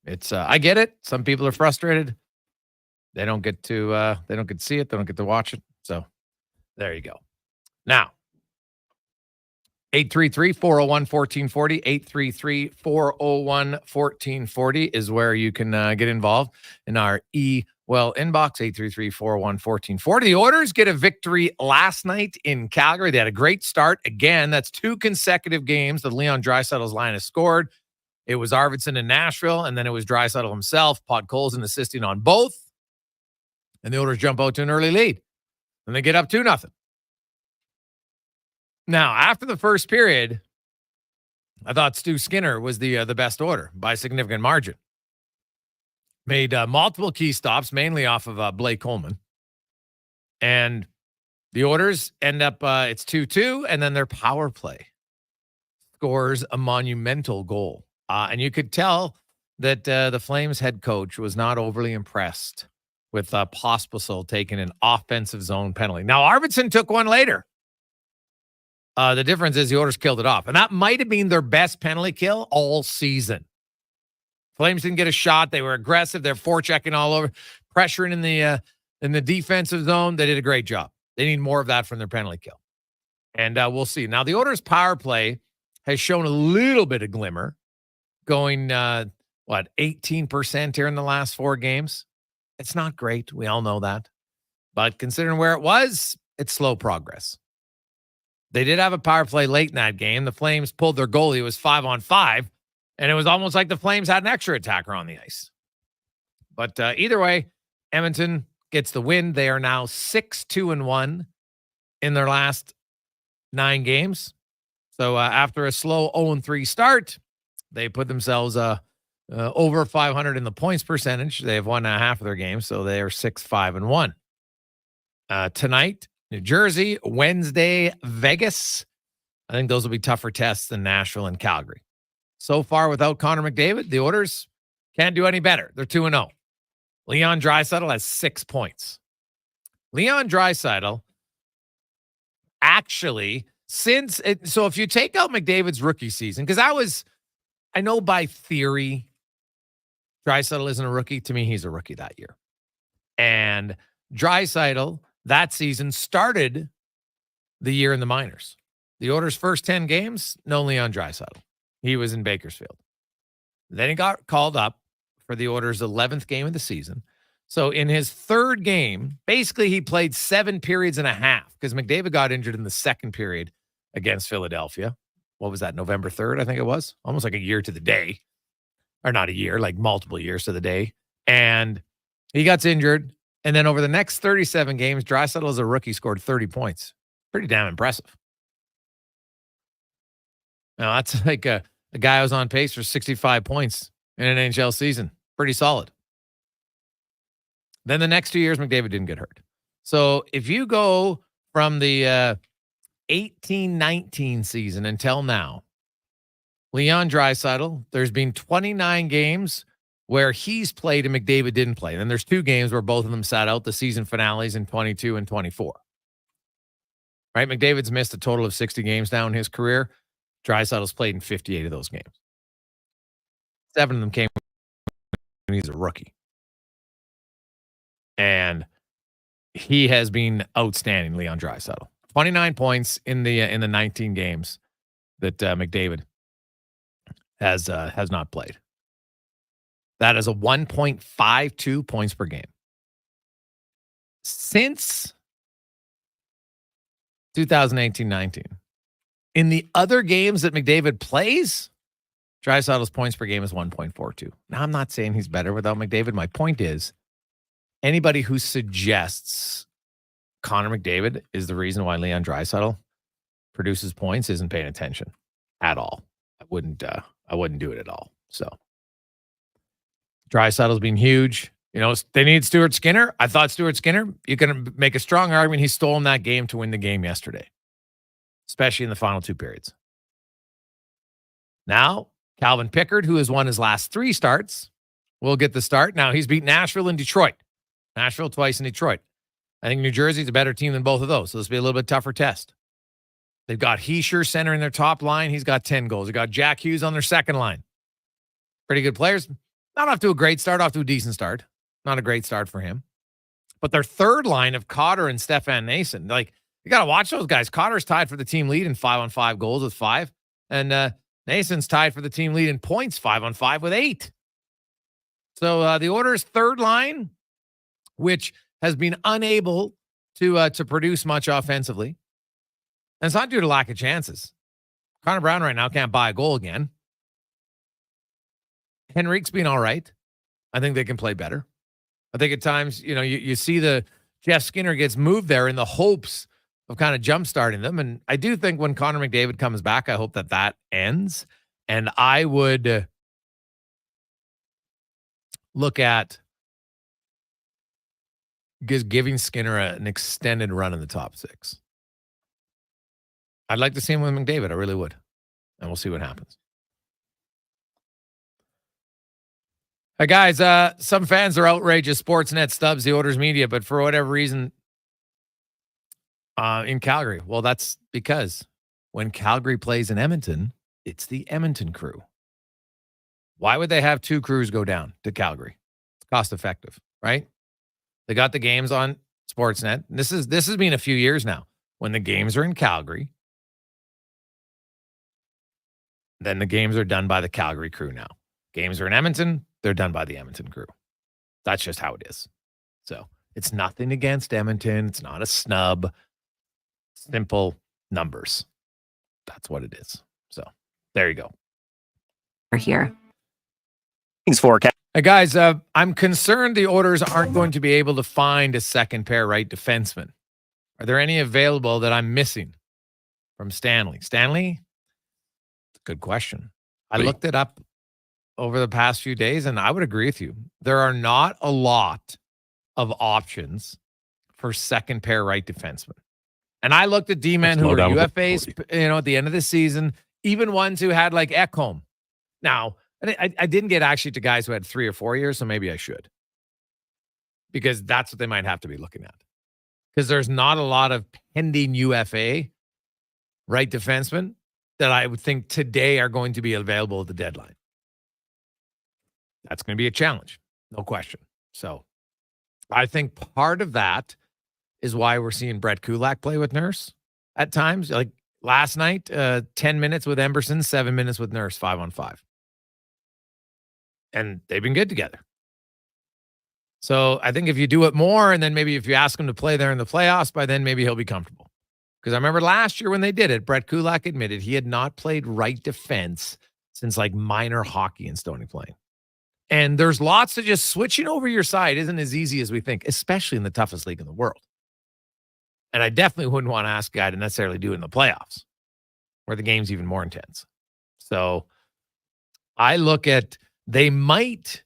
It's I get it. Some people are frustrated. They don't get to see it. They don't get to watch it. So there you go. Now, 833-401-1440, 833-401-1440 is where you can get involved in our inbox, 833-401-1440. The Oilers get a victory last night in Calgary. They had a great start. Again, that's 2 consecutive games that Leon Draisaitl's line has scored. It was Arvidsson in Nashville, and then it was Draisaitl himself. Podkolzin assisting on both. And the Oilers jump out to an early lead. And they get up 2-0. Now, after the first period, I thought Stu Skinner was the best Oiler by a significant margin. Made multiple key stops, mainly off of Blake Coleman. And the Oilers end up, it's 2-2, and then their power play scores a monumental goal. And you could tell that the Flames head coach was not overly impressed with Pospisil taking an offensive zone penalty. Now, Arvidsson took one later. The difference is the Oilers killed it off. And that might have been their best penalty kill all season. Flames didn't get a shot. They were aggressive. They're forechecking all over, pressuring in the defensive zone. They did a great job. They need more of that from their penalty kill. And we'll see. Now, the Oilers' power play has shown a little bit of glimmer, going, 18% here in the last 4 games. It's not great. We all know that. But considering where it was, it's slow progress. They did have a power play late in that game. The Flames pulled their goalie. It was 5-on-5, and it was almost like the Flames had an extra attacker on the ice. But either way, Edmonton gets the win. They are now 6-2-1 in their last 9 games. So after a slow 0-3 start, they put themselves over 500 in the points percentage. They have won half of their games, so they are 6-5-1. Tonight, New Jersey, Wednesday, Vegas. I think those will be tougher tests than Nashville and Calgary. So far, without Connor McDavid, the Oilers can't do any better. They're 2-0. Leon Draisaitl has 6 points. Leon Draisaitl actually, so if you take out McDavid's rookie season, because I know by theory, Draisaitl isn't a rookie. To me, he's a rookie that year. And Draisaitl that season started the year in the minors. The Oilers' first 10 games, no Leon Draisaitl. He was in Bakersfield. Then he got called up for the Oilers' 11th game of the season. So in his 3rd game, basically he played 7 periods and a half because McDavid got injured in the 2nd period against Philadelphia. What was that, November 3rd, I think it was? Almost like a year to the day. Or not a year, like multiple years to the day. And he got injured. And then over the next 37 games, Draisaitl as a rookie scored 30 points. Pretty damn impressive. Now, that's like a guy who was on pace for 65 points in an NHL season. Pretty solid. Then the next 2 years, McDavid didn't get hurt. So if you go from the 18-19 season until now, Leon Draisaitl, there's been 29 games where he's played and McDavid didn't play. Then there's 2 games where both of them sat out, the season finales in 22 and 24. Right? McDavid's missed a total of 60 games now in his career. Draisaitl's played in 58 of those games. 7 of them came when he's a rookie. And he has been outstanding, Leon Draisaitl. 29 points in the 19 games that McDavid has not played. That is a 1.52 points per game. Since 2018-19, in the other games that McDavid plays, Draisaitl's points per game is 1.42. Now, I'm not saying he's better without McDavid. My point is, anybody who suggests Connor McDavid is the reason why Leon Draisaitl produces points isn't paying attention at all. I wouldn't do it at all. So Draisaitl's been huge. You know, they need Stuart Skinner. I thought Stuart Skinner, you can make a strong argument he stole in that game to win the game yesterday, especially in the final 2 periods. Now, Calvin Pickard, who has won his last 3 starts, will get the start. Now, he's beat Nashville and Detroit. Nashville twice in Detroit. I think New Jersey's a better team than both of those, so this will be a little bit tougher test. They've got Heischer center in their top line. He's got 10 goals. They've got Jack Hughes on their second line. Pretty good players. Not off to a great start, off to a decent start. Not a great start for him. But their third line of Cotter and Stefan Nason, like, you got to watch those guys. Cotter's tied for the team lead in 5-on-5 goals with 5. And Nason's tied for the team lead in points 5-on-5 with 8. So the Oilers' third line, which has been unable to produce much offensively. And it's not due to lack of chances. Connor Brown right now can't buy a goal again. Henrique's been all right. I think they can play better. I think at times, you see the Jeff Skinner gets moved there in the hopes of kind of jump-starting them. And I do think when Connor McDavid comes back, I hope that ends. And I would look at giving Skinner an extended run in the top 6. I'd like to see him with McDavid. I really would. And we'll see what happens. Hey guys, some fans are outrageous. Sportsnet stubs the Oilers media, but for whatever reason, in Calgary, well, that's because when Calgary plays in Edmonton, it's the Edmonton crew. Why would they have 2 crews go down to Calgary? It's cost effective, right? They got the games on Sportsnet. This has been a few years now. When the games are in Calgary, then the games are done by the Calgary crew now. Games are in Edmonton, they're done by the Edmonton crew. That's just how it is. So it's nothing against Edmonton. It's not a snub. Simple numbers. That's what it is. So there you go. We're here. Thanks for Hey guys, I'm concerned the Oilers aren't going to be able to find a second pair right defenseman. Are there any available that I'm missing? From Stanley. Stanley? Good question. I looked it up over the past few days, and I would agree with you. There are not a lot of options for second pair right defensemen. And I looked at D-men who were UFAs, at the end of the season, even ones who had like Ekholm. Now, I didn't get actually to guys who had 3 or 4 years, so maybe I should. Because that's what they might have to be looking at. Because there's not a lot of pending UFA right defensemen that I would think today are going to be available at the deadline. That's going to be a challenge, no question. So I think part of that is why we're seeing Brett Kulak play with Nurse at times. Like last night, 10 minutes with Emberson, 7 minutes with Nurse, 5-on-5. And they've been good together. So I think if you do it more, and then maybe if you ask him to play there in the playoffs, by then maybe he'll be comfortable. Because I remember last year when they did it, Brett Kulak admitted he had not played right defense since like minor hockey in Stony Plain. And there's lots of just switching over your side isn't as easy as we think, especially in the toughest league in the world. And I definitely wouldn't want to ask a guy to necessarily do it in the playoffs, where the game's even more intense. So I look at, they might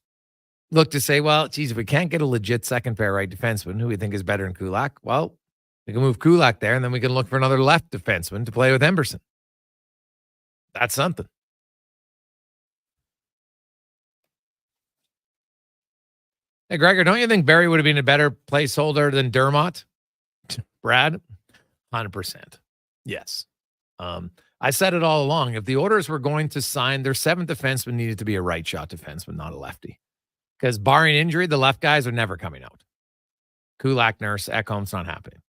look to say, well, geez, if we can't get a legit second pair right defenseman, who we think is better than Kulak, well, we can move Kulak there, and then we can look for another left defenseman to play with Emberson. That's something. Hey, Gregor, don't you think Barry would have been a better placeholder than Dermott? Brad? 100%. Yes. I said it all along. If the Oilers were going to sign, their 7th defenseman needed to be a right shot defenseman, not a lefty. Because barring injury, the left guys are never coming out. Kulak, Nurse, Ekholm's not happening.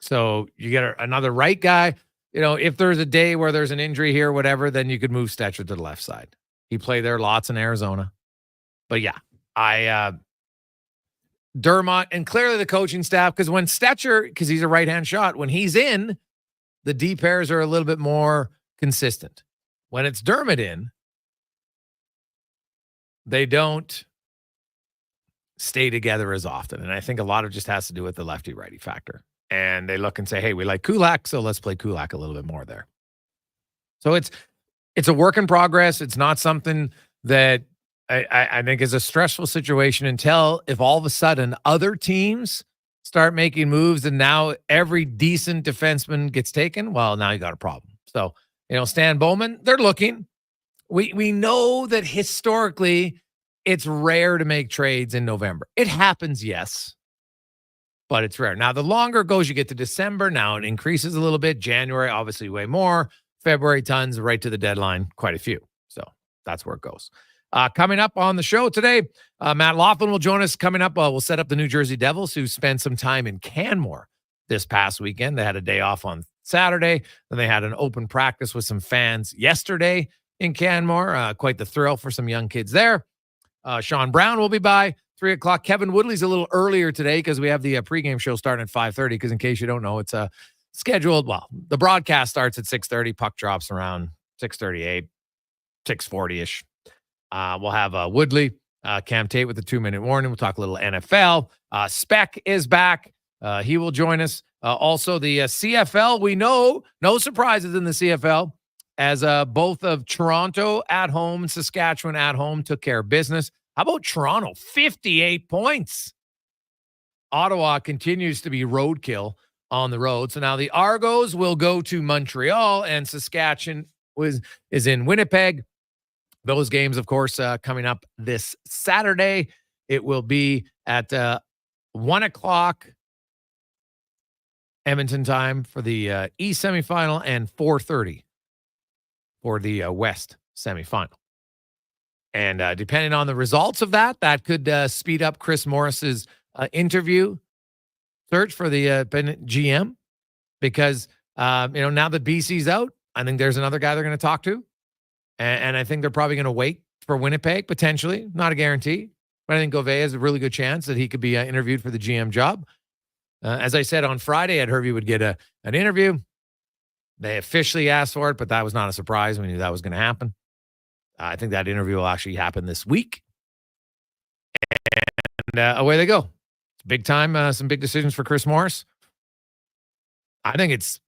So you get another right guy. If there's a day where there's an injury here, whatever, then you could move Stetcher to the left side. He played there lots in Arizona. But yeah, Dermott, and clearly the coaching staff, because when Stetcher, because he's a right-hand shot, when he's in, the D pairs are a little bit more consistent. When it's Dermott in, they don't stay together as often. And I think a lot of it just has to do with the lefty-righty factor. And they look and say, hey, we like Kulak, so let's play Kulak a little bit more there. So it's a work in progress. It's not something that I think is a stressful situation until if all of a sudden other teams start making moves and now every decent defenseman gets taken, well, now you got a problem. So, Stan Bowman, they're looking. We know that historically it's rare to make trades in November. It happens, yes, but it's rare. Now, the longer it goes, you get to December. Now it increases a little bit. January, obviously way more. February, tons, right to the deadline, quite a few. So that's where it goes. Coming up on the show today, Matt Laughlin will join us. Coming up, we'll set up the New Jersey Devils, who spent some time in Canmore this past weekend. They had a day off on Saturday. Then they had an open practice with some fans yesterday in Canmore. Quite the thrill for some young kids there. Sean Brown will be by 3 o'clock. Kevin Woodley's a little earlier today because we have the pregame show starting at 5:30. Because in case you don't know, it's scheduled. Well, the broadcast starts at 6:30. Puck drops around 6:38, 6:40-ish. We'll have Woodley, Cam Tate with the 2-minute warning. We'll talk a little NFL. Spec is back. He will join us. Also, the CFL. We know no surprises in the CFL, as both of Toronto at home and Saskatchewan at home took care of business. How about Toronto? 58 points. Ottawa continues to be roadkill on the road. So now the Argos will go to Montreal, and Saskatchewan is in Winnipeg. Those games, of course, coming up this Saturday. It will be at 1 o'clock Edmonton time for the East semifinal and 4:30 for the West semifinal. And depending on the results of that could speed up Chris Morris's interview search for the GM, because now that BC's out, I think there's another guy they're going to talk to, and I think they're probably going to wait for Winnipeg potentially, not a guarantee, but I think Gouveia has a really good chance that he could be interviewed for the GM job. As I said on Friday, I'd heard he would get an interview. They officially asked for it, but that was not a surprise. We knew that was going to happen. I think that interview will actually happen this week. And away they go. It's big time. Some big decisions for Chris Morris. I think it's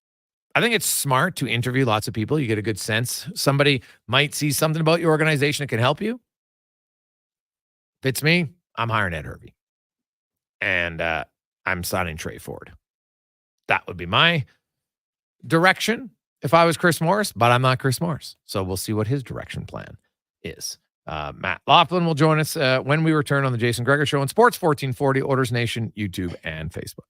smart to interview lots of people. You get a good sense. Somebody might see something about your organization that can help you. If it's me, I'm hiring Ed Hervey. And I'm signing Trey Ford. That would be my direction if I was Chris Morris, but I'm not Chris Morris. So we'll see what his direction plan is. Matt Laughlin will join us when we return on the Jason Gregor Show on Sports 1440, Oilers Nation, YouTube, and Facebook.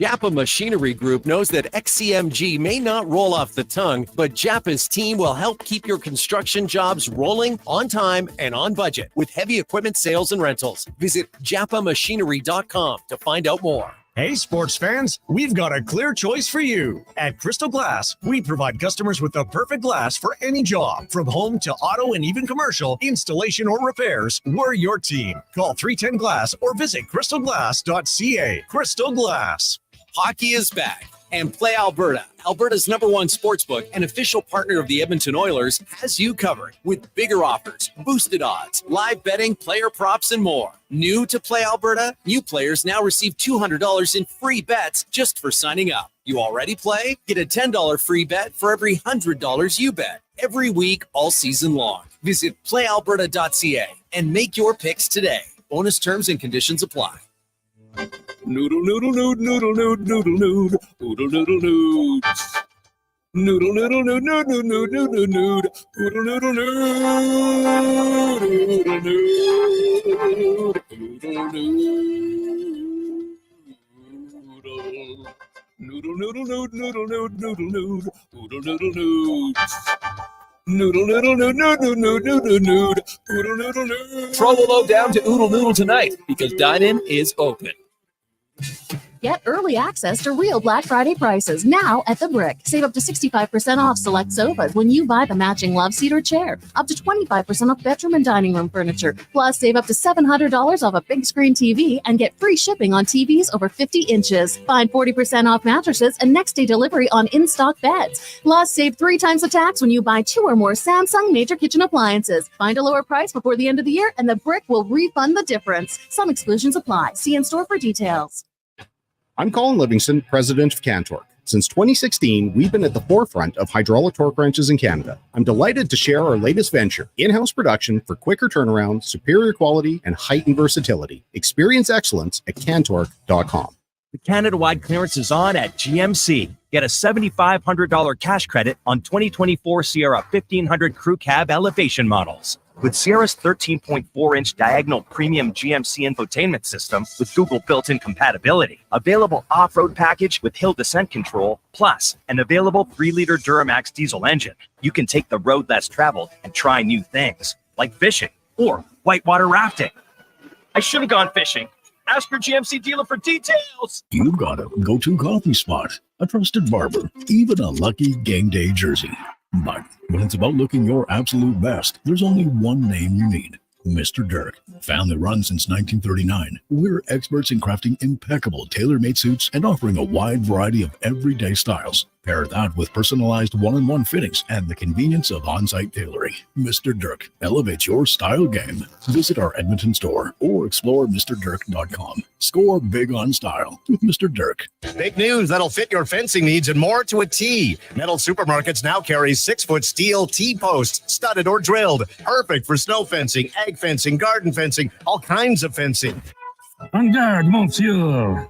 Japa Machinery Group knows that XCMG may not roll off the tongue, but Japa's team will help keep your construction jobs rolling on time and on budget with heavy equipment sales and rentals. Visit japamachinery.com to find out more. Hey, sports fans, we've got a clear choice for you. At Crystal Glass, we provide customers with the perfect glass for any job. From home to auto and even commercial, installation or repairs, we're your team. Call 310 Glass or visit crystalglass.ca. Crystal Glass. Hockey is back, and Play Alberta, Alberta's #1 sportsbook and official partner of the Edmonton Oilers, has you covered with bigger offers, boosted odds, live betting, player props, and more. New to Play Alberta? New players now receive $200 in free bets just for signing up. You already play? Get a $10 free bet for every $100 you bet every week all season long. Visit playalberta.ca and make your picks today. Bonus terms and conditions apply. Noodle, noodle, nood, noodle, nood, noodle, nood, noodle, noodle, nood. Noodle, noodle, nood, nood, nood, nood, noodle, nood, noodle, noodle, nood, noodle, noodle, noodle, nood, noodle, nood, noodle, nood, noodle, noodle, nood. Noodle, noodle, nood, nood, nood, nood, nood, nood, noodle, noodle, nood. Troll low down to Oodle Noodle tonight because dine-in is open. Get early access to real Black Friday prices now at The Brick. Save up to 65% off select sofas when you buy the matching love seat or chair. Up to 25% off bedroom and dining room furniture. Plus, save up to $700 off a big screen TV and get free shipping on TVs over 50 inches. Find 40% off mattresses and next day delivery on in-stock beds. Plus, save 3 times the tax when you buy 2 or more Samsung major kitchen appliances. Find a lower price before the end of the year and The Brick will refund the difference. Some exclusions apply. See in-store for details. I'm Colin Livingston, president of Cantork. Since 2016, we've been at the forefront of hydraulic torque wrenches in Canada. I'm delighted to share our latest venture, in-house production for quicker turnaround, superior quality, and heightened versatility. Experience excellence at cantork.com. The Canada-wide clearance is on at GMC. Get a $7,500 cash credit on 2024 Sierra 1500 Crew Cab elevation models. With Sierra's 13.4-inch diagonal premium GMC infotainment system with Google built-in compatibility, available off-road package with hill descent control, plus an available 3-liter Duramax diesel engine, you can take the road less traveled and try new things. like fishing or whitewater rafting. I should have gone fishing. Ask your GMC dealer for details. You've got a go-to coffee spot, a trusted barber, even a lucky game day jersey. But when it's about looking your absolute best, there's only one name you need. Mr. Dirk. Family run since 1939, we're experts in crafting impeccable tailor-made suits and offering a wide variety of everyday styles. Pair that with personalized one-on-one fittings and the convenience of on-site tailoring. Mr. Dirk elevates your style game. Visit our Edmonton store or explore MrDirk.com. Score big on style with Mr. Dirk. Big news that'll fit your fencing needs and more to a T. Metal Supermarkets now carry 6-foot steel T-posts, studded or drilled. Perfect for snow fencing, egg fencing, garden fencing, all kinds of fencing. En garde, monsieur.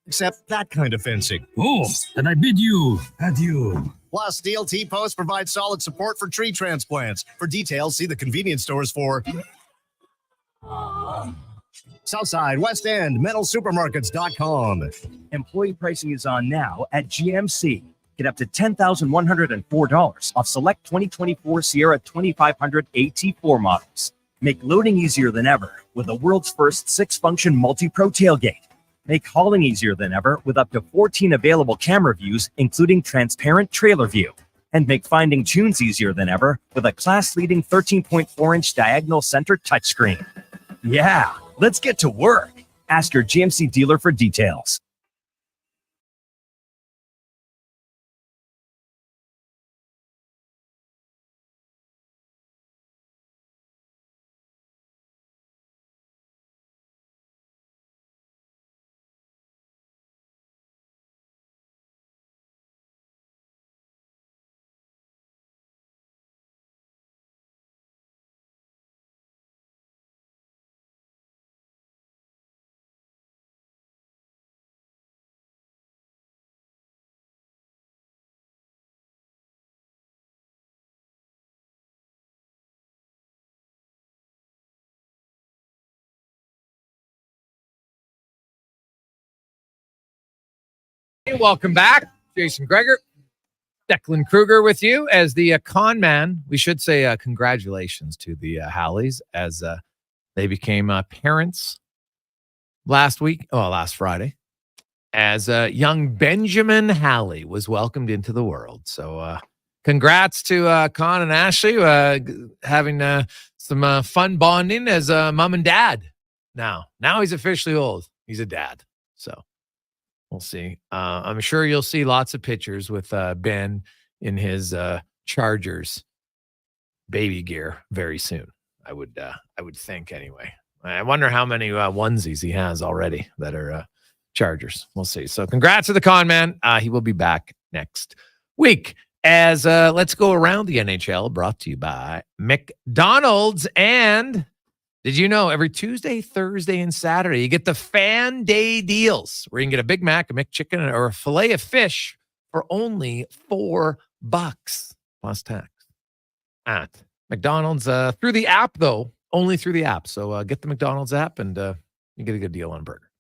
Except that kind of fencing. Oh, then I bid you adieu. Plus, steel T-posts provide solid support for tree transplants. For details, see the convenience stores for Southside, West End, metalsupermarkets.com. Employee pricing is on now at GMC. Get up to $10,104 off select 2024 Sierra 2500 AT4 models. Make loading easier than ever with the world's first 6-function multi-pro tailgate. Make hauling easier than ever with up to 14 available camera views, including transparent trailer view. And make finding tunes easier than ever with a class-leading 13.4-inch diagonal center touchscreen. Yeah, let's get to work. Ask your GMC dealer for details. Hey, welcome back. Jason Gregor, Declan Kruger with you as the con man. We should say congratulations to the Halleys as they became parents last Friday, as young Benjamin Halley was welcomed into the world. So congrats to Con and Ashley having some fun bonding as mom and dad. Now he's officially old. He's a dad. So we'll see. I'm sure you'll see lots of pictures with Ben in his Chargers baby gear very soon. I would think anyway. I wonder how many onesies he has already that are Chargers. We'll see. So congrats to the con man. He will be back next week. As let's go around the NHL, brought to you by McDonald's. And did you know every Tuesday, Thursday, and Saturday, you get the Fan Day deals where you can get a Big Mac, a McChicken, or a filet of fish for only $4 plus tax at McDonald's through the app, though, only through the app. So get the McDonald's app and you get a good deal on a burger.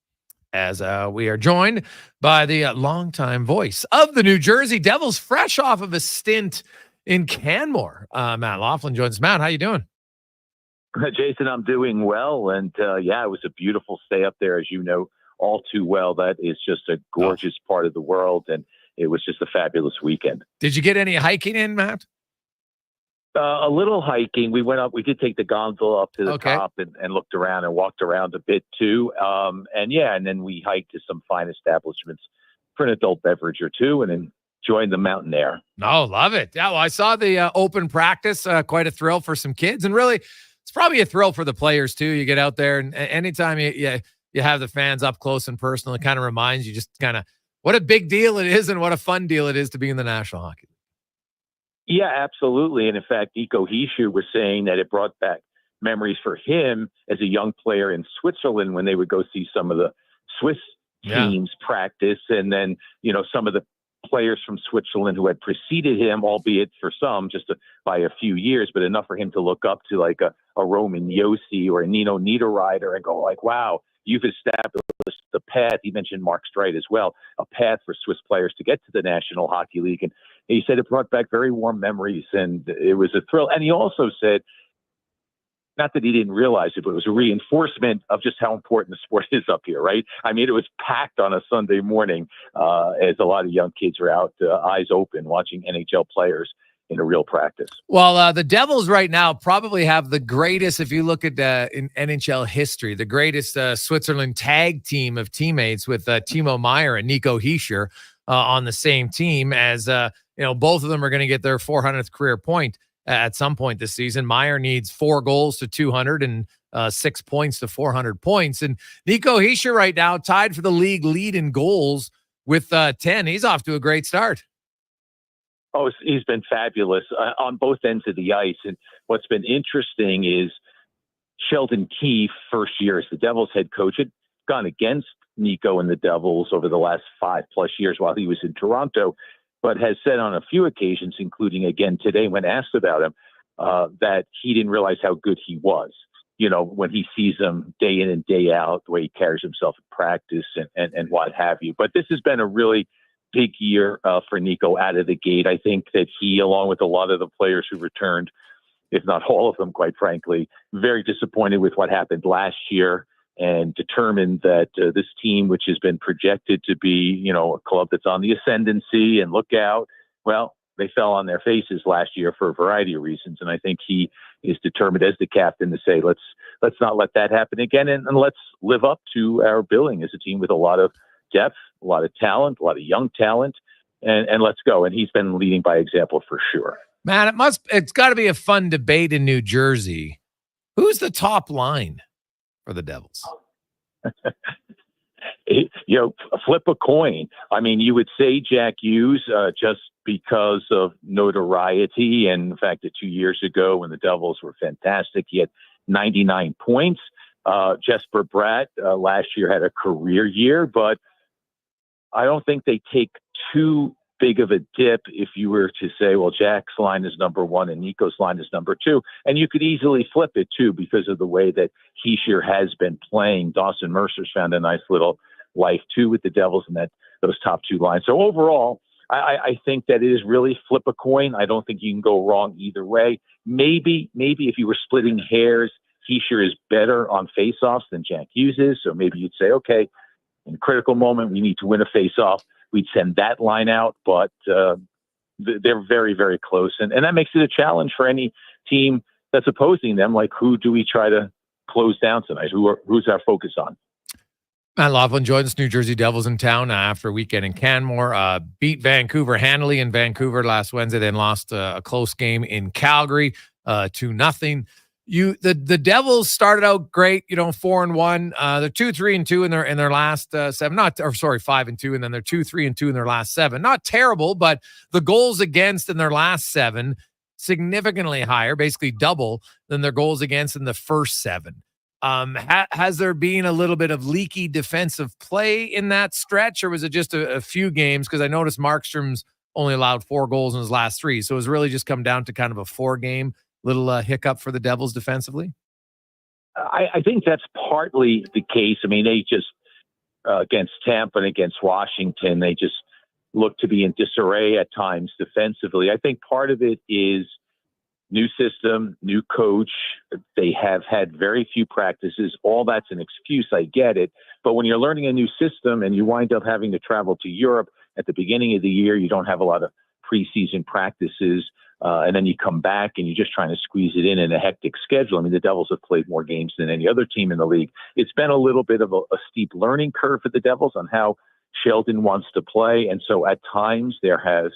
As we are joined by the longtime voice of the New Jersey Devils, fresh off of a stint in Canmore. Matt Laughlin joins us. Matt, how you doing? Jason, I'm doing well. And it was a beautiful stay up there, as you know all too well. That is just a gorgeous part of the world. And it was just a fabulous weekend. Did you get any hiking in, Matt? A little hiking. We went up. We did take the gondola up to the top and looked around and walked around a bit too. And then we hiked to some fine establishments for an adult beverage or two and then joined the mountain air. No, love it. Yeah, well, I saw the open practice. Quite a thrill for some kids. And really, it's probably a thrill for the players too. You get out there and anytime you have the fans up close and personal, it kind of reminds you just kind of what a big deal it is and what a fun deal it is to be in the National Hockey League. Yeah, absolutely. And in fact, Iko Hishu was saying that it brought back memories for him as a young player in Switzerland when they would go see some of the Swiss teams practice. And then, some of the players from Switzerland who had preceded him, albeit for some just by a few years, but enough for him to look up to like a Roman Josi or a Nino Niederreiter and go like, wow, you've established the path. He mentioned Mark Streit as well, a path for Swiss players to get to the National Hockey League. And he said it brought back very warm memories and it was a thrill. And he also said not that he didn't realize it, but it was a reinforcement of just how important the sport is up here, right? I mean, it was packed on a Sunday morning as a lot of young kids were out, eyes open, watching NHL players in a real practice. Well, the Devils right now probably have the greatest, if you look at in NHL history, the greatest Switzerland tag team of teammates with Timo Meier and Nico Hischier on the same team as, both of them are going to get their 400th career point at some point this season. Meier needs 4 goals to 200 and 6 points to 400 points. And Nico Hischier right now tied for the league lead in goals with 10. He's off to a great start. Oh, he's been fabulous on both ends of the ice. And what's been interesting is Sheldon Keefe, first year as the Devils head coach, had gone against Nico and the Devils over the last 5+ years while he was in Toronto, but has said on a few occasions, including again today when asked about him, that he didn't realize how good he was. When he sees him day in and day out, the way he carries himself in practice and what have you. But this has been a really big year for Nico out of the gate. I think that he, along with a lot of the players who returned, if not all of them, quite frankly, very disappointed with what happened last year and determined that this team, which has been projected to be, a club that's on the ascendancy and look out, well, they fell on their faces last year for a variety of reasons. And I think he is determined as the captain to say, let's not let that happen again. And let's live up to our billing as a team with a lot of depth, a lot of talent, a lot of young talent, and let's go. And he's been leading by example for sure. Man, it's got to be a fun debate in New Jersey. Who's the top line for the Devils? Flip a coin. I mean, you would say Jack Hughes just because of notoriety and the fact that 2 years ago when the Devils were fantastic, he had 99 points. Jesper Bratt last year had a career year, but I don't think they take too big of a dip if you were to say, well, Jack's line is number 1 and Nico's line is number 2. And you could easily flip it too because of the way that Hischier has been playing. Dawson Mercer's found a nice little life too with the Devils and those top 2 lines. So overall, I think that it is really flip a coin. I don't think you can go wrong either way. Maybe if you were splitting hairs, Hischier is better on faceoffs than Jack Hughes is. So maybe you'd say, okay, in a critical moment, we need to win a faceoff. We'd send that line out, but they're very, very close. And that makes it a challenge for any team that's opposing them. Like, who do we try to close down tonight? Who's our focus on? Matt Laughlin joins New Jersey Devils in town after a weekend in Canmore. Beat Vancouver handily in Vancouver last Wednesday, then lost a close game in Calgary 2-0. The Devils started out great, 4-1. They're 2-3-2 in their last 7. 5-2, and then they're 2-3-2 in their last 7. Not terrible, but the goals against in their last 7 significantly higher, basically double than their goals against in the first 7. Has there been a little bit of leaky defensive play in that stretch, or was it just a few games? Because I noticed Markstrom's only allowed 4 goals in his last 3, so it's really just come down to kind of a 4-game little hiccup for the Devils defensively? I think that's partly the case. I mean, they just, against Tampa and against Washington, they just look to be in disarray at times defensively. I think part of it is new system, new coach. They have had very few practices. All that's an excuse. I get it. But when you're learning a new system and you wind up having to travel to Europe at the beginning of the year, you don't have a lot of preseason practices. And then you come back and you're just trying to squeeze it in a hectic schedule. I mean, the Devils have played more games than any other team in the league. It's been a little bit of a steep learning curve for the Devils on how Sheldon wants to play. And so at times there has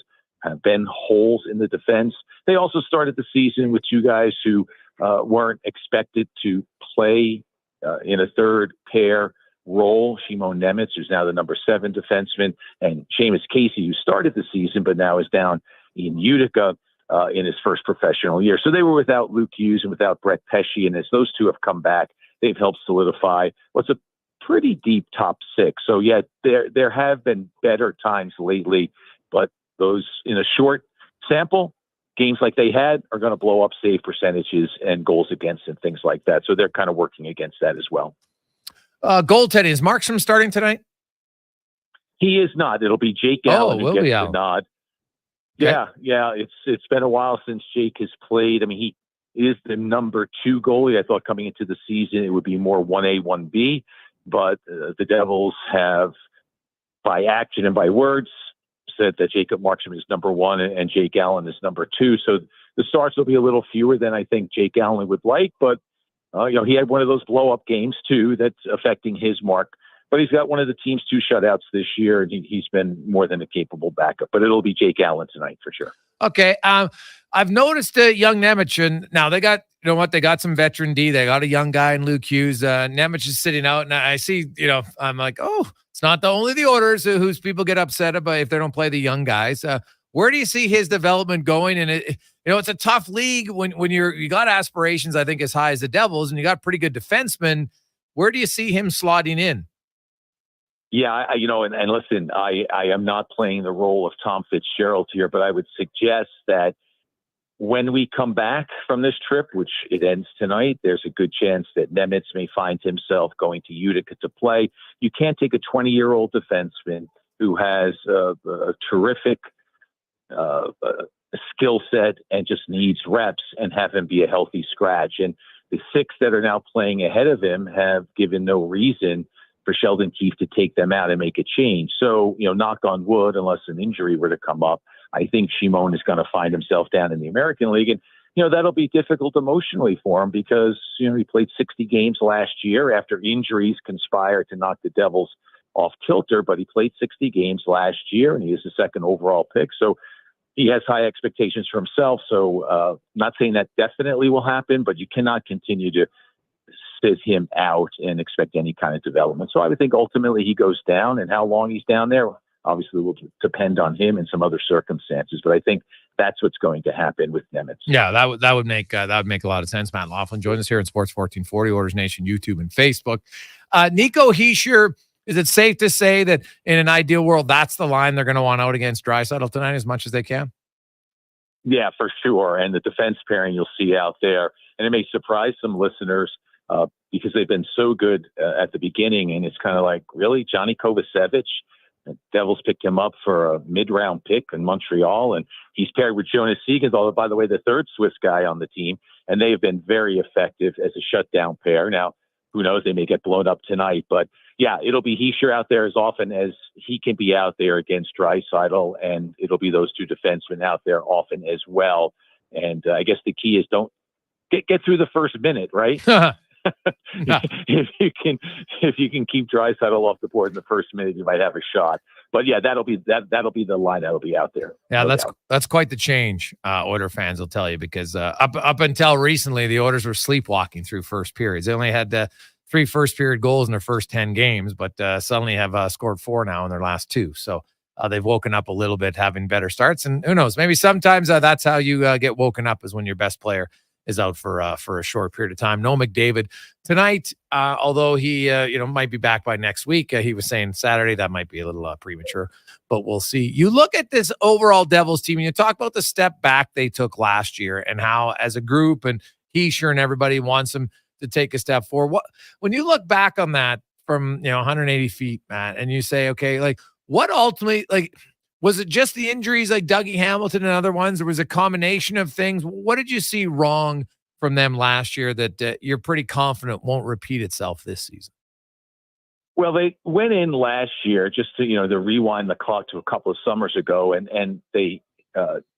been holes in the defense. They also started the season with 2 guys who weren't expected to play in a third pair role. Shimon Nemitz, who's now the number 7 defenseman, and Seamus Casey, who started the season but now is down in Utica in his first professional year. So they were without Luke Hughes and without Brett Pesce, and as those 2 have come back, they've helped solidify what's a pretty deep top 6. So yeah, there have been better times lately, but those in a short sample, games like they had are going to blow up save percentages and goals against and things like that. So they're kind of working against that as well. Goaltending, is Markstrom starting tonight? He is not. It'll be Jake Allen who gets the nod. Okay. Yeah. It's been a while since Jake has played. I mean, is the number 2 goalie. I thought coming into the season it would be more 1A, 1B, but the Devils have, by action and by words, said that Jacob Markstrom is number 1 and Jake Allen is number 2. So the starts will be a little fewer than I think Jake Allen would like, but he had one of those blow-up games too that's affecting his mark. But he's got one of the team's 2 shutouts this year, and he's been more than a capable backup. But it'll be Jake Allen tonight for sure. Okay. I've noticed young Nemec, and now they got, you know what, they got some veteran D. They got a young guy in Luke Hughes. Nemec is sitting out, and I see, I'm like, oh, it's not only the Oilers whose people get upset about if they don't play the young guys. Where do you see his development going? And it's a tough league when you got aspirations, I think, as high as the Devils, and you got pretty good defensemen. Where do you see him slotting in? Yeah, and listen, I am not playing the role of Tom Fitzgerald here, but I would suggest that when we come back from this trip, which it ends tonight, there's a good chance that Nemec may find himself going to Utica to play. You can't take a 20-year-old defenseman who has a terrific skill set and just needs reps and have him be a healthy scratch. And the 6 that are now playing ahead of him have given no reason for Sheldon Keefe to take them out and make a change. So, knock on wood, unless an injury were to come up, I think Shimon is going to find himself down in the American League. And, that'll be difficult emotionally for him because, he played 60 games last year after injuries conspired to knock the Devils off kilter, but he played 60 games last year and he is the 2nd overall pick. So he has high expectations for himself. So not saying that definitely will happen, but you cannot continue to sit him out and expect any kind of development. So I would think ultimately he goes down, and how long he's down there obviously will depend on him and some other circumstances. But I think that's what's going to happen with Nemec. Yeah, that would make a lot of sense. Matt Laughlin joins us here in Sports 1440, Oilers Nation, YouTube, and Facebook. Nico Hischier, is it safe to say that in an ideal world, that's the line they're going to want out against Draisaitl tonight as much as they can? Yeah, for sure. And the defense pairing you'll see out there, and it may surprise some listeners because they've been so good at the beginning. And it's kind of like, really, Johnny Kovacevic? The Devils picked him up for a mid-round pick in Montreal, and he's paired with Jonas Siegenthaler, by the way, the 3rd Swiss guy on the team, and they have been very effective as a shutdown pair. Now, who knows, they may get blown up tonight, but yeah, it'll be Hischier out there as often as he can be out there against Draisaitl, and it'll be those 2 defensemen out there often as well. And I guess the key is don't get through the first minute, right? If you can keep Draisaitl off the board in the first minute, you might have a shot. But yeah, that'll be the line that'll be out there. Yeah, that's quite the change. Oiler fans will tell you, because up until recently, the Oilers were sleepwalking through first periods. They only had 3 first period goals in their first 10 games, but suddenly have scored 4 now in their last 2. So they've woken up a little bit, having better starts. And who knows, maybe sometimes that's how you get woken up, is when your best player is out for a short period of time. No McDavid tonight, although he might be back by next week. He was saying Saturday. That might be a little premature, but we'll see. You look at this overall Devils team, and you talk about the step back they took last year and how, as a group, and Hischier and everybody wants them to take a step forward. When you look back on that from 180 feet, Matt, and you say, okay, like, what ultimately, like, was it just the injuries like Dougie Hamilton and other ones? Or was it a combination of things? What did you see wrong from them last year that you're pretty confident won't repeat itself this season? Well, they went in last year, just to rewind the clock to a couple of summers ago, and they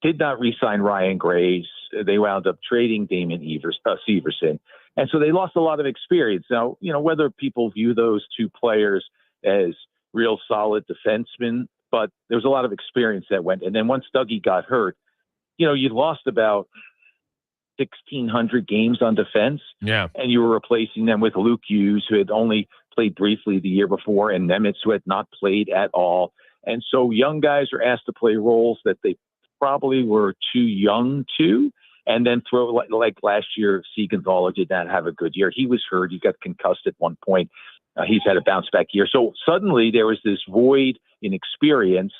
did not re-sign Ryan Graves. They wound up trading Damon Severson. And so they lost a lot of experience. Now, whether people view those 2 players as real solid defensemen, but there was a lot of experience that went. And then once Dougie got hurt, you lost about 1,600 games on defense. Yeah. And you were replacing them with Luke Hughes, who had only played briefly the year before, and Nemec, who had not played at all. And so young guys are asked to play roles that they probably were too young to. And then throw, like last year, Siegenthaler did not have a good year. He was hurt. He got concussed at one point. He's had a bounce back year. So suddenly there was this void in experience,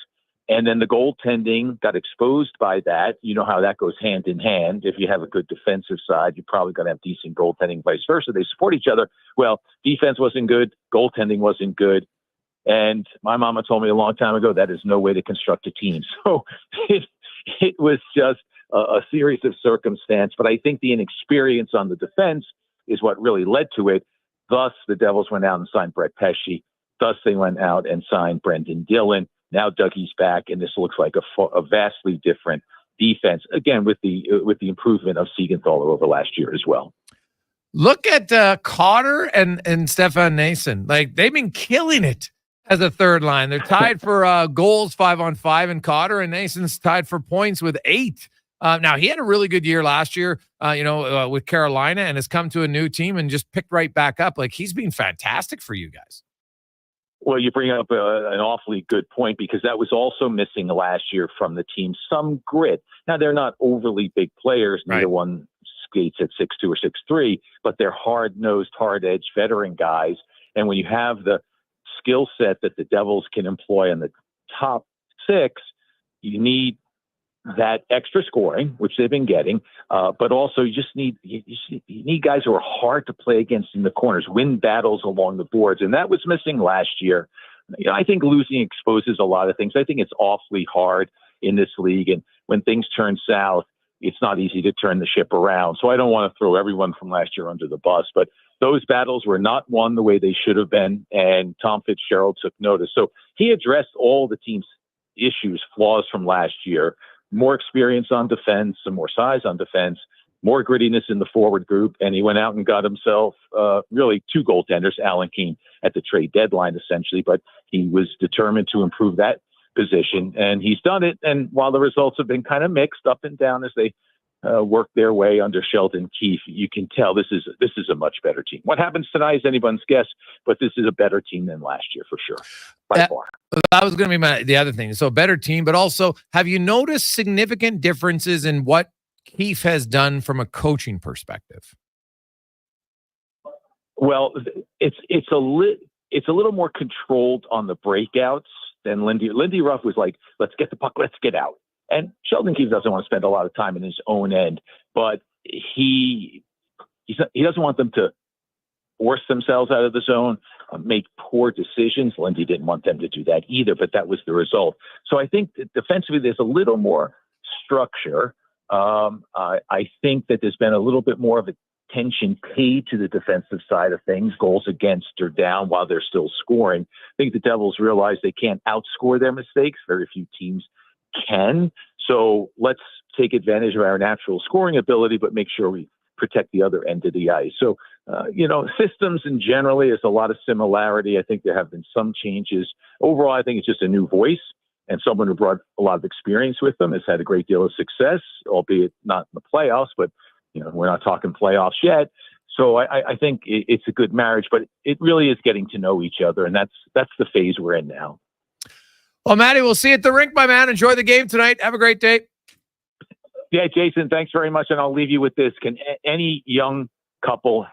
and then the goaltending got exposed by that. You know how that goes hand in hand. If you have a good defensive side, you're probably going to have decent goaltending, vice versa. They support each other. Well, defense wasn't good. Goaltending wasn't good. And my mama told me a long time ago, that is no way to construct a team. So it was just a series of circumstance. But I think the inexperience on the defense is what really led to it. Thus, the Devils went out and signed Brett Pesce. Thus, they went out and signed Brendan Dillon. Now Dougie's back, and this looks like a vastly different defense. Again, with the improvement of Siegenthaler over last year as well. Look at Cotter and Stefan Nason. Like, they've been killing it as a third line. They're tied for goals 5-on-5 in Cotter, and Nason's tied for points with 8. Now, he had a really good year last year, with Carolina, and has come to a new team and just picked right back up. Like, he's been fantastic for you guys. Well, you bring up an awfully good point, because that was also missing last year from the team. Some grit. Now, they're not overly big players. Neither one skates at 6'2" or 6'3", but they're hard-nosed, hard-edged veteran guys. And when you have the skill set that the Devils can employ in the top 6, you need that extra scoring, which they've been getting, but also you need guys who are hard to play against in the corners, win battles along the boards, and that was missing last year. I think losing exposes a lot of things. I think it's awfully hard in this league, and when things turn south, it's not easy to turn the ship around. So I don't want to throw everyone from last year under the bus, but those battles were not won the way they should have been, and Tom Fitzgerald took notice. So he addressed all the team's issues, flaws from last year. More experience on defense, some more size on defense, more grittiness in the forward group, and he went out and got himself really 2 goaltenders, Alan Keane at the trade deadline, essentially, but he was determined to improve that position, and he's done it. And while the results have been kind of mixed up and down as they work their way under Sheldon Keefe, you can tell this is a much better team. What happens tonight is anyone's guess, but this is a better team than last year for sure, by far. That was going to be the other thing. So a better team, but also, have you noticed significant differences in what Keefe has done from a coaching perspective? Well, it's a little more controlled on the breakouts than Lindy. Lindy Ruff was like, let's get the puck, let's get out. And Sheldon Keefe doesn't want to spend a lot of time in his own end, but he doesn't want them to force themselves out of the zone, make poor decisions. Lindy didn't want them to do that either, but that was the result. So I think that defensively there's a little more structure. I think that there's been a little bit more of attention paid to the defensive side of things. Goals against are down while they're still scoring. I think the Devils realize they can't outscore their mistakes. Very few teams can. So let's take advantage of our natural scoring ability, but make sure we protect the other end of the ice. So, systems in generally is a lot of similarity. I think there have been some changes. Overall, I think it's just a new voice, and someone who brought a lot of experience with them, has had a great deal of success, albeit not in the playoffs, but we're not talking playoffs yet. So I think it's a good marriage, but it really is getting to know each other, and that's the phase we're in now. Well, Matty, we'll see you at the rink, my man. Enjoy the game tonight. Have a great day. Yeah, Jason, thanks very much. And I'll leave you with this. Can any young couple,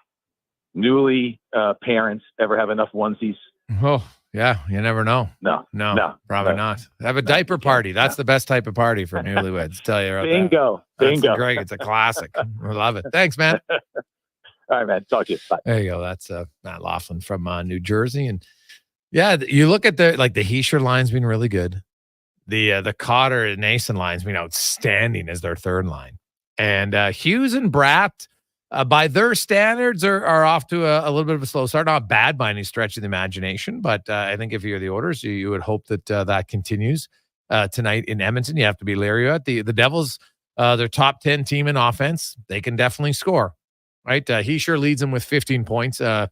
newly parents, ever have enough onesies? Oh, yeah. You never know. No, probably not. Have a diaper party. That's the best type of party for newlyweds. Tell you right Bingo. Greg, it's a classic. I love it. Thanks, man. All right, man. Talk to you. Bye. There you go. That's Matt Laughlin from New Jersey. And yeah, you look at the Hischier line's been really good. The Cotter and Nason line's been outstanding as their third line. And Hughes and Bratt, by their standards, are off to a little bit of a slow start. Not bad by any stretch of the imagination, but I think if you're the Oilers, you would hope that that continues tonight in Edmonton. You have to be leery at the Devils. Their top 10 team in offense. They can definitely score, right? Hischier leads them with 15 points, 10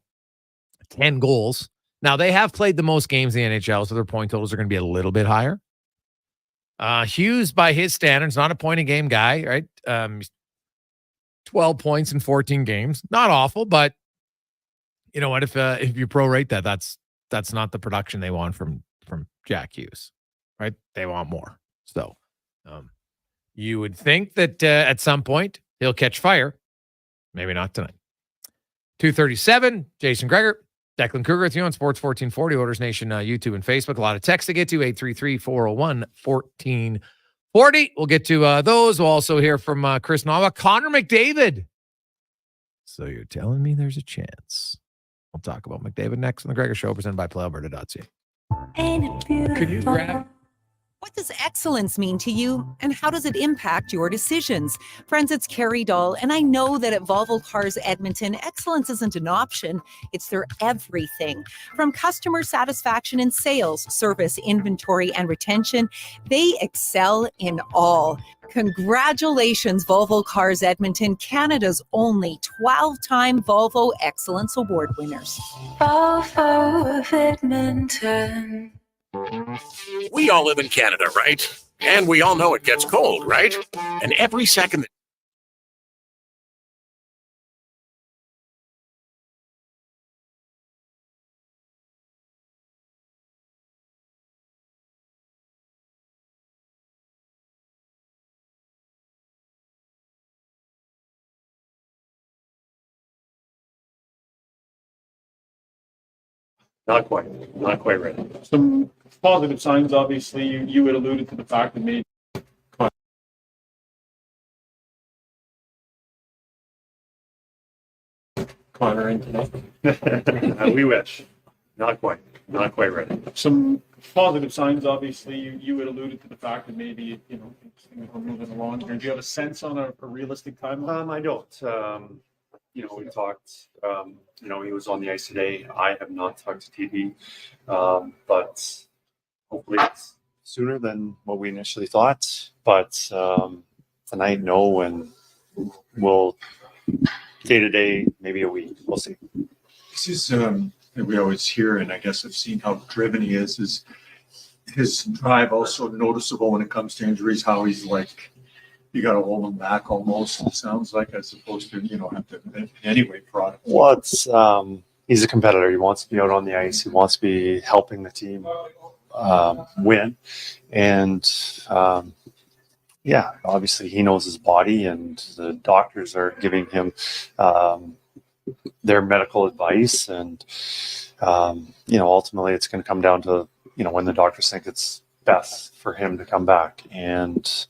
goals. Now, they have played the most games in the NHL, so their point totals are going to be a little bit higher. Hughes, by his standards, not a point-a-game guy, right? 12 points in 14 games. Not awful, but you know what? If you prorate that, that's not the production they want from Jack Hughes, right? They want more. So you would think that at some point he'll catch fire. Maybe not tonight. 2:37, Jason Gregor. Declan Kruger with you on Sports 1440, Oilers Nation, YouTube and Facebook. A lot of texts to get to, 833-401-1440. We'll get to those. We'll also hear from Chris Nava. Connor McDavid. So you're telling me there's a chance. We'll talk about McDavid next on the Gregor Show, presented by PlayAlberta.ca. Could you grab What does excellence mean to you, and how does it impact your decisions? Friends, it's Carrie Dahl, and I know that at Volvo Cars Edmonton, excellence isn't an option, it's their everything. From customer satisfaction in sales, service, inventory, and retention, they excel in all. Congratulations, Volvo Cars Edmonton, Canada's only 12-time Volvo Excellence Award winners. Volvo of Edmonton. We all live in Canada, right? And we all know it gets cold, right? And every second Not quite ready. Some positive signs, obviously. You had alluded to the fact that maybe Connor in today. We wish. Not quite ready. Some positive signs, obviously. You had alluded to the fact that maybe, things were moving along here. Do you have a sense on a realistic timeline? I don't. We talked, he was on the ice today. I have not talked to TV, but hopefully it's sooner than what we initially thought. But tonight, no, and we'll day to day, maybe a week. We'll see. This is, we always hear, and I guess I've seen how driven he is his drive also noticeable when it comes to injuries, how he's like, you got to hold him back almost, it sounds like, as opposed to, have to in any way prod. Well, he's a competitor. He wants to be out on the ice. He wants to be helping the team win. And obviously he knows his body, and the doctors are giving him their medical advice. And, ultimately it's going to come down to, when the doctors think it's best for him to come back. And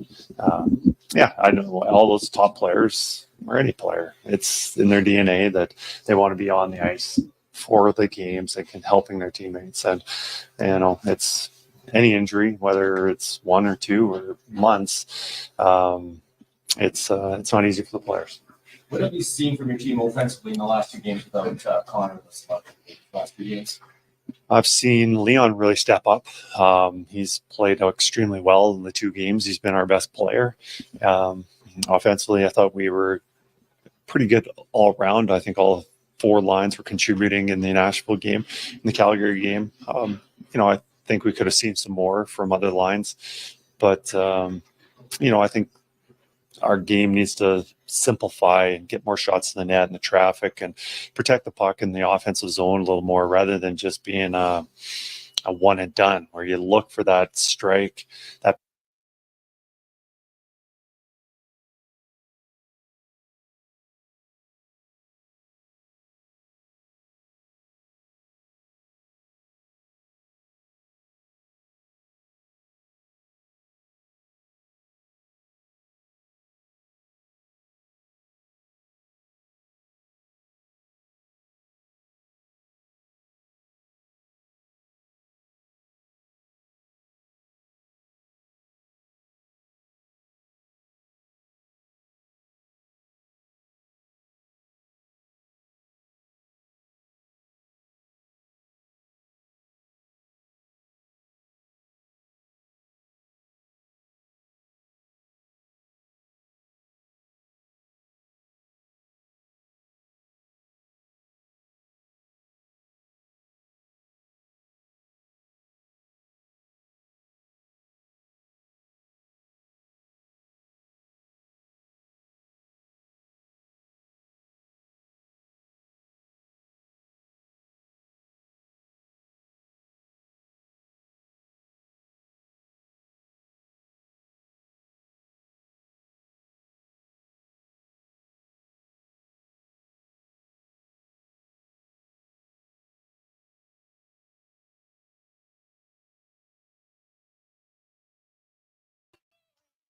I know all those top players, or any player, it's in their DNA that they want to be on the ice for the games and helping their teammates. And it's any injury, whether it's 1 or 2 or months, it's not easy for the players. What have you seen from your team offensively in the last 2 games without Connor the last 3 games? I've seen Leon really step up. He's played extremely well in the 2 games. He's been our best player. Offensively, I thought we were pretty good all around. I think all 4 lines were contributing in the Nashville game, in the Calgary game. I think we could have seen some more from other lines, but I think our game needs to simplify and get more shots in the net and the traffic and protect the puck in the offensive zone a little more, rather than just being a one and done where you look for that strike, that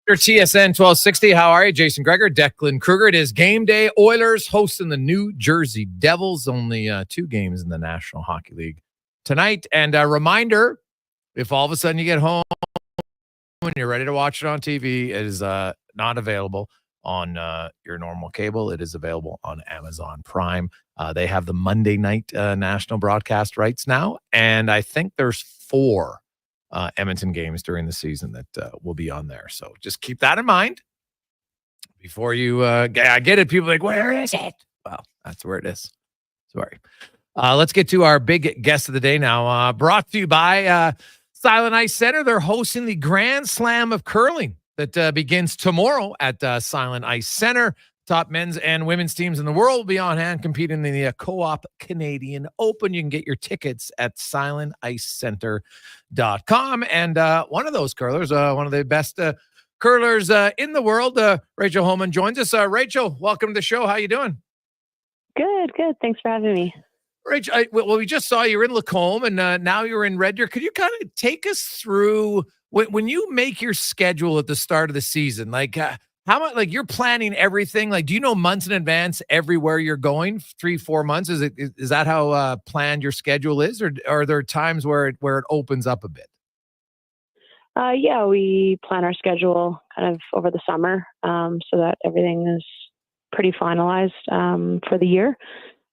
TSN 1260. How are you? Jason Gregor, Declan Kruger. It is game day. Oilers hosting the New Jersey Devils. Only 2 games in the National Hockey League tonight. And a reminder, if all of a sudden you get home when you're ready to watch it on TV, it is not available on your normal cable. It is available on Amazon Prime. They have the Monday night national broadcast rights now, and I think there's 4 Edmonton games during the season that will be on there. So just keep that in mind before you I get it. People are like, where is it? Well, that's where it is. Sorry. Let's get to our big guest of the day now. Brought to you by Silent Ice Center. They're hosting the Grand Slam of Curling that begins tomorrow at Silent Ice Center. Top men's and women's teams in the world will be on hand competing in the Co-op Canadian Open. You can get your tickets at silenticecenter.com. And one of those curlers, one of the best curlers in the world, Rachel Homan, joins us. Rachel, welcome to the show. How you doing? Good. Thanks for having me. Rachel, well, we just saw you in Lacombe, and now you're in Red Deer. Could you kind of take us through when you make your schedule at the start of the season? Like, how much? Like, you're planning everything. Like, do you know months in advance everywhere you're going? 3-4 months? Is that how planned your schedule is, or are there times where it opens up a bit? Yeah, we plan our schedule kind of over the summer, so that everything is pretty finalized for the year.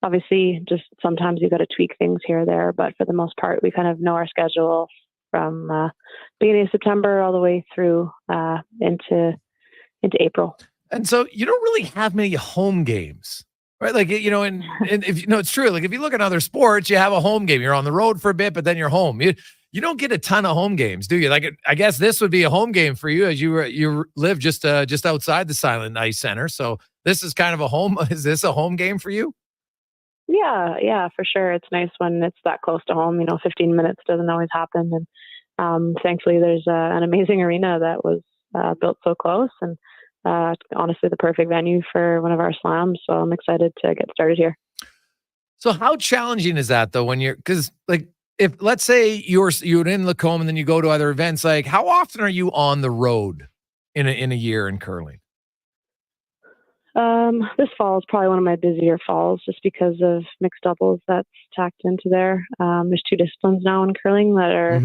Obviously, just sometimes you got to tweak things here or there, but for the most part, we kind of know our schedule from beginning of September all the way through into April. And so you don't really have many home games, right? Like, you know, and if you know, it's true. Like, if you look at other sports, you have a home game. You're on the road for a bit, but then you're home. You don't get a ton of home games, do you? Like, I guess this would be a home game for you, as you live just outside the Silent Ice Center. So this is kind of a home. Is this a home game for you? Yeah, for sure. It's nice when it's that close to home. 15 minutes doesn't always happen. And thankfully, there's an amazing arena that was built so close, and honestly, the perfect venue for one of our slams. So I'm excited to get started here. So how challenging is that, though, because like, if let's say you're in Lacombe and then you go to other events, like, how often are you on the road in a year in curling? This fall is probably one of my busier falls, just because of mixed doubles that's tacked into there. There's 2 disciplines now in curling that are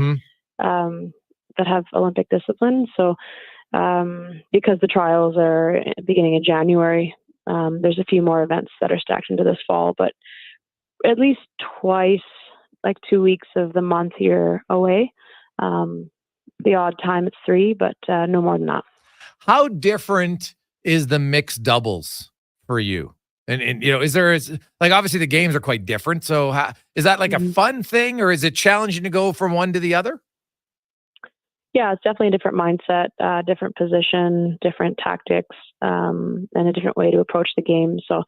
that have Olympic discipline. So because the trials are beginning of January, there's a few more events that are stacked into this fall, but at least twice, like 2 weeks of the month, you're away. The odd time it's 3, but no more than that. How different is the mixed doubles for you? And is there like, obviously the games are quite different. So is that like a fun thing, or is it challenging to go from one to the other? Yeah, it's definitely a different mindset, different position, different tactics, and a different way to approach the game. So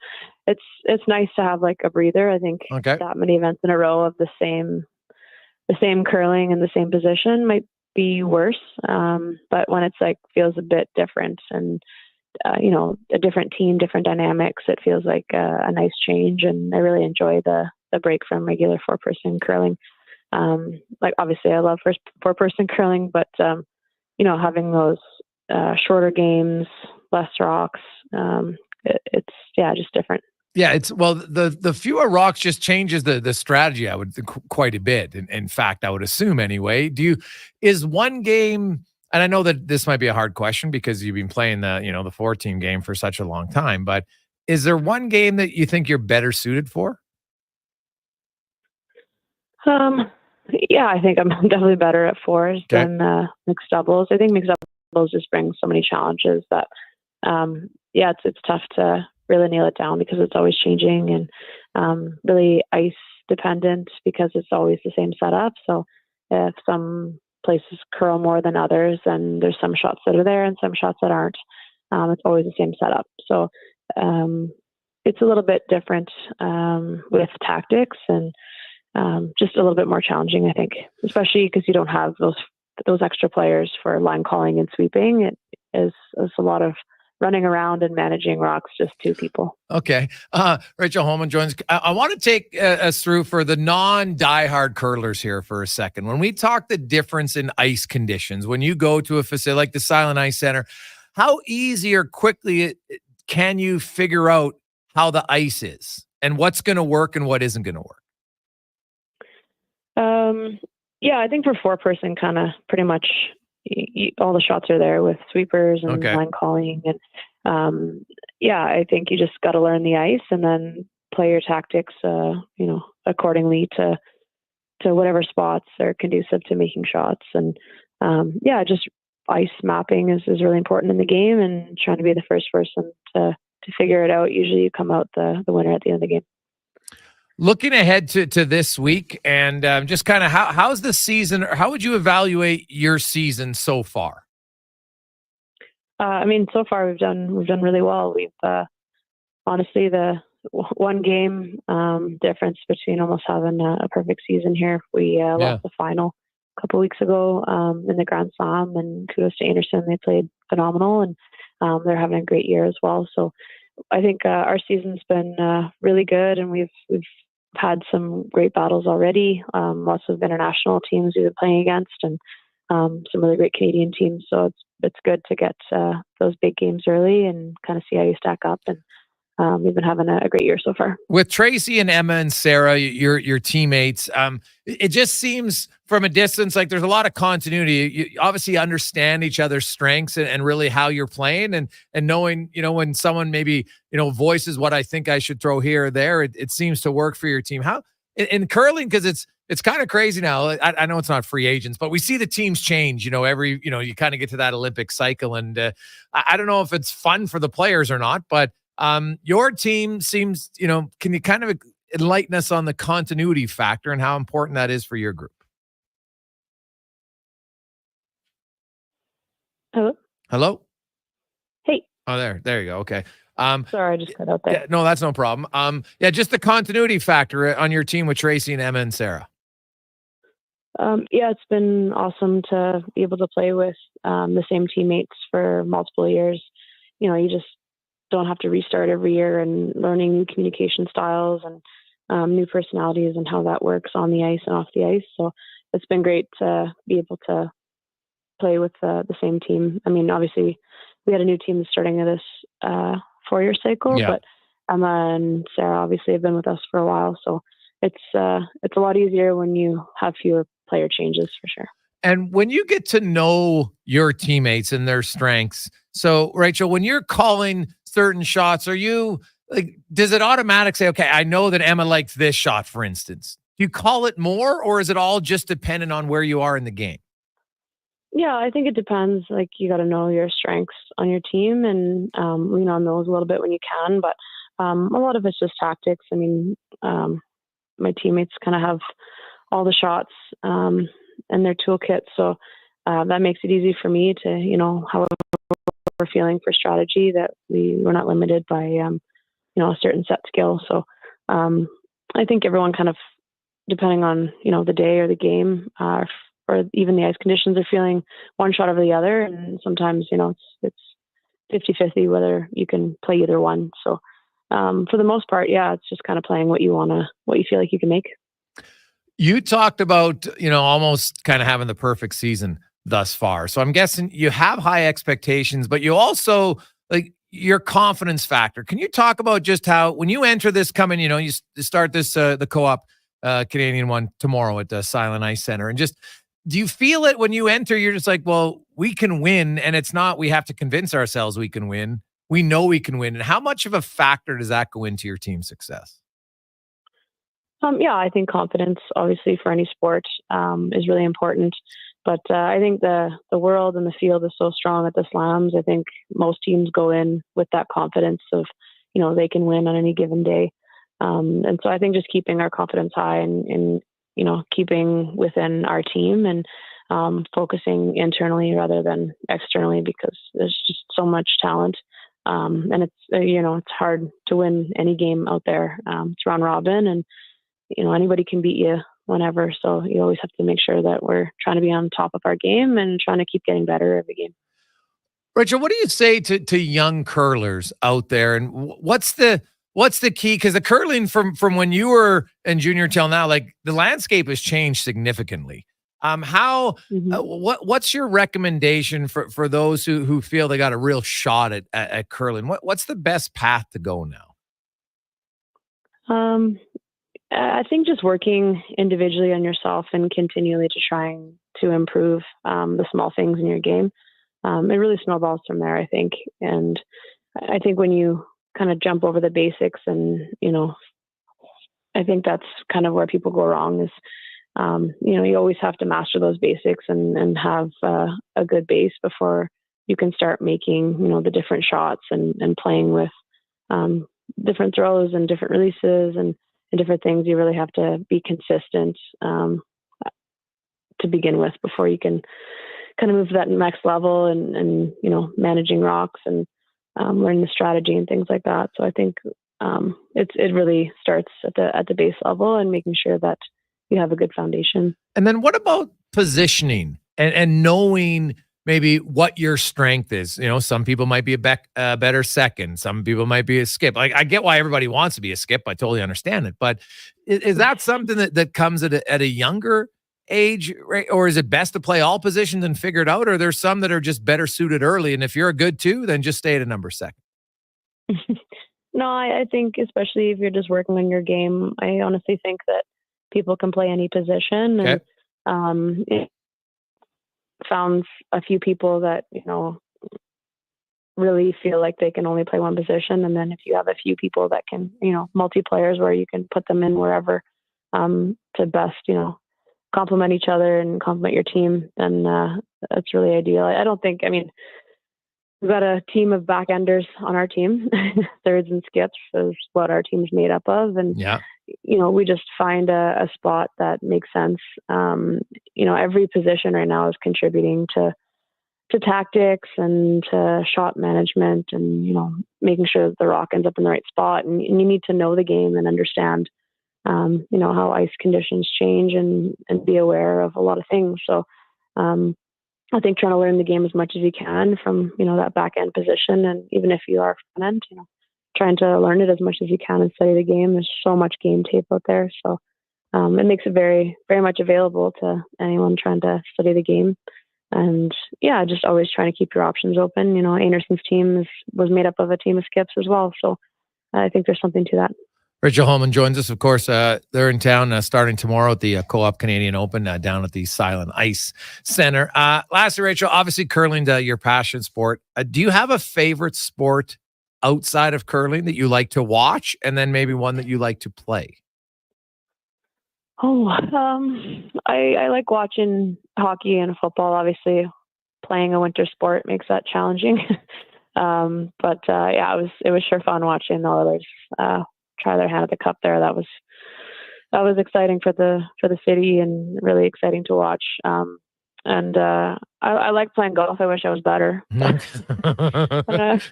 it's nice to have like a breather. I think that many events in a row of the same curling in the same position might be worse. But when it's like feels a bit different and a different team, different dynamics, it feels like a nice change. And I really enjoy the break from regular 4-person curling. Like, obviously I love 4-person curling, but having those shorter games, less rocks, it's just different. Yeah, the fewer rocks just changes the strategy, I would think, quite a bit. In fact, I would assume anyway. Is one game, and I know that this might be a hard question because you've been playing the 4-team game for such a long time, but is there one game that you think you're better suited for? Yeah, I think I'm definitely better at 4s than mixed doubles. I think mixed doubles just brings so many challenges that, it's tough to really nail it down because it's always changing and really ice dependent because it's always the same setup. So if some places curl more than others, and there's some shots that are there and some shots that aren't, it's always the same setup. So it's a little bit different with tactics and just a little bit more challenging, I think, especially because you don't have those extra players for line calling and sweeping. It is a lot of running around and managing rocks, just 2 people. Okay. Rachel Homan joins. I want to take us through for the non-diehard curlers here for a second. When we talk the difference in ice conditions, when you go to a facility like the Silent Ice Center, how easy or quickly can you figure out how the ice is and what's going to work and what isn't going to work? Yeah, I think for 4-person, kind of pretty much all the shots are there with sweepers and Okay. line calling. And I think you just got to learn the ice and then play your tactics, accordingly to whatever spots are conducive to making shots. And just ice mapping is really important in the game, and trying to be the first person to figure it out. Usually you come out the winner at the end of the game. Looking ahead to this week, and just kind of how's the season, or how would you evaluate your season so far? So far we've done really well. We've honestly, the one game difference between almost having a perfect season here. We lost the final a couple weeks ago in the Grand Slam, and kudos to Anderson. They played phenomenal, and they're having a great year as well. So I think our season's been really good, and we've had some great battles already. Lots of international teams we've been playing against, and some really great Canadian teams. So it's good to get those big games early and kind of see how you stack up. And we've been having a great year so far. With Tracy and Emma and Sarah, your teammates, it just seems from a distance like there's a lot of continuity. You obviously understand each other's strengths and really how you're playing, and knowing, when someone maybe, voices what I think I should throw here or there, it seems to work for your team. How in curling, because it's kind of crazy now. I know it's not free agents, but we see the teams change, you kind of get to that Olympic cycle, and I don't know if it's fun for the players or not, but your team seems, can you kind of enlighten us on the continuity factor and how important that is for your group? Hello? Hey. Oh, there you go. Okay. Sorry, I just cut out there. Yeah, no, that's no problem. Just the continuity factor on your team with Tracy and Emma and Sarah. It's been awesome to be able to play with the same teammates for multiple years. You just don't have to restart every year, and learning new communication styles and new personalities and how that works on the ice and off the ice. So it's been great to be able to play with the same team. Obviously we had a new team starting of this 4-year cycle, but Emma and Sarah obviously have been with us for a while. So it's a lot easier when you have fewer player changes, for sure. And when you get to know your teammates and their strengths, so Rachel, when you're calling certain shots, are you like, does it automatically say, okay, I know that Emma likes this shot, for instance? Do you call it more, or is it all just dependent on where you are in the game? Yeah, I think it depends. Like, you got to know your strengths on your team and lean on those a little bit when you can. But a lot of it's just tactics. My teammates kind of have all the shots in their toolkit. So that makes it easy for me to, however we're feeling for strategy, that we're not limited by, a certain set skill. So I think everyone kind of, depending on, the day or the game, or even the ice conditions, are feeling one shot over the other. And sometimes, it's 50-50 whether you can play either one. So for the most part, it's just kind of playing what you feel like you can make. You talked about, almost kind of having the perfect season thus far. So I'm guessing you have high expectations, but you also, like, your confidence factor. Can you talk about just how, when you enter this coming, you start this, the co-op Canadian one tomorrow at the Silent Ice Center, and just, do you feel it when you enter? You're just like, well, we can win. And it's not, we have to convince ourselves we can win. We know we can win. And how much of a factor does that go into your team's success? I think confidence, obviously, for any sport is really important. But I think the world and the field is so strong at the Slams. I think most teams go in with that confidence of, they can win on any given day. And so I think just keeping our confidence high and keeping within our team and focusing internally rather than externally, because there's just so much talent. And it's, it's hard to win any game out there. It's round robin, and, anybody can beat you whenever. So you always have to make sure that we're trying to be on top of our game and trying to keep getting better every game. Rachel, what do you say to young curlers out there? And what's the key? Because the curling from when you were in junior till now, like, the landscape has changed significantly. What's your recommendation for those who feel they got a real shot at curling? What's the best path to go now? I think just working individually on yourself and continually to try and to improve the small things in your game. It really snowballs from there, I think. And I think when you kind of jump over the basics and, I think that's kind of where people go wrong is, you always have to master those basics and have a good base before you can start making, the different shots and playing with different throws and different releases and different things. You really have to be consistent to begin with before you can kind of move to that next level and managing rocks and learning the strategy and things like that. So I think it really starts at the base level and making sure that you have a good foundation. And then what about positioning and knowing maybe what your strength is? Some people might be a better second. Some people might be a skip. Like, I get why everybody wants to be a skip. I totally understand it. But is that something that comes at a younger age, right? Or is it best to play all positions and figure it out? Or there's some that are just better suited early, and if you're a good two, then just stay at a number second? No, I think especially if you're just working on your game, I honestly think that people can play any position. Okay. And found a few people that, really feel like they can only play one position. And then if you have a few people that can, multiplayers where you can put them in wherever to best, complement each other and complement your team, then that's really ideal. I don't think, we've got a team of backenders on our team. Thirds and skips is what our team's made up of. And, we just find a spot that makes sense. Every position right now is contributing to tactics and to shot management and, making sure that the rock ends up in the right spot. And you need to know the game and understand, how ice conditions change and be aware of a lot of things. So, I think trying to learn the game as much as you can from, that back end position. And even if you are front end, trying to learn it as much as you can and study the game. There's so much game tape out there. So it makes it very, very much available to anyone trying to study the game. And just always trying to keep your options open. Anderson's team was made up of a team of skips as well. So I think there's something to that. Rachel Homan joins us, of course. They're in town starting tomorrow at the Co-op Canadian Open down at the Silent Ice Center. Lastly, Rachel, obviously curling, your passion sport. Do you have a favorite sport outside of curling that you like to watch, and then maybe one that you like to play? I like watching hockey and football. Obviously, playing a winter sport makes that challenging. But it was sure fun watching the Oilers try their hand at the cup there. That was exciting for the city and really exciting to watch. I like playing golf. I wish I was better.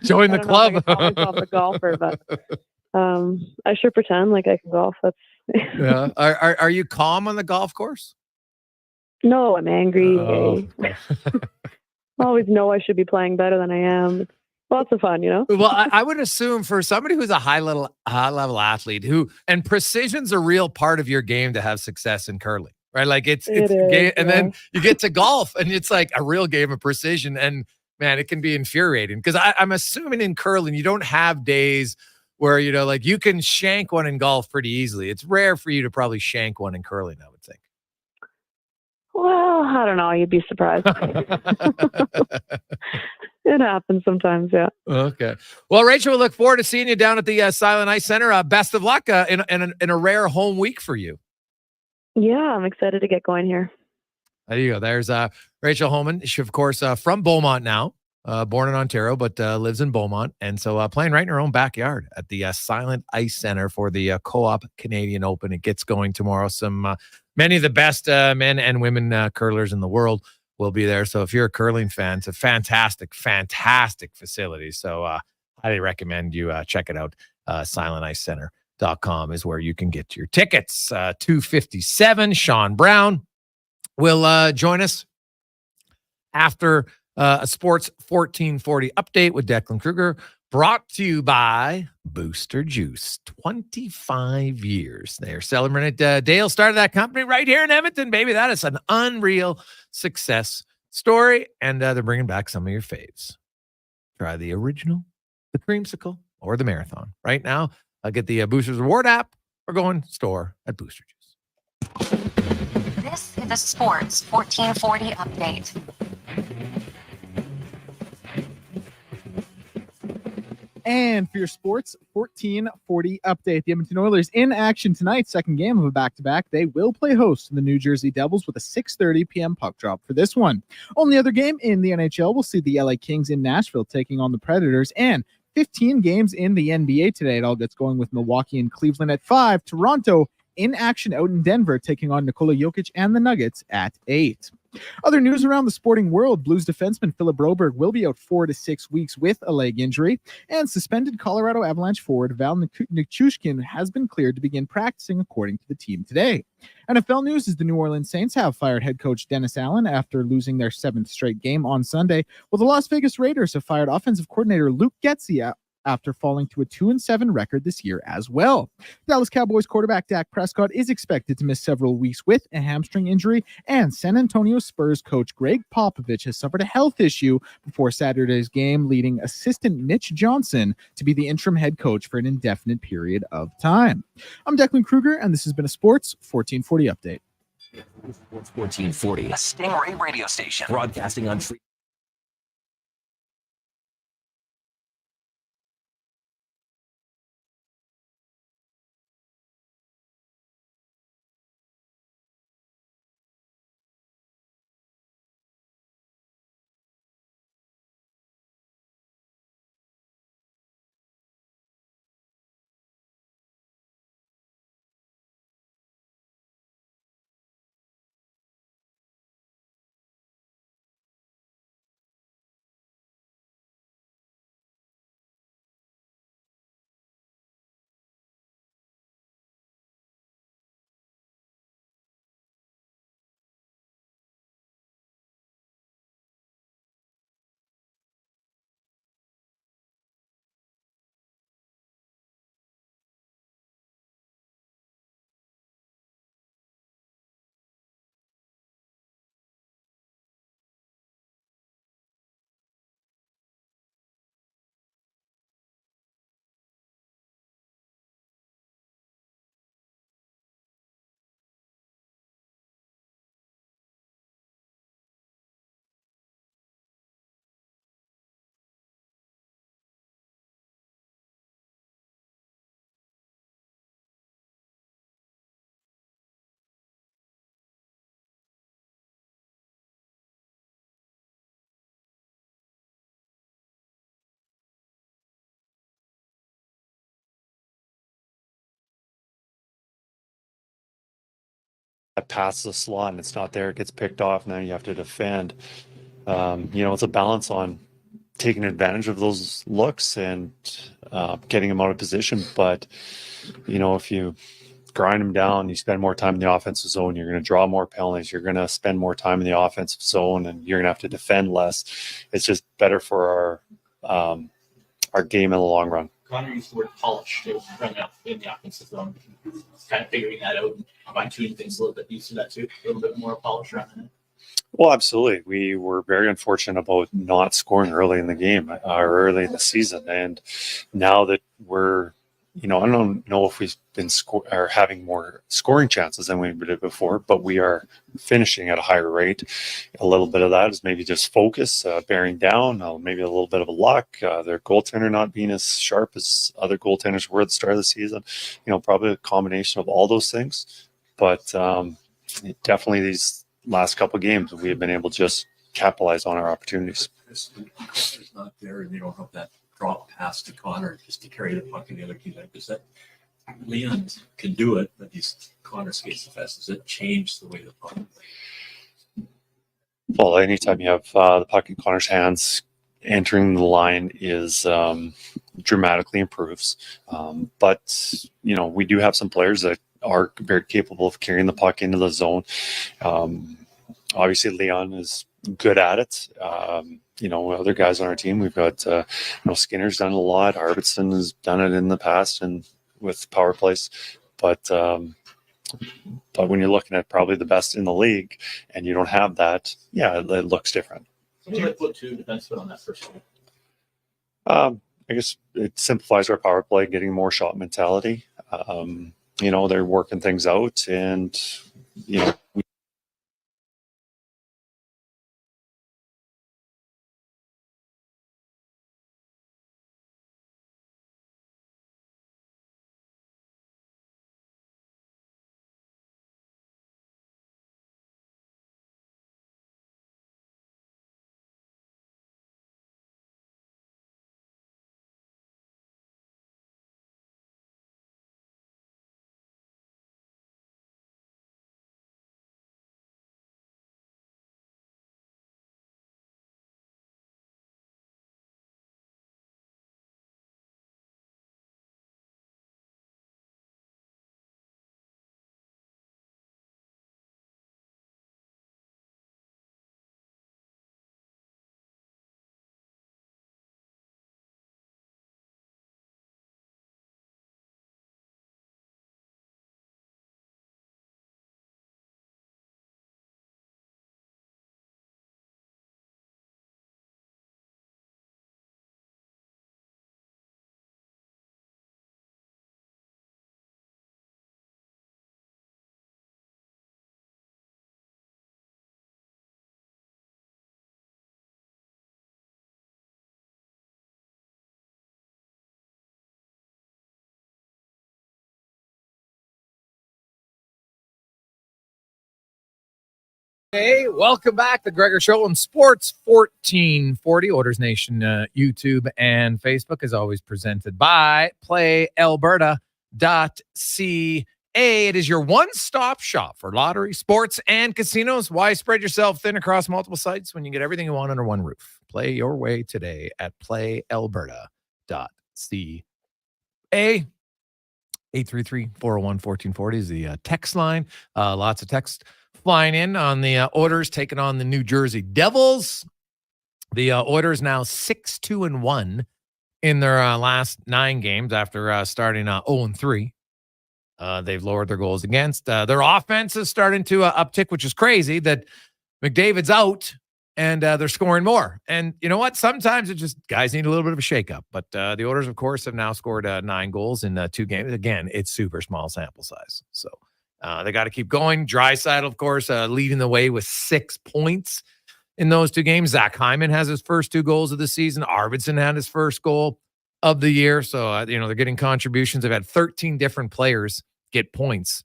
Join the club. I call myself a golfer, but I sure pretend like I can golf. That's yeah. Are you calm on the golf course? No, I'm angry. I always know I should be playing better than I am. It's lots of fun, Well, I would assume for somebody who's a high level athlete and precision's a real part of your game to have success in curling, right? Like it's game, and then you get to golf and it's like a real game of precision, and man, it can be infuriating because I'm assuming in curling you don't have days where you can shank one in golf pretty easily. It's rare for you to probably shank one in curling, I would think. Well, I don't know. You'd be surprised. It happens sometimes, yeah. Okay. Well, Rachel, we look forward to seeing you down at the Silent Ice Center. Best of luck in a rare home week for you. Yeah, I'm excited to get going here. There you go. There's Rachel Homan. She, of course, from Beaumont now, born in Ontario, but lives in Beaumont. And so playing right in her own backyard at the Silent Ice Center for the Co-op Canadian Open. It gets going tomorrow. Many of the best men and women curlers in the world will be there. So if you're a curling fan, it's a fantastic, fantastic facility. So highly recommend you check it out. SilentIceCenter.com is where you can get your tickets. 257, Sean Brown will join us after a Sports 1440 update with Declan Kruger, brought to you by Booster Juice. 25 years. They are celebrating it. Dale started that company right here in Edmonton, baby. That is an unreal success story. And they're bringing back some of your faves. Try the original, the creamsicle, or the marathon. Right now, get the Boosters Reward app or go in store at Booster Juice. This is the Sports 1440 update. And for your Sports 1440 update, the Edmonton Oilers in action tonight, second game of a back-to-back. They will play host to the New Jersey Devils with a 6:30 p.m. puck drop for this one. Only other game in the NHL, we'll see the LA Kings in Nashville taking on the Predators, and 15 games in the NBA today. It all gets going with Milwaukee and Cleveland at 5. Toronto in action out in Denver, taking on Nikola Jokic and the Nuggets at 8. Other news around the sporting world, Blues defenseman Philip Broberg will be out 4 to 6 weeks with a leg injury, and suspended Colorado Avalanche forward Val Nichushkin has been cleared to begin practicing according to the team today. NFL news is the New Orleans Saints have fired head coach Dennis Allen after losing their 7th straight game on Sunday, while the Las Vegas Raiders have fired offensive coordinator Luke Getsy after falling to a 2-7 record this year as well. Dallas Cowboys quarterback Dak Prescott is expected to miss several weeks with a hamstring injury, and San Antonio Spurs coach Greg Popovich has suffered a health issue before Saturday's game, leading assistant Mitch Johnson to be the interim head coach for an indefinite period of time. I'm Declan Kruger, and this has been a Sports 1440 update. Sports 1440, a Stingray radio station broadcasting on free. That passes the slot and it's not there, it gets picked off. Now you have to defend. It's a balance on taking advantage of those looks and getting them out of position. But, if you grind them down, you spend more time in the offensive zone, you're going to draw more penalties, you're going to spend more time in the offensive zone, and you're going to have to defend less. It's just better for our game in the long run. Connor used the word polish to run out in the offensive zone. Kind of figuring that out and fine-tuning things a little bit. Used to that too, a little bit more polish around it. Well, absolutely. We were very unfortunate about not scoring early in the game or early in the season. And now that we're, I don't know if we've been having more scoring chances than we did before, but we are finishing at a higher rate. A little bit of that is maybe just focus, bearing down, maybe a little bit of a luck, their goaltender not being as sharp as other goaltenders were at the start of the season. Probably a combination of all those things. But definitely these last couple of games, we have been able to just capitalize on our opportunities. It's not there, and they don't have that drop pass to Connor just to carry the puck in the other team. Because that Leon can do it, but Connor skates the fast. Does it change the way the puck plays? Well, anytime you have the puck in Connor's hands, entering the line is dramatically improves. But we do have some players that are very capable of carrying the puck into the zone. Obviously, Leon is good at it. Other guys on our team, we've got Skinner's done a lot. Arvidsson has done it in the past and with power plays. But when you're looking at probably the best in the league and you don't have that, it looks different. Somebody like put two defensemen on that first one. I guess it simplifies our power play, getting more shot mentality. They're working things out, and Hey, welcome back. The Gregor Show on Sports 1440. Orders Nation, YouTube and Facebook is always presented by PlayAlberta.ca. It is your one-stop shop for lottery, sports, and casinos. Why spread yourself thin across multiple sites when you get everything you want under one roof? Play your way today at PlayAlberta.ca. 833-401-1440 is the text line. Lots of text flying in on the Oilers taking on the New Jersey Devils. The Oilers now 6-2-1 in their last 9 games after starting 0-3. They've lowered their goals against. Their offense is starting to uptick, which is crazy that McDavid's out and they're scoring more. And you know what? Sometimes it just guys need a little bit of a shakeup. But the Oilers, of course, have now scored 9 goals in 2 games. Again, it's super small sample size. So they got to keep going. Draisaitl, of course, leading the way with 6 points in those 2 games. Zach Hyman has his first 2 goals of the season. Arvidsson had his first goal of the year. So, they're getting contributions. They've had 13 different players get points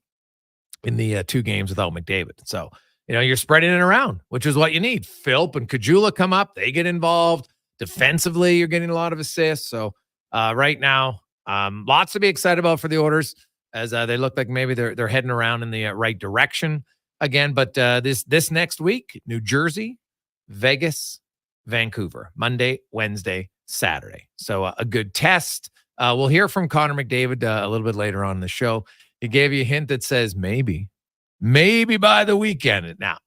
in the 2 games without McDavid. So, you're spreading it around, which is what you need. Philp and Kajula come up. They get involved. Defensively, you're getting a lot of assists. So, right now, lots to be excited about for the Oilers, as they look like maybe they're heading around in the right direction again. But this next week, New Jersey, Vegas, Vancouver, Monday, Wednesday, Saturday. So a good test. We'll hear from Connor McDavid a little bit later on in the show. He gave you a hint that says maybe by the weekend. Now,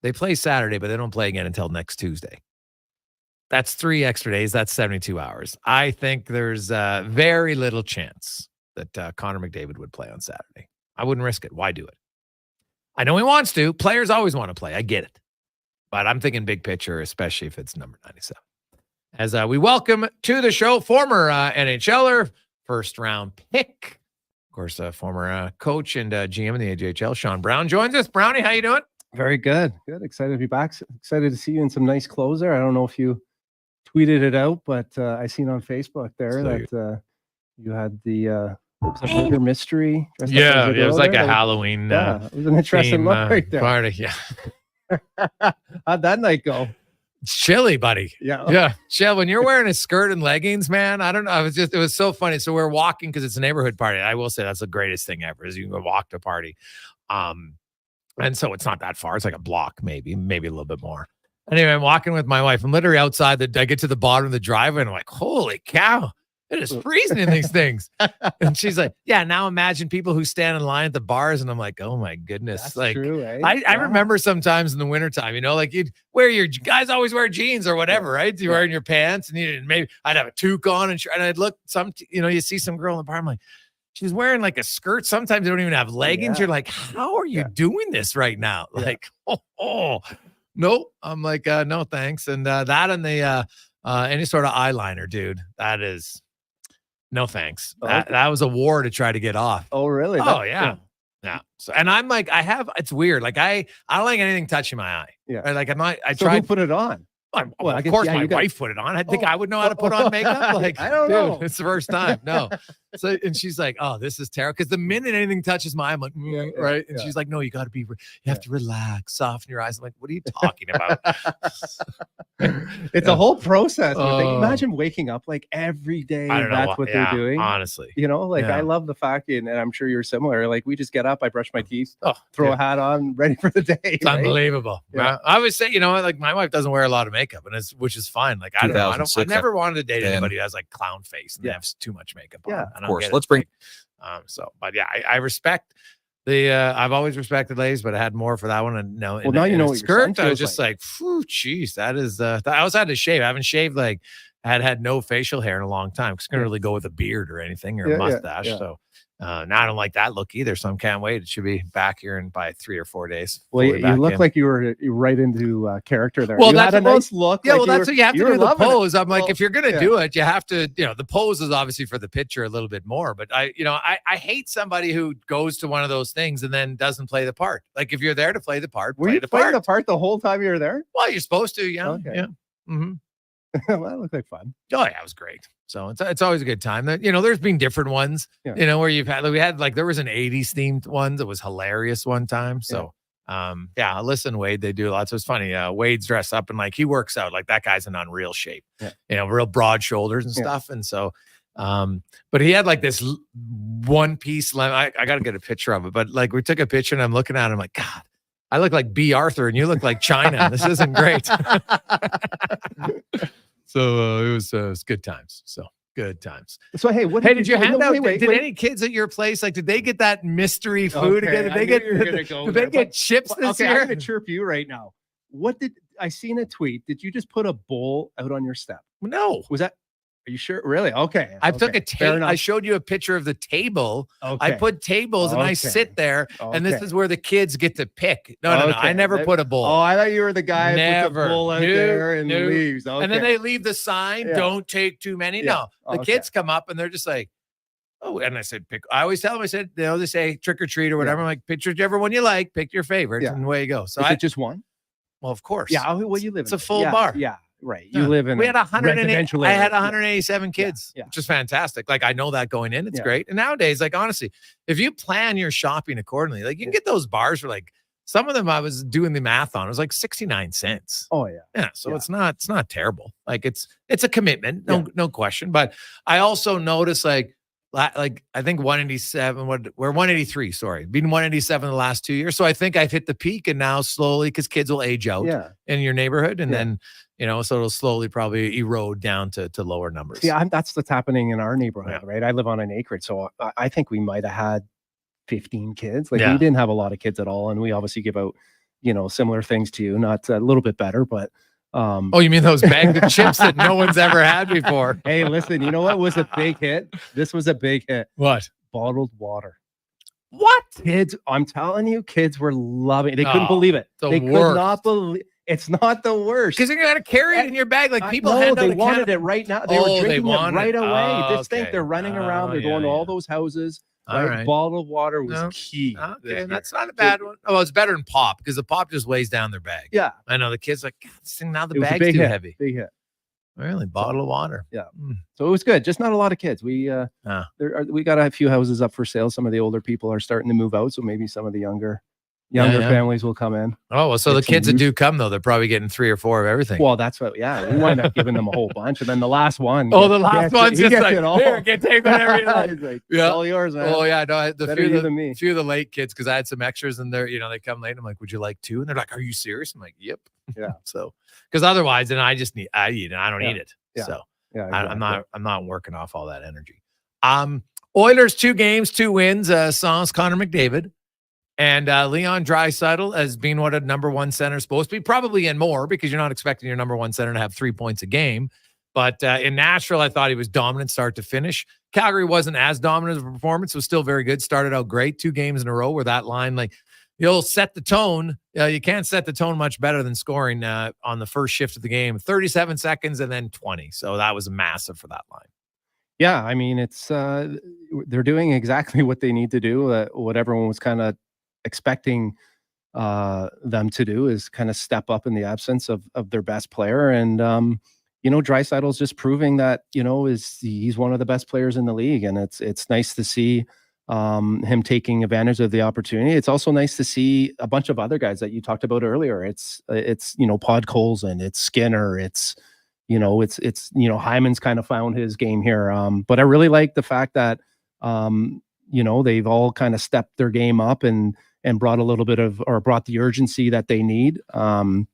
they play Saturday, but they don't play again until next Tuesday. That's 3 extra days. That's 72 hours. I think there's very little chance that Connor McDavid would play on Saturday. I wouldn't risk it. Why do it? I know he wants to. Players always want to play. I get it. But I'm thinking big picture, especially if it's number 97. As we welcome to the show former NHLer, first-round pick, of course, former coach and GM in the AJHL, Sean Brown joins us. Brownie, how you doing? Very good. Good. Excited to be back. Excited to see you in some nice clothes there. I don't know if you tweeted it out, but I seen on Facebook there that you had the murder mystery. Yeah, it was like a Halloween. Yeah, it was an interesting look right there. Party, yeah. How'd that night go? It's chilly, buddy. Yeah. Shell, when you're wearing a skirt and leggings, man, I don't know. It was so funny. So we're walking because it's a neighborhood party. I will say that's the greatest thing ever is you can go walk to a party. And so it's not that far. It's like a block, maybe a little bit more. Anyway, I'm walking with my wife. I'm literally outside. I get to the bottom of the driveway and I'm like, holy cow. It is freezing in these things. And she's like, yeah, now imagine people who stand in line at the bars. And I'm like, oh my goodness. That's like true, eh? I remember sometimes in the wintertime, like you'd wear guys always wear jeans or whatever, right? You're wearing your pants and maybe I'd have a toque on and I'd look you see some girl in the bar. I'm like, she's wearing like a skirt. Sometimes they don't even have leggings. You're like, how are you doing this right now? Like, no, I'm like, no, thanks. And that and the any sort of eyeliner, dude, that is no thanks. That was a war to try to get off. Oh, really? Oh, yeah. Yeah. So, and I'm like, it's weird. Like I don't like anything touching my eye. Yeah. Right? Like So tried. Who put it on? Well, of course, my wife put it on. I think I would know how to put on makeup. Like, I don't know. It's the first time. No. So, and she's like, "Oh, this is terrible." Because the minute anything touches my eye, I'm like, right. And she's like, "No, you got to you have to relax, soften your eyes." I'm like, "What are you talking about?" It's a whole process. Imagine waking up like every day. I don't know that's what they're doing. Honestly, I love the fact, and I'm sure you're similar. Like we just get up, I brush my teeth, throw a hat on, ready for the day. It's unbelievable. Yeah. I would say, like my wife doesn't wear a lot of makeup, and which is fine. Like I don't know. I never wanted to date anybody who has like clown face and they have too much makeup on. Yeah, of course. Let's bring. But yeah, I respect the. I've always respected ladies, but I had more for that one. And now you know what skirt. I was just like, geez, that is. I also had to shave. I haven't shaved like had no facial hair in a long time. Because I couldn't really go with a beard or anything or a mustache. So. Now I don't like that look either, so I can't wait. It should be back here in by 3 or 4 days. Well, you look like you were right into character there. Well, you that's had a nice look. Yeah, well, that's what you have to do. The pose. I'm like, if you're gonna do it, you have to. The pose is obviously for the picture a little bit more. But I hate somebody who goes to one of those things and then doesn't play the part. Like if you're there to play the part, were you playing the part the whole time you were there? Well, you're supposed to. Yeah. Okay. Yeah. Mm-hmm. Well, that looked like fun. Oh yeah, it was great. So it's always a good time. There's been different ones. Where we had there was an 80s themed one that was hilarious one time. So Yeah, Alyssa and Wade, they do lots. So it's funny. Wade's dressed up and like he works out. Like that guy's in unreal shape. Yeah. You know, real broad shoulders and Yeah. stuff. And so, but he had like this one piece. I got to get a picture of it. But like we took a picture and I'm looking at him like, God, I look like B. Arthur and you look like China. This isn't great. So it was good times. So good times. So hey, what? Hey, did you hand no, out? wait, Did wait. any kids at your place like? Did they get that mystery food Okay, again? Did I they knew get? you were gonna go Did there, they get but- chips this okay, year? I'm gonna chirp you right now. What did I seen a tweet? Did you just put a bowl out on your step? No. Was that? Are you sure? Really? Okay. I took okay, a fair table. enough. I showed you a picture of the table. I Okay. put tables and I Okay. sit there, and this Okay. is where the kids get to pick. No. I Okay. never put a bowl. Oh, I thought you were the guy who puts Never. a bowl out No, there and no. leaves. Okay. And then they leave the sign, Yeah. don't take too many. Yeah. No, the Okay. kids come up and they're just like, oh, and I said, pick. I always tell them, I said, they say trick or treat or whatever. I'm like, pick whichever one you like, pick your favorites, Yeah. and away you go. So Is I, it just one? well, of course. Yeah. Well, you live. It's in a full yeah, bar. Yeah. Right. Yeah. You live in. We had a 108. residential I had area. 187 kids, Yeah. which is fantastic. Like I know that going in, it's Yeah. great. And nowadays, like honestly, if you plan your shopping accordingly, like you can get those bars for like some of them. I was doing the math on. It was like 69 cents. Oh yeah. Yeah, so Yeah. it's not terrible. Like it's a commitment, no question. But I also noticed like I think 187. We're 183. Sorry, been 187 the last 2 years. So I think I've hit the peak, and now slowly because kids will age out Yeah. in your neighborhood, and Yeah. then so it'll slowly probably erode down to lower numbers. Yeah, that's what's happening in our neighborhood, right? I live on an acreage, so I think we might have had 15 kids. Like Yeah. we didn't have a lot of kids at all, and we obviously give out, similar things to you, not a little bit better, but. Oh, you mean those bags of chips that no one's ever had before? Hey, listen, you know what was a big hit? This was a big hit. What? Bottled water. What? Kids, I'm telling you, kids were loving it. They couldn't Oh, believe it. the They could worst. not believe it's not the worst. Because you're gonna carry it in your bag. Like people no, hand out they a can wanted of- it right now. They Oh, were they drinking it want right it. away. Oh, Just think okay. they're running around. They're Oh, going to yeah, all those houses. All right. Bottled water was No. key. Okay, this year. that's not a bad one. Oh, it's better than pop because the pop just weighs down their bag. Yeah. I know the kids like, God, this thing, now the It was a bag's big too hit. heavy. Big hit. Really, bottle of water. Yeah. Mm. So it was good. Just not a lot of kids. We we got a few houses up for sale. Some of the older people are starting to move out, so maybe some of the younger Yeah. families will come in. Oh, well, so Get the some kids that use. do come though, they're probably getting 3 or 4 of everything. Well, that's what. Yeah, we wind up giving them a whole bunch, and then the last one. Oh, the last one's he just gets like, it all. here, take whatever you like. He's like, Yeah. all yours, man. Oh yeah, no, the Better few you of the, than me. few of the late kids because I had some extras and they're they come late. I'm like, would you like 2? And they're like, are you serious? I'm like, yep. Yeah. So because otherwise, then I eat it. And I don't Yeah. eat it. Yeah. So Yeah, I'm not working off all that energy. Oilers 2 games, 2 wins. Sans Connor McDavid. And Leon Draisaitl as being what a number 1 center is supposed to be, probably in more because you're not expecting your number 1 center to have 3 points a game. But in Nashville, I thought he was dominant start to finish. Calgary wasn't as dominant of a performance. It was still very good. Started out great. 2 games in a row where that line, like, you'll set the tone. You can't set the tone much better than scoring on the first shift of the game. 37 seconds and then 20. So that was massive for that line. Yeah, I mean, it's they're doing exactly what they need to do. What everyone was kind of expecting them to do is kind of step up in the absence of their best player. And Draisaitl's just proving that he's one of the best players in the league, and it's nice to see him taking advantage of the opportunity. It's also nice to see a bunch of other guys that you talked about earlier. It's Pod Colson, it's Skinner, it's Hyman's kind of found his game here. But I really like the fact that they've all kind of stepped their game up and brought brought the urgency that they need. And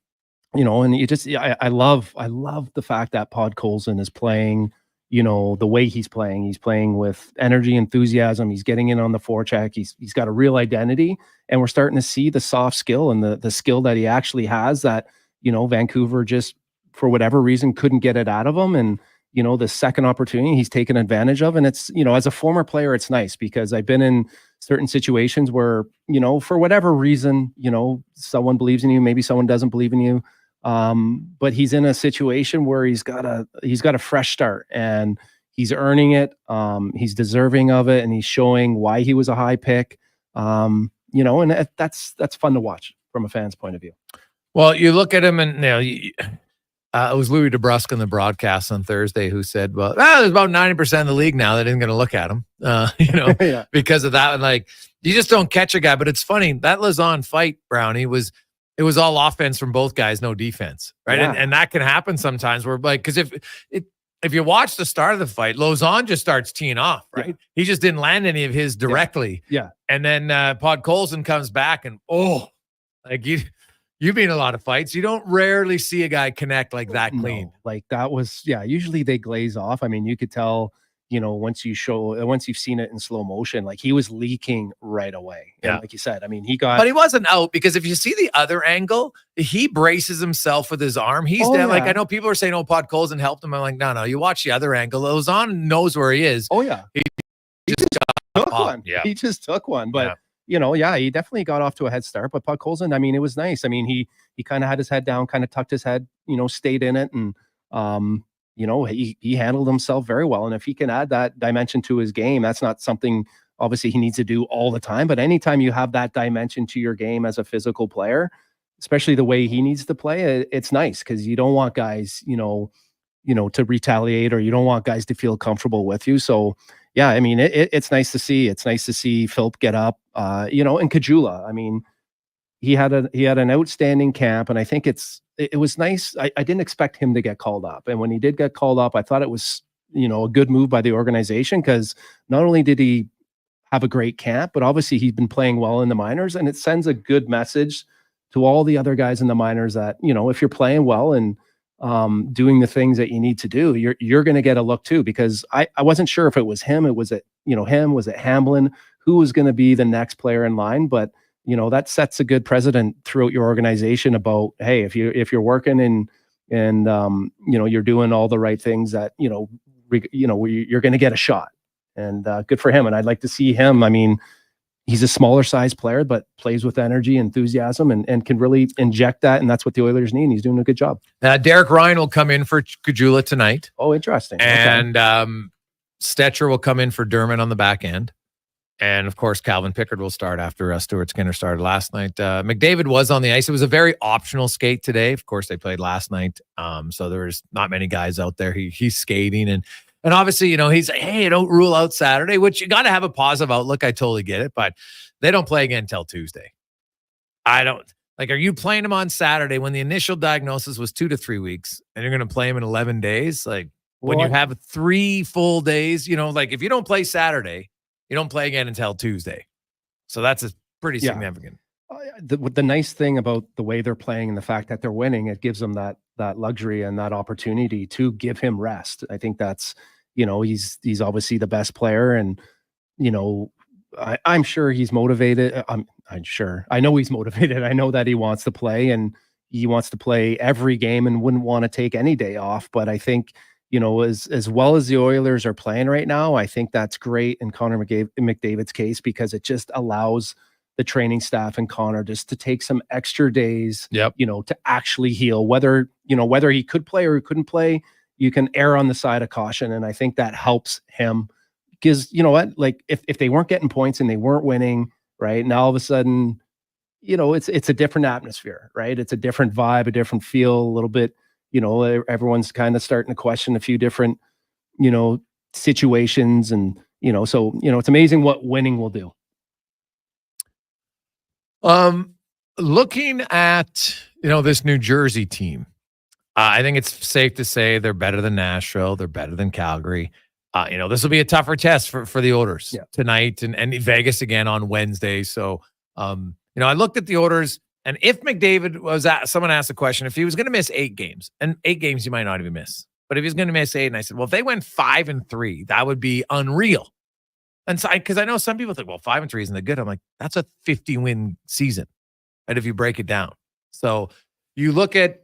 I love the fact that Pod Colson is playing, the way he's playing with energy, enthusiasm. He's getting in on the forecheck. He's got a real identity, and we're starting to see the soft skill and the skill that he actually has that, Vancouver just, for whatever reason, couldn't get it out of him. And, the second opportunity he's taken advantage of. And it's, as a former player, it's nice because I've been in certain situations where, for whatever reason, someone believes in you, maybe someone doesn't believe in you. But he's in a situation where he's got a fresh start and he's earning it. He's deserving of it. And he's showing why he was a high pick. And that's fun to watch from a fan's point of view. Well, you look at him and it was Louis DeBrusque on the broadcast on Thursday who said, well, there's about 90% of the league now that isn't going to look at him, Yeah. because of that. And like, You just don't catch a guy. But it's funny, that Lazon fight, Brownie, it was all offense from both guys, no defense, right? Yeah. And that can happen sometimes where, like, because if you watch the start of the fight, Lozon just starts teeing off, right? Yeah. He just didn't land any of his directly. Yeah. And then Podkolzin comes back and, like you've been in a lot of fights. You don't rarely see a guy connect like that clean. No, like that was, usually they glaze off. I mean, you could tell, once you've seen it in slow motion, like he was leaking right away. And like you said, I mean, But he wasn't out, because if you see the other angle, he braces himself with his arm. He's down. Like, I know people are saying, Podkolzin helped him. I'm like, no, you watch the other angle. Lozon knows where he is. Oh yeah. He just took one. Yeah. He just took one. But he definitely got off to a head start. But Podkolzin, I mean, it was nice. I mean, he kind of had his head down, kind of tucked his head, stayed in it, and he handled himself very well. And if he can add that dimension to his game, that's not something obviously he needs to do all the time. But anytime you have that dimension to your game as a physical player, especially the way he needs to play, it's nice, because you don't want guys, to retaliate, or you don't want guys to feel comfortable with you. So yeah, I mean, it's nice to see. It's nice to see Philp get up, and Kajula. I mean, he had an outstanding camp, and I think it was nice. I didn't expect him to get called up, and when he did get called up, I thought it was a good move by the organization, because not only did he have a great camp, but obviously he's been playing well in the minors, and it sends a good message to all the other guys in the minors that if you're playing well and doing the things that you need to do, you're going to get a look too. Because I wasn't sure if it was him, was it Hamblin, who was going to be the next player in line, but that sets a good precedent throughout your organization about, hey, if you're working and you're doing all the right things, that you're going to get a shot. And good for him. And I'd like to see him. I mean, he's a smaller size player, but plays with energy, enthusiasm, and can really inject that. And that's what the Oilers need. And he's doing a good job. Derek Ryan will come in for Kajula tonight. Oh, interesting. And Stetcher will come in for Dermott on the back end. And of course, Calvin Pickard will start after Stuart Skinner started last night. McDavid was on the ice. It was a very optional skate today. Of course, they played last night. So there's not many guys out there. He's skating. And obviously, he's like, hey, don't rule out Saturday, which you got to have a positive outlook. I totally get it. But they don't play again until Tuesday. I don't. Like, are you playing him on Saturday when the initial diagnosis was 2 to 3 weeks, and you're going to play him in 11 days? Like, when you have 3 full days, like if you don't play Saturday, you don't play again until Tuesday. So that's pretty significant. The nice thing about the way they're playing and the fact that they're winning, it gives them that luxury and that opportunity to give him rest. I think that's, he's obviously the best player, and, I'm sure he's motivated. I know he's motivated. I know that he wants to play, and he wants to play every game and wouldn't want to take any day off. But I think, as well as the Oilers are playing right now, I think that's great in Connor McDavid's case, because it just allows the training staff and Connor just to take some extra days, to actually heal. Whether he could play or he couldn't play, you can err on the side of caution. And I think that helps him, because like if they weren't getting points and they weren't winning, right? Now all of a sudden, it's a different atmosphere, right? It's a different vibe, a different feel, a little bit. Everyone's kind of starting to question a few different, situations. And, so, it's amazing what winning will do. Looking at, this New Jersey team, I think it's safe to say they're better than Nashville. They're better than Calgary. This will be a tougher test for the Oilers tonight and Vegas again on Wednesday. So, I looked at the Oilers. And if McDavid someone asked the question, if he was going to miss 8 games, and 8 games you might not even miss, but if he's going to miss 8, and I said, well, if they went 5-3, that would be unreal. And so, because I know some people think, well, 5-3 isn't that good. I'm like, that's a 50-win season, and if you break it down. So you look at,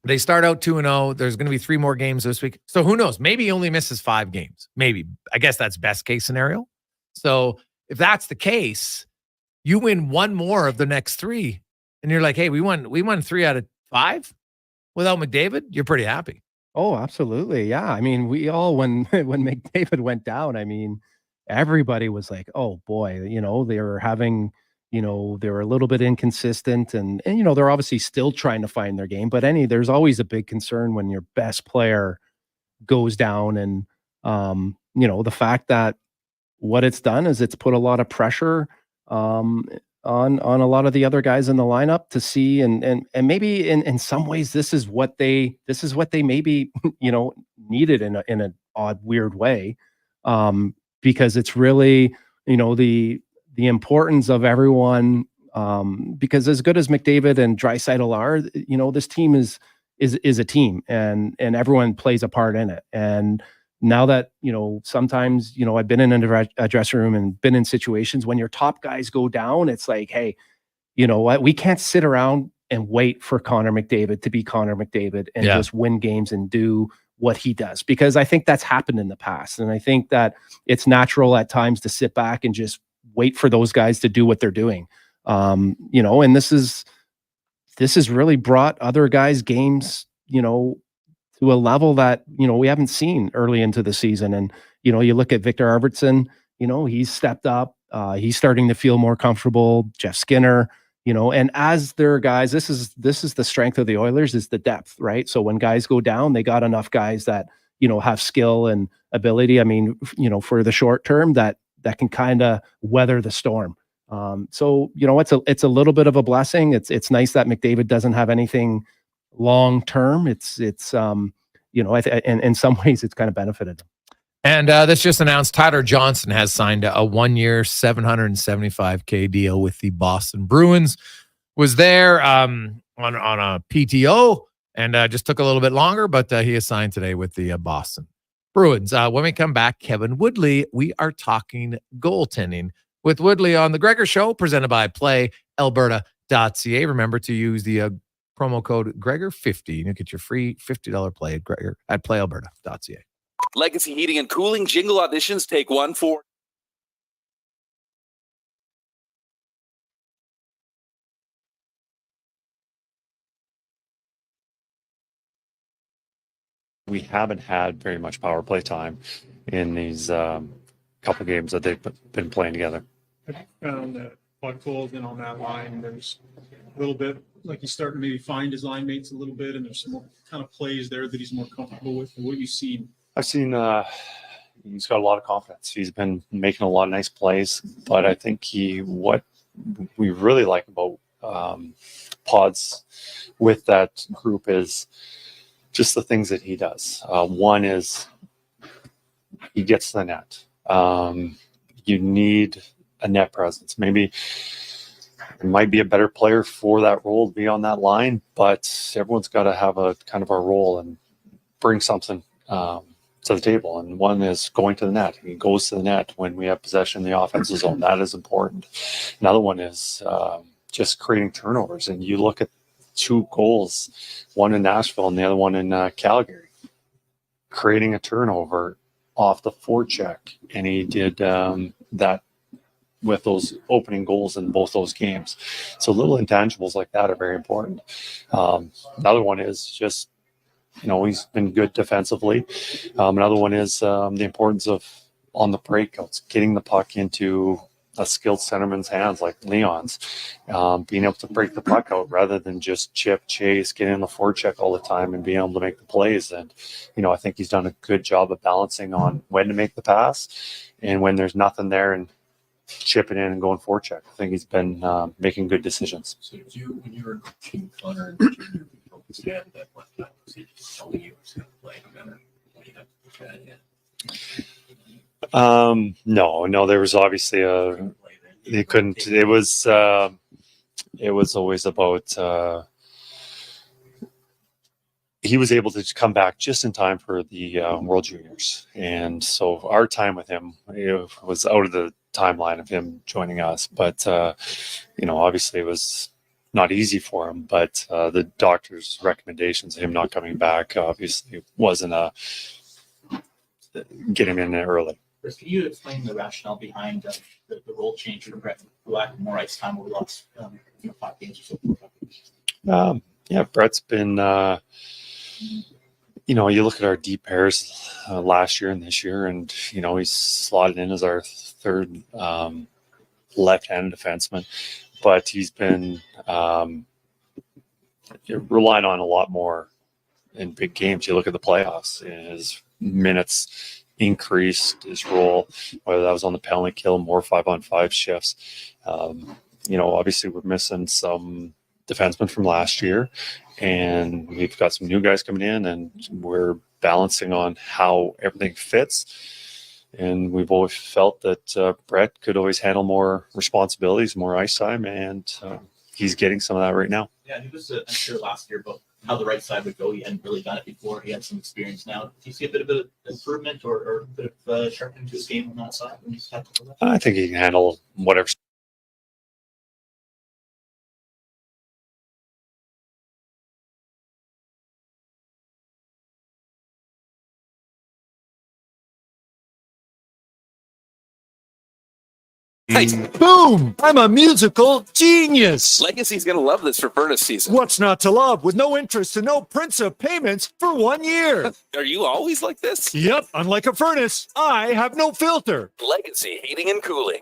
they start out 2-0. There's going to be 3 more games this week. So who knows? Maybe he only misses 5 games. Maybe. I guess that's best case scenario. So if that's the case, you win 1 more of the next 3. And you're like, hey, we won 3 out of 5 without McDavid. You're pretty happy. Oh, absolutely. Yeah. I mean, we all, when McDavid went down, I mean, everybody was like, oh boy, they were having, they were a little bit inconsistent, and they're obviously still trying to find their game, but there's always a big concern when your best player goes down. And, the fact that what it's done is it's put a lot of pressure on a lot of the other guys in the lineup to see, and maybe in some ways this is what they maybe needed in an odd, weird way, because it's really the importance of everyone, because as good as McDavid and Draisaitl are, this team is a team, and everyone plays a part in it. And now that, sometimes, I've been in a dressing room and been in situations when your top guys go down, it's like, hey, you know what? We can't sit around and wait for Connor McDavid to be Connor McDavid and just win games and do what he does, because I think that's happened in the past. And I think that it's natural at times to sit back and just wait for those guys to do what they're doing. And this has really brought other guys' games, to a level that, we haven't seen early into the season. And, you look at Victor Arvidsson, he's stepped up. He's starting to feel more comfortable. Jeff Skinner, and as their guys, this is the strength of the Oilers, is the depth, right? So when guys go down, they got enough guys that, have skill and ability. I mean, for the short term that can kind of weather the storm. So, it's a little bit of a blessing. It's nice that McDavid doesn't have anything long term. It's in some ways it's kind of benefited them. And this just announced Tyler Johnson has signed a 1-year, $775K deal with the Boston Bruins. Was there on a PTO and just took a little bit longer, but he is signed today with the Boston Bruins. When we come back, Kevin Woodley, we are talking goaltending with Woodley on the Gregor Show, presented by PlayAlberta.ca. Remember to use the promo code Gregor50. You'll get your free $50 play at Gregor at PlayAlberta.ca. Legacy Heating and Cooling jingle auditions, take one for. We haven't had very much power play time in these couple games that they've been playing together. I found that Puck Cole's in on that line. There's a little bit like he's starting to maybe find his line mates a little bit, and there's some more kind of plays there that he's more comfortable with. What you've seen? I've seen he's got a lot of confidence. He's been making a lot of nice plays, but I think what we really like about Pods with that group is just the things that he does. One is he gets to the net. You need a net presence. Maybe it might be a better player for that role to be on that line, but everyone's got to have a kind of a role and bring something to the table. And one is going to the net. He goes to the net when we have possession in the offensive zone. That is important. Another one is just creating turnovers. And you look at 2 goals, one in Nashville and the other one in Calgary, creating a turnover off the forecheck. And he did that with those opening goals in both those games. So little intangibles like that are very important. Another one is just, he's been good defensively. Another one is the importance of on the breakouts, getting the puck into a skilled centerman's hands like Leon's, being able to break the puck out rather than just chip, chase, get in the forecheck all the time and being able to make the plays. And, I think he's done a good job of balancing on when to make the pass and when there's nothing there and chipping in and going forecheck. I think he's been making good decisions. So when you were coaching Connor and Junior, understand that what time was he telling you was going to play no matter what you had yet? No, there was obviously they couldn't. It was always about he was able to come back just in time for the World Juniors, and so our time with him was out of the timeline of him joining us. But obviously it was not easy for him. But the doctor's recommendations of him not coming back obviously wasn't get him in there early. Chris, can you explain the rationale behind the role change for Brett, for lack of more ice time over the last 5 games or so? Yeah, Brett's been, you look at our deep pairs last year and this year, and, he's slotted in as our third left-handed defenseman, but he's been relied on a lot more in big games. You look at the playoffs, his minutes increased his role, whether that was on the penalty kill, more 5-on-5 shifts. Obviously we're missing some defensemen from last year, and we've got some new guys coming in, and we're balancing on how everything fits. And we've always felt that Brett could always handle more responsibilities, more ice time, and he's getting some of that right now. Yeah, he was unsure last year about how the right side would go. He hadn't really done it before. He had some experience now. Do you see a bit of improvement or a bit of sharpening to his game on that side? I think he can handle whatever. Boom! I'm a musical genius. Legacy's going to love this for furnace season. What's not to love? With no interest and no prints of payments for 1 year. Are you always like this? Yep, unlike a furnace, I have no filter. Legacy Heating and Cooling.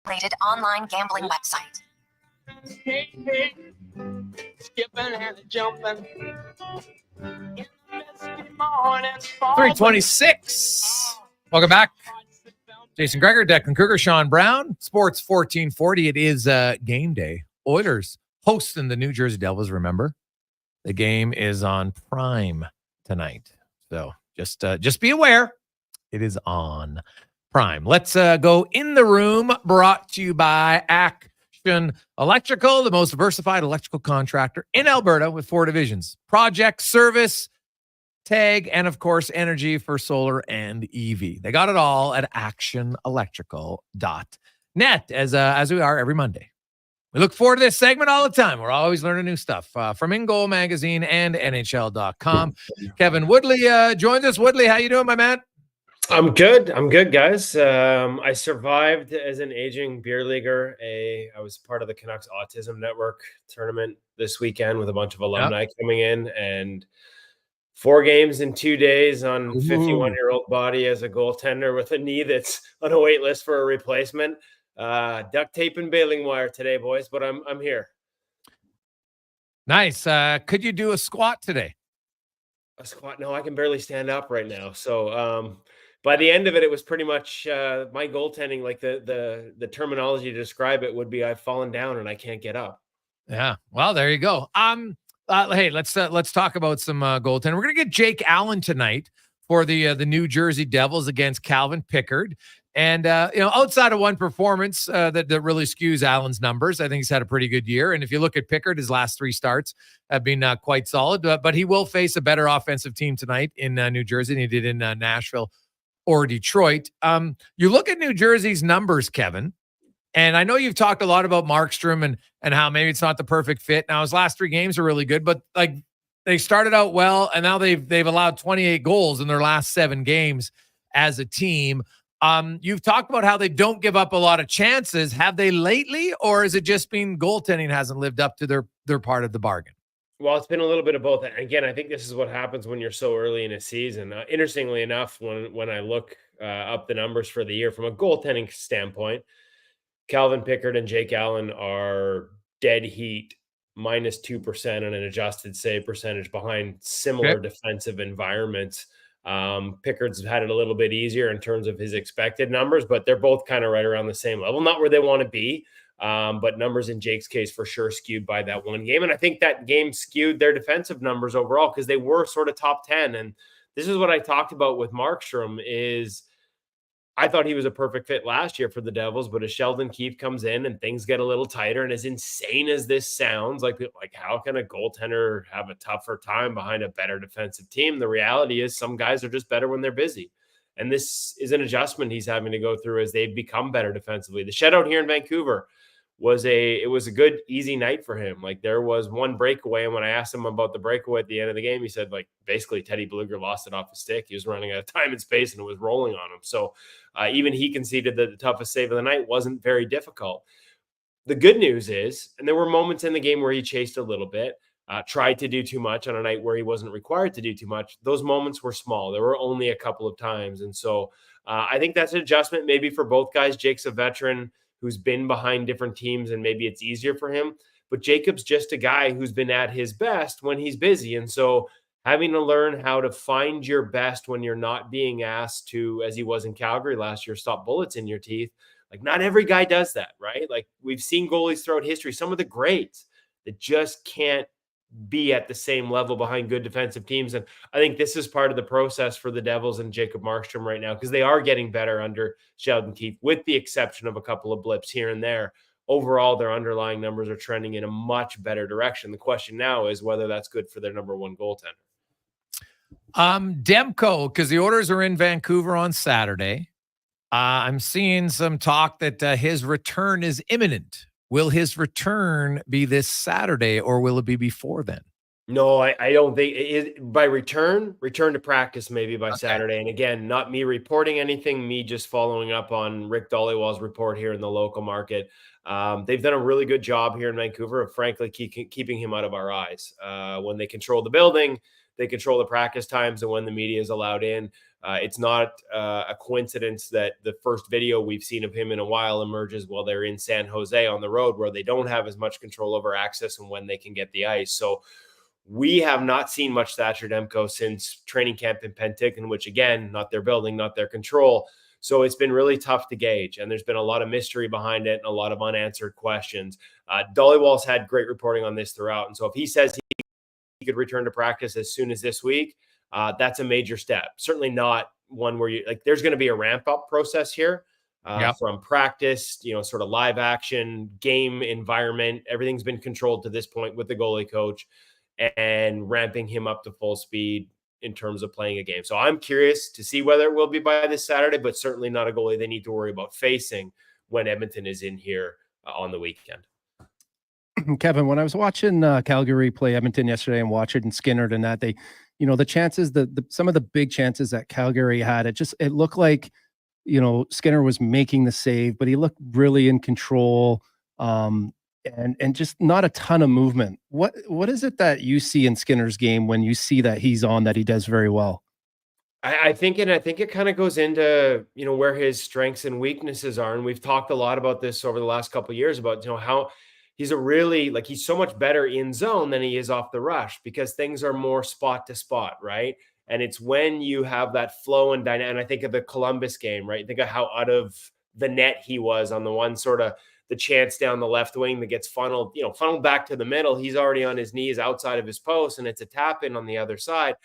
Rated online gambling website. Skipping and jumping. 326. Welcome back. Jason Gregor, Declan Kruger, Sean Brown. Sports 1440. It is game day. Oilers hosting the New Jersey Devils, remember. The game is on Prime tonight. So just be aware. It is on Prime. Let's go in the room, brought to you by Action Electrical, the most diversified electrical contractor in Alberta with 4 divisions: project, service, tag, and of course, energy for solar and EV. They got it all at actionelectrical.net as we are every Monday. We look forward to this segment all the time. We're always learning new stuff from In Goal Magazine and NHL.com. Kevin Woodley joins us. Woodley, how you doing, my man? I'm good, guys. I survived as an aging beer leaguer. I was part of the Canucks Autism Network tournament this weekend with a bunch of alumni coming in, and 4 games in 2 days on 51-year-old body as a goaltender with a knee that's on a wait list for a replacement. Duct tape and baling wire today, boys, but I'm here. Nice. Could you do a squat today? A squat? No, I can barely stand up right now. So by the end of it, it was pretty much my goaltending, like the terminology to describe it would be I've fallen down and I can't get up. Yeah. Well, there you go. Hey, let's talk about some goaltending. We're going to get Jake Allen tonight for the New Jersey Devils against Calvin Pickard. And, outside of one performance that really skews Allen's numbers, I think he's had a pretty good year. And if you look at Pickard, his last 3 starts have been quite solid. But he will face a better offensive team tonight in New Jersey than he did in Nashville or Detroit. You look at New Jersey's numbers, Kevin, and I know you've talked a lot about Markstrom and how maybe it's not the perfect fit. Now, his last 3 games are really good, but like they started out well, and now they've allowed 28 goals in their last 7 games as a team. You've talked about how they don't give up a lot of chances. Have they lately, or has it just been goaltending hasn't lived up to their part of the bargain? Well, it's been a little bit of both. Again, I think this is what happens when you're so early in a season. Interestingly enough, when I look up the numbers for the year from a goaltending standpoint, Calvin Pickard and Jake Allen are dead heat -2% on an adjusted save percentage behind similar defensive environments. Pickard's had it a little bit easier in terms of his expected numbers, but they're both kind of right around the same level. Not where they want to be, but numbers in Jake's case for sure skewed by that one game. And I think that game skewed their defensive numbers overall because they were sort of top 10. And this is what I talked about with Markstrom is I thought he was a perfect fit last year for the Devils, but as Sheldon Keefe comes in and things get a little tighter, and as insane as this sounds, like how can a goaltender have a tougher time behind a better defensive team? The reality is some guys are just better when they're busy. And this is an adjustment he's having to go through as they've become better defensively. The shutout here in Vancouver it was a good, easy night for him. Like there was one breakaway. And when I asked him about the breakaway at the end of the game, he said like basically Teddy Bluger lost it off his stick. He was running out of time and space and it was rolling on him. So even he conceded that the toughest save of the night wasn't very difficult. The good news is, and there were moments in the game where he chased a little bit, tried to do too much on a night where he wasn't required to do too much. Those moments were small. There were only a couple of times. And so I think that's an adjustment maybe for both guys. Jake's a veteran who's been behind different teams and maybe it's easier for him. But Jacob's just a guy who's been at his best when he's busy. And so having to learn how to find your best when you're not being asked to, as he was in Calgary last year, stop bullets in your teeth. Like not every guy does that, right? Like we've seen goalies throughout history, some of the greats that just can't be at the same level behind good defensive teams. And I think this is part of the process for the Devils and Jacob Markstrom right now, because they are getting better under Sheldon Keefe, with the exception of a couple of blips here and there. Overall, their underlying numbers are trending in a much better direction. The question now is whether that's good for their number one goaltender. Demko, because the orders are in Vancouver on Saturday. I'm seeing some talk that his return is imminent. Will his return be this Saturday or will it be before then? No, I don't think it, by return to practice maybe by Saturday. And again, not me reporting anything, me just following up on Rick Dollywall's report here in the local market. They've done a really good job here in Vancouver of frankly keeping him out of our eyes. When they control the building, they control the practice times, and when the media is allowed in. It's not a coincidence that the first video we've seen of him in a while emerges while they're in San Jose on the road, where they don't have as much control over access and when they can get the ice. So we have not seen much Thatcher Demko since training camp in Penticton, which again, not their building, not their control. So it's been really tough to gauge, and there's been a lot of mystery behind it and a lot of unanswered questions. Dollywall's had great reporting on this throughout. And so if he says he could return to practice as soon as this week, that's a major step. Certainly not one where you like, there's going to be a ramp up process here from practice, sort of live action, game environment. Everything's been controlled to this point with the goalie coach and ramping him up to full speed in terms of playing a game. So I'm curious to see whether it will be by this Saturday, but certainly not a goalie they need to worry about facing when Edmonton is in here on the weekend. Kevin, when I was watching Calgary play Edmonton yesterday and watching Skinner and that, they, the chances, some of the big chances that Calgary had, it looked like, Skinner was making the save, but he looked really in control and just not a ton of movement. What is it that you see in Skinner's game when you see that he's on, that he does very well? I think it kind of goes into, where his strengths and weaknesses are. And we've talked a lot about this over the last couple of years about, how he's he's so much better in zone than he is off the rush because things are more spot to spot, right? And it's when you have that flow and dynamic. And I think of the Columbus game, right? Think of how out of the net he was on the one sort of the chance down the left wing that gets funneled back to the middle. He's already on his knees outside of his post and it's a tap in on the other side.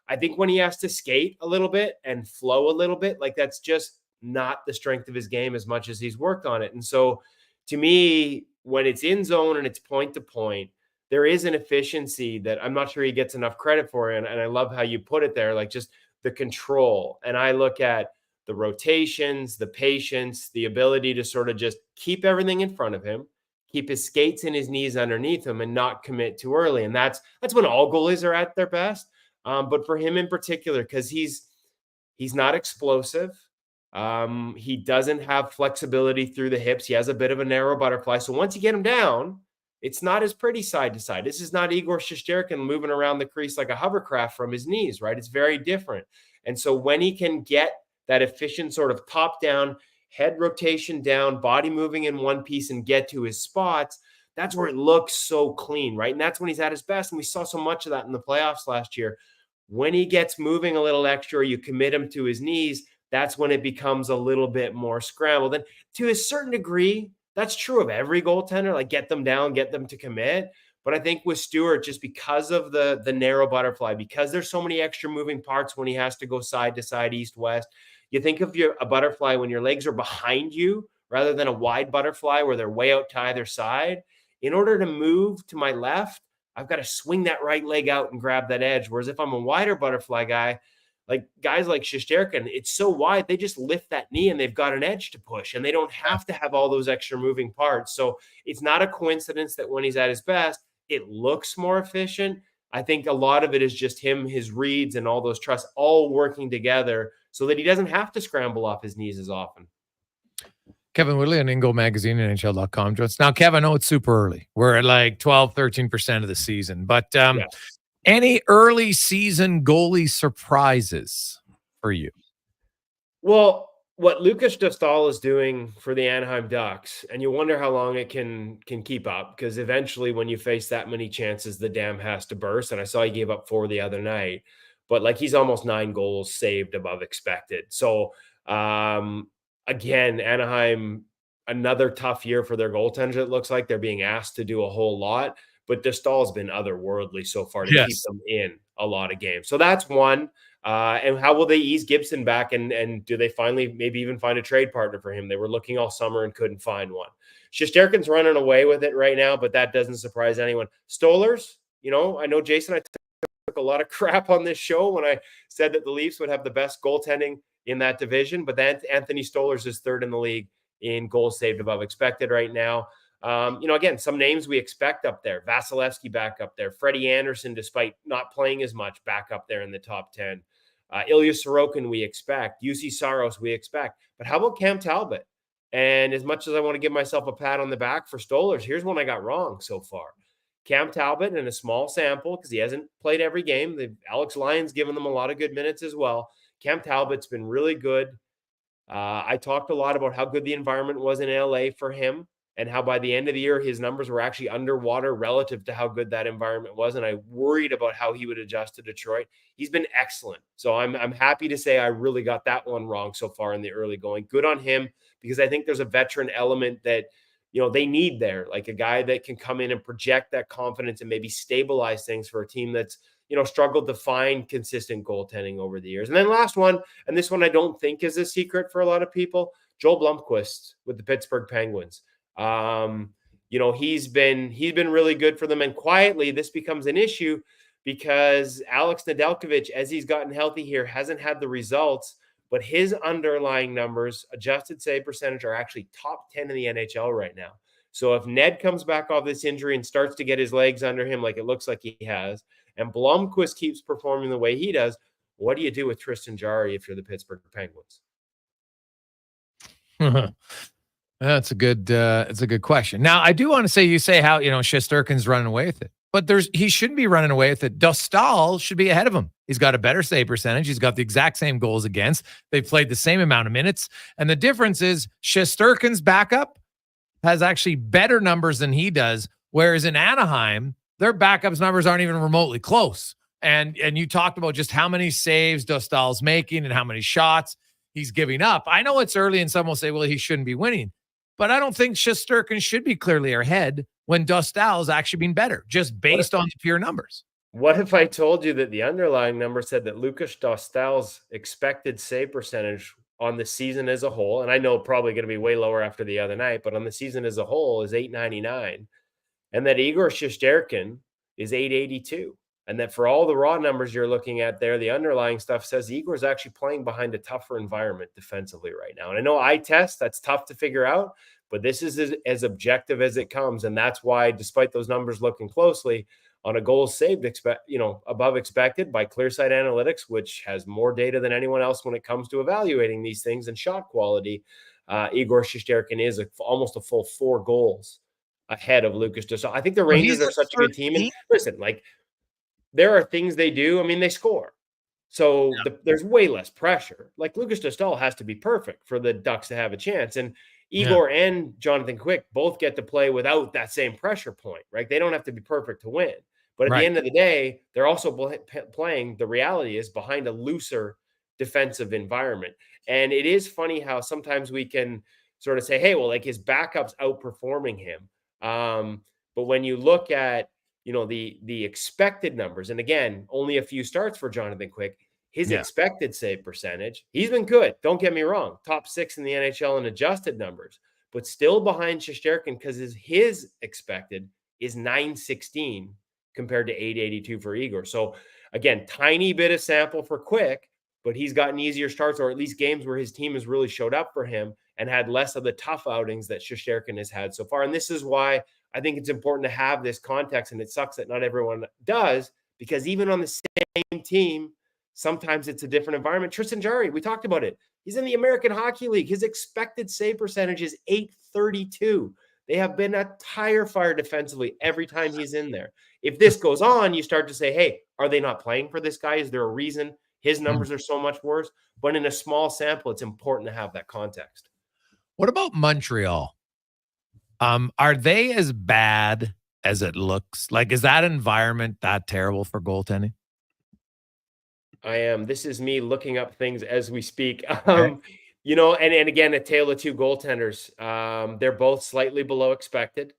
I think when he has to skate a little bit and flow a little bit, like that's just not the strength of his game as much as he's worked on it. And so to me, when it's in zone and it's point to point, there is an efficiency that I'm not sure he gets enough credit for. And I love how you put it there, like just the control. And I look at the rotations, the patience, the ability to sort of just keep everything in front of him, keep his skates and his knees underneath him and not commit too early. And that's when all goalies are at their best. But for him in particular, because he's not explosive. He doesn't have flexibility through the hips. He has a bit of a narrow butterfly. So once you get him down, it's not as pretty side to side. This is not Igor Shesterkin moving around the crease like a hovercraft from his knees, right? It's very different. And so when he can get that efficient sort of top down, head rotation down, body moving in one piece and get to his spots, that's where it looks so clean, right? And that's when he's at his best. And we saw so much of that in the playoffs last year. When he gets moving a little extra, you commit him to his knees, that's when it becomes a little bit more scrambled. And to a certain degree, that's true of every goaltender, like get them down, get them to commit. But I think with Stewart, just because of the narrow butterfly, because there's so many extra moving parts when he has to go side to side, east, west, you think of a butterfly when your legs are behind you rather than a wide butterfly where they're way out to either side. In order to move to my left, I've got to swing that right leg out and grab that edge. Whereas if I'm a wider butterfly guy, Like guys like Shesterkin, it's so wide, they just lift that knee and they've got an edge to push and they don't have to have all those extra moving parts. So it's not a coincidence that when he's at his best, it looks more efficient. I think a lot of it is just him, his reads and all those trusts all working together so that he doesn't have to scramble off his knees as often. Kevin Woodley on Ingo Magazine and NHL.com. Now, Kev, I know it's super early. We're at like 12, 13% of the season, but any early season goalie surprises for you? Well, what Lucas Dostal is doing for the Anaheim Ducks, and you wonder how long it can keep up, because eventually when you face that many chances, the dam has to burst. And I saw he gave up 4 the other night, but like he's almost 9 goals saved above expected. So again, Anaheim, another tough year for their goaltenders. It looks like they're being asked to do a whole lot, but Dostal's been otherworldly so far to keep them in a lot of games. So that's one. And how will they ease Gibson back? And do they finally maybe even find a trade partner for him? They were looking all summer and couldn't find one. Shesterkin's running away with it right now, but that doesn't surprise anyone. Stolarz, I know Jason, I took a lot of crap on this show when I said that the Leafs would have the best goaltending in that division, but then Anthony Stolarz is 3rd in the league in goals saved above expected right now. Again, some names we expect up there. Vasilevsky back up there. Freddie Anderson, despite not playing as much, back up there in the top 10. Ilya Sorokin we expect. UC Saros we expect. But how about Cam Talbot? And as much as I want to give myself a pat on the back for Stolarz, here's one I got wrong so far. Cam Talbot, in a small sample, because he hasn't played every game. Alex Lyon's given them a lot of good minutes as well. Cam Talbot's been really good. I talked a lot about how good the environment was in LA for him and how by the end of the year, his numbers were actually underwater relative to how good that environment was. And I worried about how he would adjust to Detroit. He's been excellent. So I'm happy to say I really got that one wrong so far in the early going. Good on him, because I think there's a veteran element that, they need there, like a guy that can come in and project that confidence and maybe stabilize things for a team that's, struggled to find consistent goaltending over the years. And then last one, and this one I don't think is a secret for a lot of people, Joel Blomqvist with the Pittsburgh Penguins. He's been really good for them. And quietly, this becomes an issue because Alex Nedeljkovic, as he's gotten healthy here, hasn't had the results, but his underlying numbers, adjusted save percentage, are actually top 10 in the NHL right now. So if Ned comes back off this injury and starts to get his legs under him like it looks like he has, and Blomqvist keeps performing the way he does, what do you do with Tristan Jarry if you're the Pittsburgh Penguins? That's a good question. Now, I do want to say, you say how, Shesterkin's running away with it, but he shouldn't be running away with it. Dostal should be ahead of him. He's got a better save percentage. He's got the exact same goals against. They've played the same amount of minutes. And the difference is Shesterkin's backup has actually better numbers than he does. Whereas in Anaheim, their backups numbers aren't even remotely close. And you talked about just how many saves Dostal's making and how many shots he's giving up. I know it's early and some will say, well, he shouldn't be winning. But I don't think Shesterkin should be clearly ahead when Dostal's actually been better, just based on the pure numbers. What if I told you that the underlying number said that Lucas Dostal's expected save percentage on the season as a whole, and I know probably going to be way lower after the other night, but on the season as a whole is .899, and that Igor Shesterkin is .882, and that for all the raw numbers you're looking at there, the underlying stuff says Igor's actually playing behind a tougher environment defensively right now. And I know eye test, that's tough to figure out, but this is as objective as it comes. And that's why, despite those numbers looking closely, on a goals saved, above expected by Clearsight Analytics, which has more data than anyone else when it comes to evaluating these things and shot quality, Igor Shesterkin is almost a full 4 goals ahead of Lucas Dostal. I think the Rangers are such a good team. And listen, there are things they do. I mean, they score. So there's way less pressure. Like Lucas Dostal has to be perfect for the Ducks to have a chance. And Igor and Jonathan Quick both get to play without that same pressure point, right? They don't have to be perfect to win. But at the end of the day, they're also playing, the reality is, behind a looser defensive environment. And it is funny how sometimes we can sort of say, hey, well, his backup's outperforming him. But when you look at, the expected numbers, and again, only a few starts for Jonathan Quick, his expected save percentage, he's been good. Don't get me wrong. Top 6 in the NHL in adjusted numbers, but still behind Shesterkin because his expected is .916 compared to .882 for Igor. So again, tiny bit of sample for Quick, but he's gotten easier starts, or at least games where his team has really showed up for him and had less of the tough outings that Shesterkin has had so far. And this is why I think it's important to have this context, and it sucks that not everyone does, because even on the same team, sometimes it's a different environment. Tristan Jarry, we talked about it. He's in the American Hockey League. His expected save percentage is .832. They have been a tire fire defensively every time he's in there. If this goes on, you start to say, hey, are they not playing for this guy? Is there a reason his numbers are so much worse? But in a small sample, it's important to have that context. What about Montreal? Are they as bad as it looks? Like, is that environment that terrible for goaltending? I am. This is me looking up things as we speak. You know, and again, a tale of two goaltenders. They're both slightly below expected.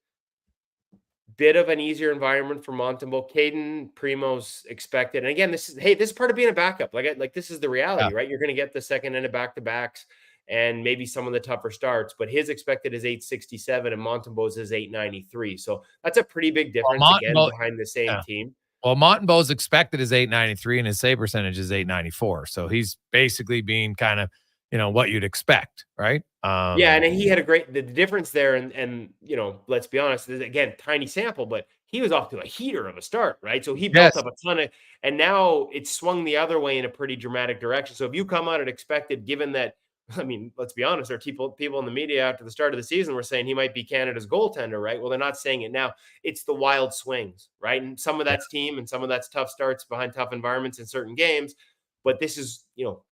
Bit of an easier environment for Montembeault. Caden Primo's expected. And again, this is part of being a backup. Like this is the reality, right? You're going to get the second and a back-to-backs and maybe some of the tougher starts, but his expected is .867 and Montembeault's is .893. So that's a pretty big difference behind the same team. Well, Montembeault's expected is .893 and his save percentage is .894. So he's basically being kind of, what you'd expect, right? Yeah, and he had the difference there, and let's be honest, again, tiny sample, but he was off to a heater of a start, right? So he built up a ton of, and now it's swung the other way in a pretty dramatic direction. So if you come out at expected, given that, I mean, let's be honest, there are people in the media after the start of the season were saying he might be Canada's goaltender, right? Well, they're not saying it now. It's the wild swings, right? And some of that's team and some of that's tough starts behind tough environments in certain games. But this is,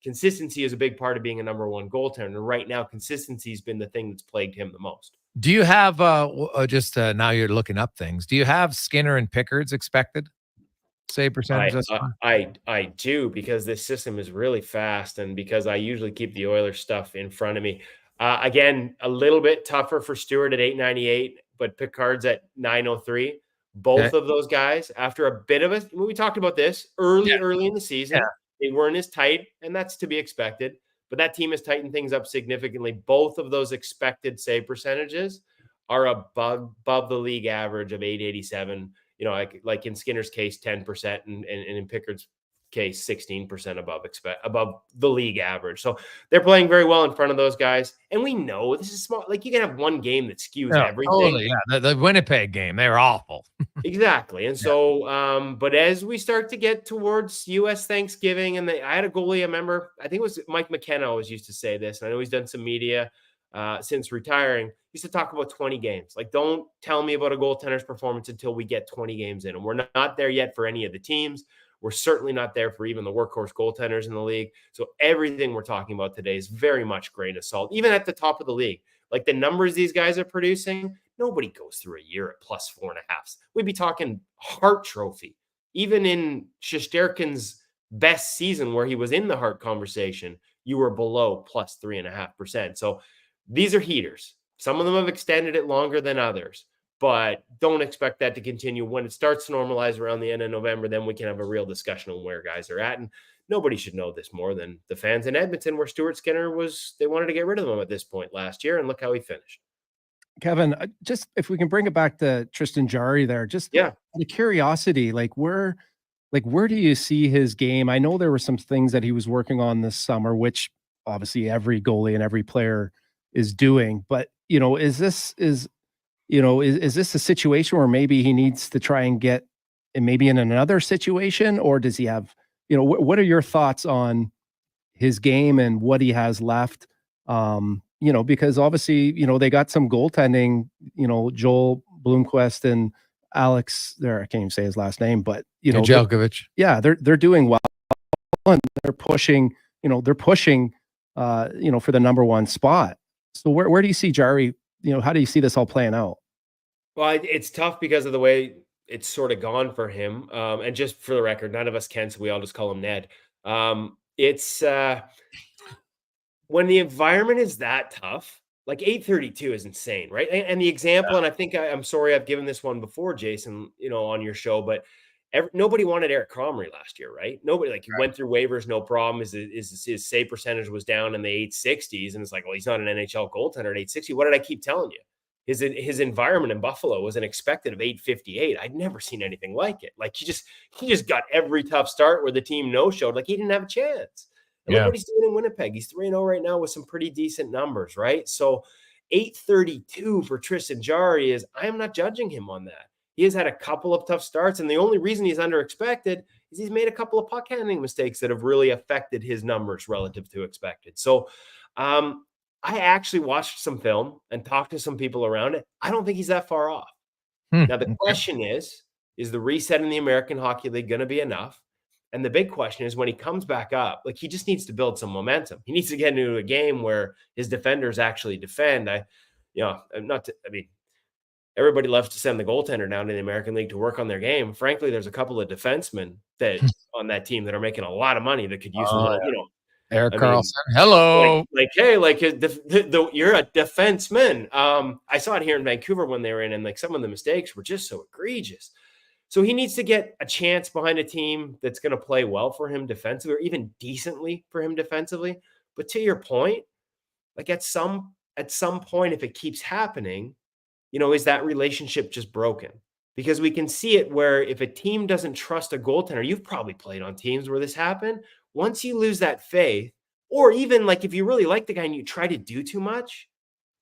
consistency is a big part of being a number one goaltender. And right now, consistency has been the thing that's plagued him the most. Do you have, now you're looking up things, do you have Skinner and Pickard's expected save percentage? I do, because this system is really fast and because I usually keep the Oilers stuff in front of me. Again, a little bit tougher for Stewart at .898, but Pickard's at .903. Both of those guys, after a bit of we talked about this early in the season. Yeah. They weren't as tight, and that's to be expected. But that team has tightened things up significantly. Both of those expected save percentages are above the league average of .887. Like in Skinner's case, 10%, and in Pickard's case, 16% above the league average. So they're playing very well in front of those guys. And we know this is small. Like, you can have one game that skews everything. Totally, yeah. The Winnipeg game, they were awful. Exactly. And so, but as we start to get towards U.S. Thanksgiving, and I had a goalie, I remember, I think it was Mike McKenna always used to say this, and I know he's done some media since retiring. He used to talk about 20 games. Like, don't tell me about a goaltender's performance until we get 20 games in. And we're not there yet for any of the teams. We're certainly not there for even the workhorse goaltenders in the league. So everything we're talking about today is very much grain of salt, even at the top of the league. Like, the numbers these guys are producing, nobody goes through a year at +4.5. We'd be talking Hart Trophy. Even in Shesterkin's best season, where he was in the Hart conversation, you were below +3.5%. So these are heaters. Some of them have extended it longer than others, but don't expect that to continue. When it starts to normalize around the end of November, then we can have a real discussion on where guys are at. And nobody should know this more than the fans in Edmonton, where Stuart Skinner they wanted to get rid of him at this point last year, and look how he finished. Kevin, just if we can bring it back to Tristan Jarry there, the curiosity, where do you see his game? I know there were some things that he was working on this summer, which obviously every goalie and every player is doing, but is this a situation where maybe he needs to try and get maybe in another situation, or does he have, what are your thoughts on his game and what he has left? Because obviously, they got some goaltending, Joel Blomqvist and Alex there. I can't even say his last name, but Jelkovic. Yeah, they're doing well, and they're pushing, for the number one spot. So where do you see Jarry? How do you see this all playing out? Well, it's tough because of the way it's sort of gone for him. And just for the record, none of us can, so we all just call him Ned. It's when the environment is that tough, like .832 is insane, right? And the example, and I think I'm sorry I've given this one before, Jason, on your show, but nobody wanted Eric Comrie last year, right? Nobody, he went through waivers, no problem. His save percentage was down in the 860s, and it's like, well, he's not an NHL goaltender at 860. What did I keep telling you? His environment in Buffalo was an expected of .858. I'd never seen anything like it. Like, he just got every tough start where the team no-showed. Like, he didn't have a chance. And look what he's doing in Winnipeg. He's 3-0 right now with some pretty decent numbers, right? So 832 for Tristan Jarry is, I am not judging him on that. He has had a couple of tough starts, and the only reason he's under expected is he's made a couple of puck handling mistakes that have really affected his numbers relative to expected. So I actually watched some film and talked to some people around it. I don't think he's that far off. Now, the question is the reset in the American Hockey League going to be enough? And the big question is when he comes back up, like he just needs to build some momentum. He needs to get into a game where his defenders actually defend. Everybody loves to send the goaltender down to the American League to work on their game. Frankly, there's a couple of defensemen that on that team that are making a lot of money that could use Eric Carlson. Hello. You're a defenseman. I saw it here in Vancouver when they were in, and like some of the mistakes were just so egregious. So he needs to get a chance behind a team that's going to play well for him defensively, or even decently for him defensively. But to your point, like at some point, if it keeps happening, is that relationship just broken? Because we can see it where if a team doesn't trust a goaltender, you've probably played on teams where this happened. Once you lose that faith, or even like if you really like the guy and you try to do too much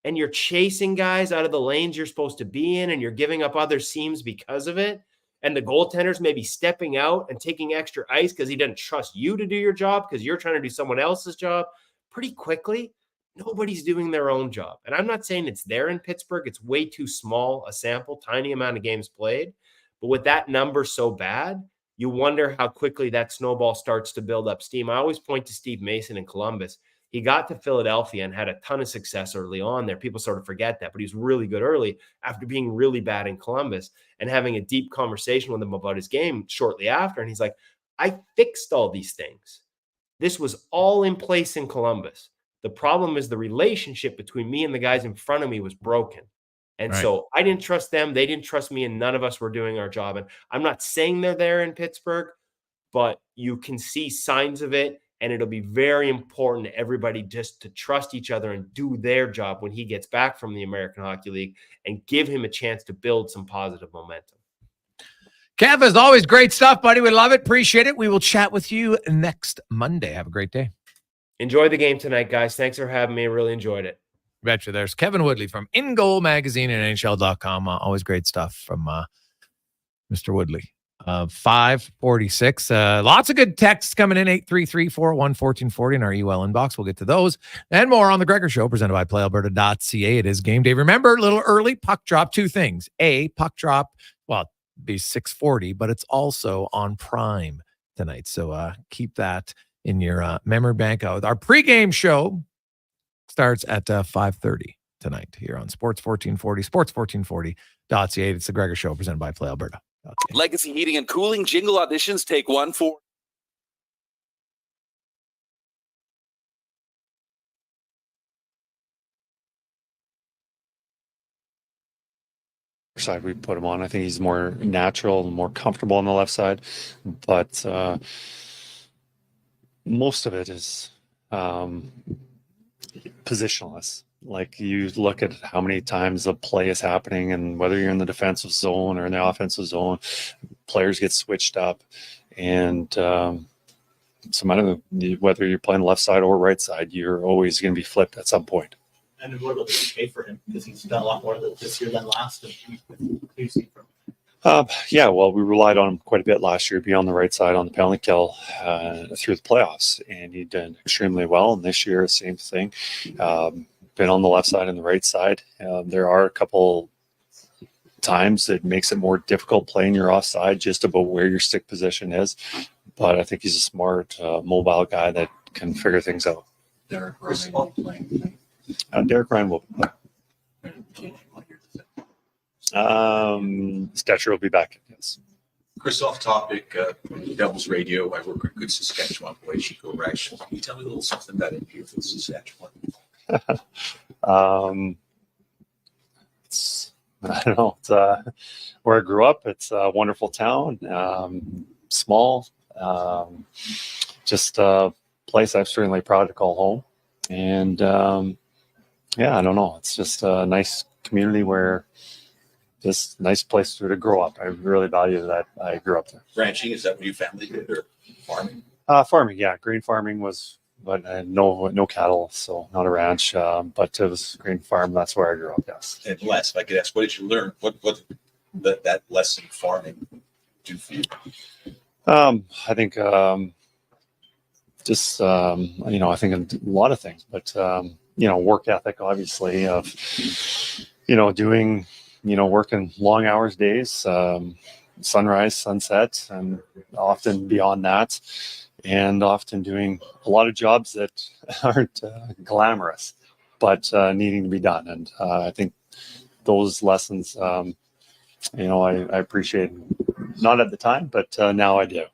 and you're chasing guys out of the lanes you're supposed to be in and you're giving up other seams because of it, and the goaltender's maybe stepping out and taking extra ice because he doesn't trust you to do your job because you're trying to do someone else's job, pretty quickly, nobody's doing their own job. And I'm not saying it's there in Pittsburgh. It's way too small a sample, tiny amount of games played. But with that number so bad, you wonder how quickly that snowball starts to build up steam. I always point to Steve Mason in Columbus. He got to Philadelphia and had a ton of success early on there. People sort of forget that, but he was really good early after being really bad in Columbus and having a deep conversation with him about his game shortly after. And he's like, I fixed all these things. This was all in place in Columbus. The problem is the relationship between me and the guys in front of me was broken. And so I didn't trust them. They didn't trust me, and none of us were doing our job. And I'm not saying they're there in Pittsburgh, but you can see signs of it. And it'll be very important to everybody just to trust each other and do their job when he gets back from the American Hockey League and give him a chance to build some positive momentum. Kev, as always, great stuff, buddy. We love it. Appreciate it. We will chat with you next Monday. Have a great day. Enjoy the game tonight, guys. Thanks for having me. I really enjoyed it. Betcha. There's Kevin Woodley from In Goal Magazine and NHL.com. Always great stuff from Mr. Woodley. 546. Lots of good texts coming in. 833-401-1440 in our UL inbox. We'll get to those and more on the Gregor Show, presented by PlayAlberta.ca. It is game day. Remember, a little early puck drop. Two things. Puck drop, be 6:40, but it's also on Prime tonight. So keep that in your memory bank. Our pregame show starts at 5:30 tonight here on Sports 1440, sports1440.ca. It's the Gregor Show, presented by PlayAlberta. Legacy Heating and Cooling jingle auditions take 1 4. Side we put him on. I think he's more natural and more comfortable on the left side, but most of it is positionless. Like you look at how many times the play is happening, and whether you're in the defensive zone or in the offensive zone, players get switched up, and so whether you're playing left side or right side, you're always going to be flipped at some point. And what about the PK for him? Because he's done a lot more this year than last. Yeah, well, we relied on him quite a bit last year, be on the right side on the penalty kill through the playoffs, and he did extremely well. And this year, same thing. Been on the left side and the right side. There are a couple times it makes it more difficult playing your offside just about where your stick position is. But I think he's a smart, mobile guy that can figure things out. Derek Ryan will be playing. Derek Ryan will be playing. Stetcher will be back. Yes. Chris, off topic, Devil's Radio. I work with good Saskatchewan boy, Chico Reich. Can you tell me a little something about it here for Saskatchewan? It's, I don't know. It's where I grew up. It's a wonderful town, small, just a place I'm certainly proud to call home. And yeah, I don't know. It's just a nice community where just nice place to grow up. I really value that I grew up there. Ranching, is that what your family did, or farming? Farming, yeah. Grain farming was but no cattle, so not a ranch. But it was a grain farm. That's where I grew up. Yes. And Les, if I could ask, what did you learn? What that lesson farming do for you? I think just I think a lot of things, but work ethic, obviously, of doing working long hours days, sunrise, sunset, and often beyond that, and often doing a lot of jobs that aren't glamorous, but needing to be done. And I think those lessons, I appreciate, not at the time, but now I do.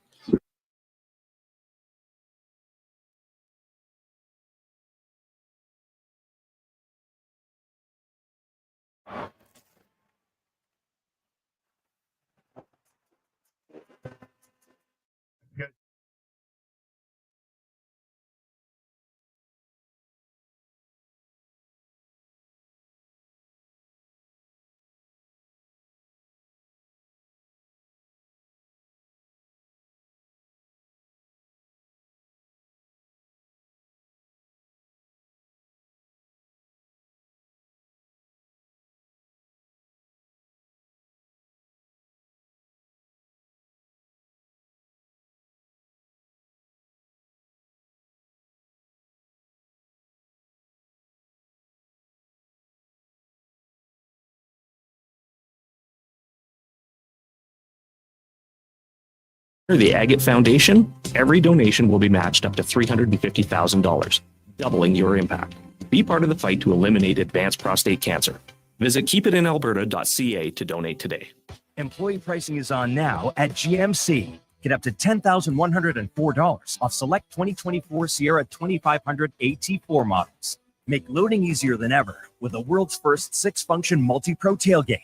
The Agate Foundation, every donation will be matched up to $350,000, doubling your impact. Be part of the fight to eliminate advanced prostate cancer. Visit keepitinalberta.ca to donate today. Employee pricing is on now at GMC. Get up to $10,104 off select 2024 Sierra 2500 AT4 models. Make loading easier than ever with the world's first 6-function multi-pro tailgate.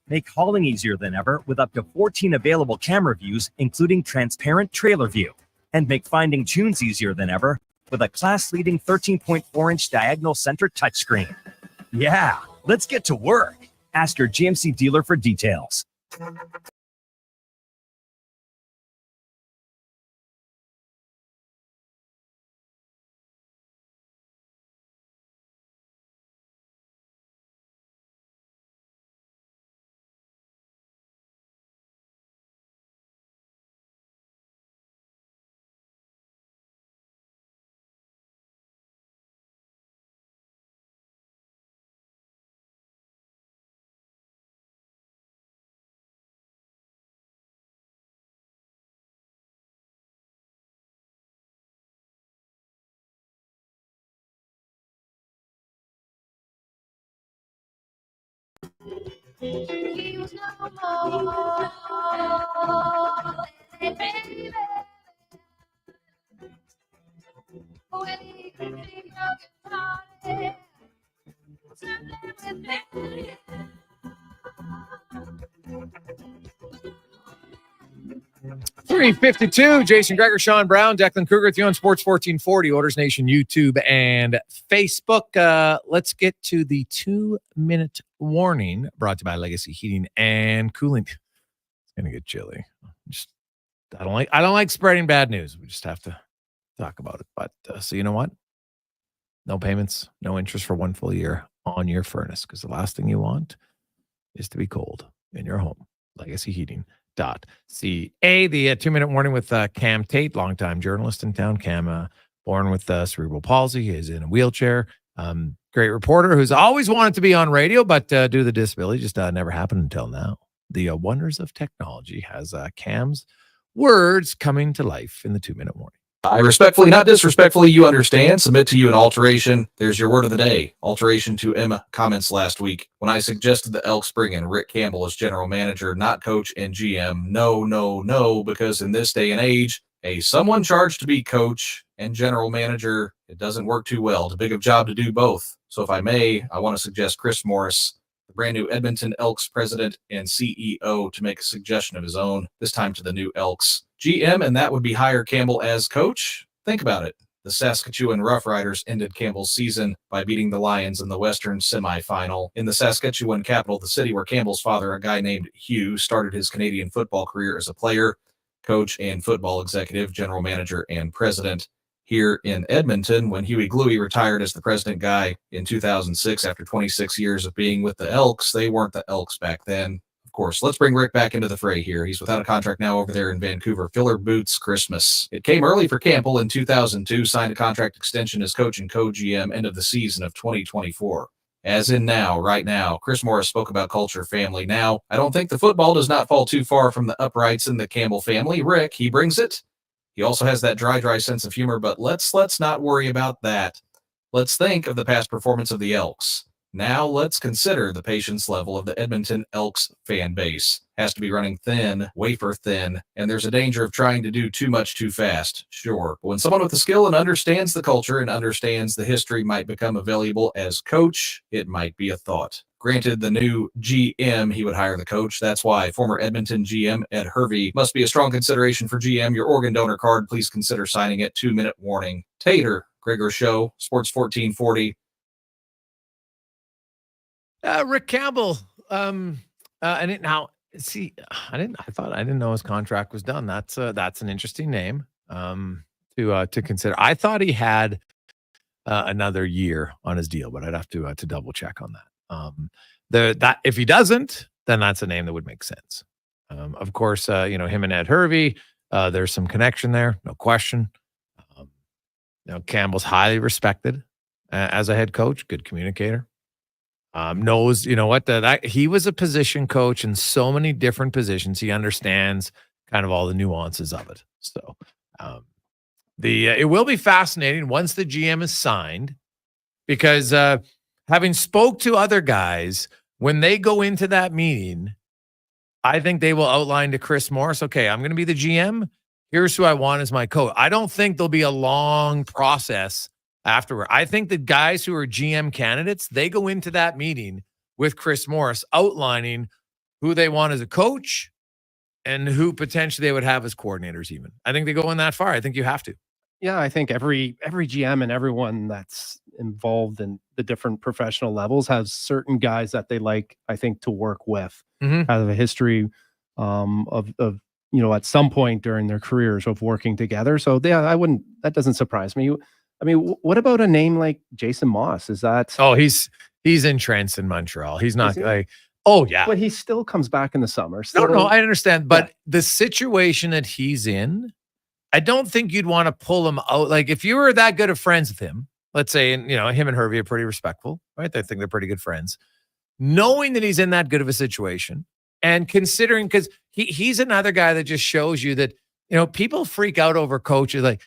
Make hauling easier than ever with up to 14 available camera views, including transparent trailer view. And make finding tunes easier than ever with a class-leading 13.4-inch diagonal center touchscreen. Yeah, let's get to work. Ask your GMC dealer for details. He was no more than baby. When he could be your something with me. 352, Jason Gregor, Sean Brown, Declan Kruger with you on Sports 1440, Orders Nation, YouTube, and Facebook. Let's get to the 2-minute warning brought to you by Legacy Heating and Cooling. It's going to get chilly. I don't like spreading bad news. We just have to talk about it. But so you know what? No payments, no interest for 1 full year on your furnace, because the last thing you want is to be cold in your home. Legacy Heating. .ca. The 2-minute warning with Cam Tate, longtime journalist in town. Cam, born with cerebral palsy, is in a wheelchair. Great reporter who's always wanted to be on radio, but due to the disability, just never happened until now. The wonders of technology has Cam's words coming to life in the 2-minute warning. I respectfully, not disrespectfully, you understand, submit to you an alteration. There's your word of the day. Alteration to Emma comments last week when I suggested the Elks bring in Rick Campbell as general manager, not coach and GM. No, because in this day and age, someone charged to be coach and general manager, it doesn't work too well. It's a big of job to do both. So if I may, I want to suggest Chris Morris, the brand new Edmonton Elks president and CEO, to make a suggestion of his own, this time to the new Elks GM, and that would be hire Campbell as coach. Think about it. The Saskatchewan Roughriders ended Campbell's season by beating the Lions in the Western semifinal. In the Saskatchewan capital, the city where Campbell's father, a guy named Hugh, started his Canadian football career as a player, coach, and football executive, general manager, and president. here in Edmonton when Huey Gluey retired as the president guy in 2006 after 26 years of being with the Elks. They weren't the Elks back then. Of course, let's bring Rick back into the fray here. He's without a contract now over there in Vancouver. Filler boots Christmas. It came early for Campbell in 2002, signed a contract extension as coach and co-GM end of the season of 2024. As in now, right now, Chris Morris spoke about culture, family. Now, I don't think the football does not fall too far from the uprights in the Campbell family. Rick, he brings it. He also has that dry sense of humor, but let's not worry about that. Let's think of the past performance of the Elks. Now let's consider the patience level of the Edmonton Elks fan base. Has to be running thin, wafer thin, and there's a danger of trying to do too much too fast, sure. But when someone with the skill and understands the culture and understands the history might become available as coach, it might be a thought. Granted, the new GM, he would hire the coach. That's why former Edmonton GM Ed Hervey must be a strong consideration for GM. Your organ donor card, please consider signing it. 2-minute warning. Tater, Gregor Show, Sports 1440. Rick Campbell. I didn't know his contract was done. That's an interesting name to consider. I thought he had another year on his deal, but I'd have to double check on that. That if he doesn't, then that's a name that would make sense. Of course, him and Ed Hervey, there's some connection there, no question. Campbell's highly respected as a head coach, good communicator. Knows, he was a position coach in so many different positions. He understands kind of all the nuances of it. So it will be fascinating once the GM is signed, because having spoke to other guys, when they go into that meeting, I think they will outline to Chris Morris, okay, I'm going to be the GM. Here's who I want as my coach. I don't think there'll be a long process afterward. I think the guys who are GM candidates, they go into that meeting with Chris Morris outlining who they want as a coach and who potentially they would have as coordinators even. I think they go in that far. I think you have to. Yeah, I think every GM and everyone that's involved in the different professional levels has certain guys that they like, I think, to work with. Mm-hmm. Have a history of at some point during their careers of working together. So yeah, that doesn't surprise me. I mean, what about a name like Jason Moss? Is that? Oh, he's entrenched in Montreal. He's not like, oh yeah, but he still comes back in the summer. No, I understand. But the situation that he's in, I don't think you'd want to pull him out. Like if you were that good of friends with him, let's say, and him and Hervey are pretty respectful, right? They think they're pretty good friends. Knowing that he's in that good of a situation and considering, because he's another guy that just shows you that, people freak out over coaches like,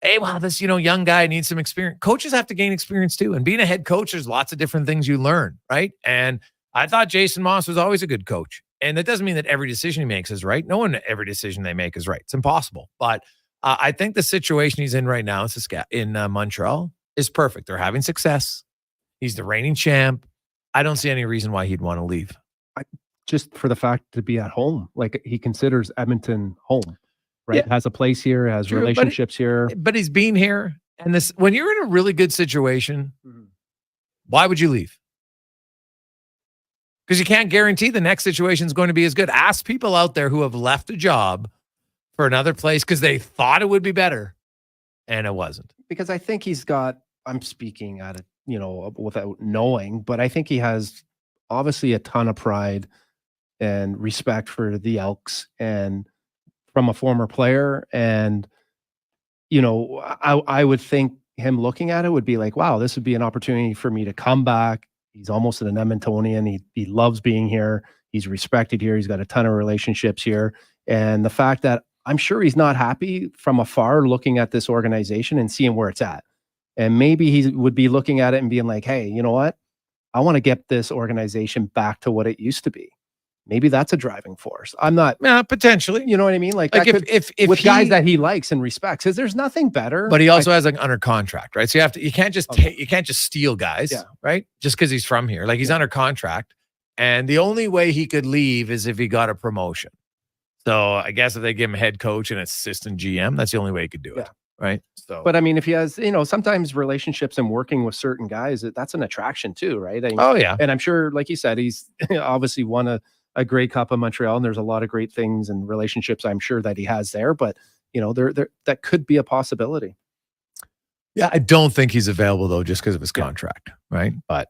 hey, wow, this, young guy needs some experience. Coaches have to gain experience too. And being a head coach, there's lots of different things you learn, right? And I thought Jason Moss was always a good coach. And that doesn't mean that every decision he makes is right. Every decision they make is right. It's impossible. But I think the situation he's in right now in Montreal is perfect. They're having success. He's the reigning champ. I don't see any reason why he'd want to leave. Just for the fact to be at home. Like he considers Edmonton home, right? Yeah. Has a place here, has relationships here. But he's been here. And when you're in a really good situation, why would you leave? Because you can't guarantee the next situation is going to be as good. Ask people out there who have left a job for another place because they thought it would be better and it wasn't. Because I think I'm speaking at it, without knowing, but I think he has obviously a ton of pride and respect for the Elks and from a former player. And, I would think him looking at it would be like, wow, this would be an opportunity for me to come back. He's almost an Edmontonian. He loves being here. He's respected here. He's got a ton of relationships here. And the fact that I'm sure he's not happy from afar looking at this organization and seeing where it's at. And maybe he would be looking at it and being like, hey, you know what? I want to get this organization back to what it used to be. Maybe that's a driving force. I'm not potentially. You know what I mean? Like if with guys that he likes and respects, because there's nothing better. But he also has under contract, right? So you can't just steal guys, right? Just because he's from here. Like he's under contract. And the only way he could leave is if he got a promotion. So I guess if they give him head coach and assistant GM, that's the only way he could do it. Right. So, but I mean, if he has, sometimes relationships and working with certain guys, that's an attraction too, right? And I'm sure, like you said, he's obviously won a Grey Cup in Montreal, and there's a lot of great things and relationships I'm sure that he has there. But there that could be a possibility. Yeah, I don't think he's available though, just because of his contract, right? But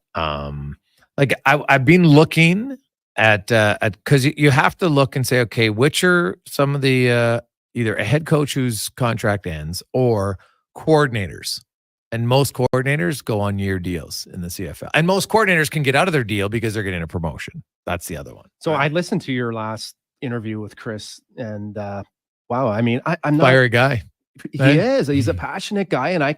like I've been looking at because you have to look and say, okay, which are some of the either a head coach whose contract ends or coordinators, and most coordinators go on year deals in the CFL, and most coordinators can get out of their deal because they're getting a promotion. That's the other one. So I listened to your last interview with Chris, and wow, I mean, I'm not Fiery guy. He is. He's a passionate guy, and I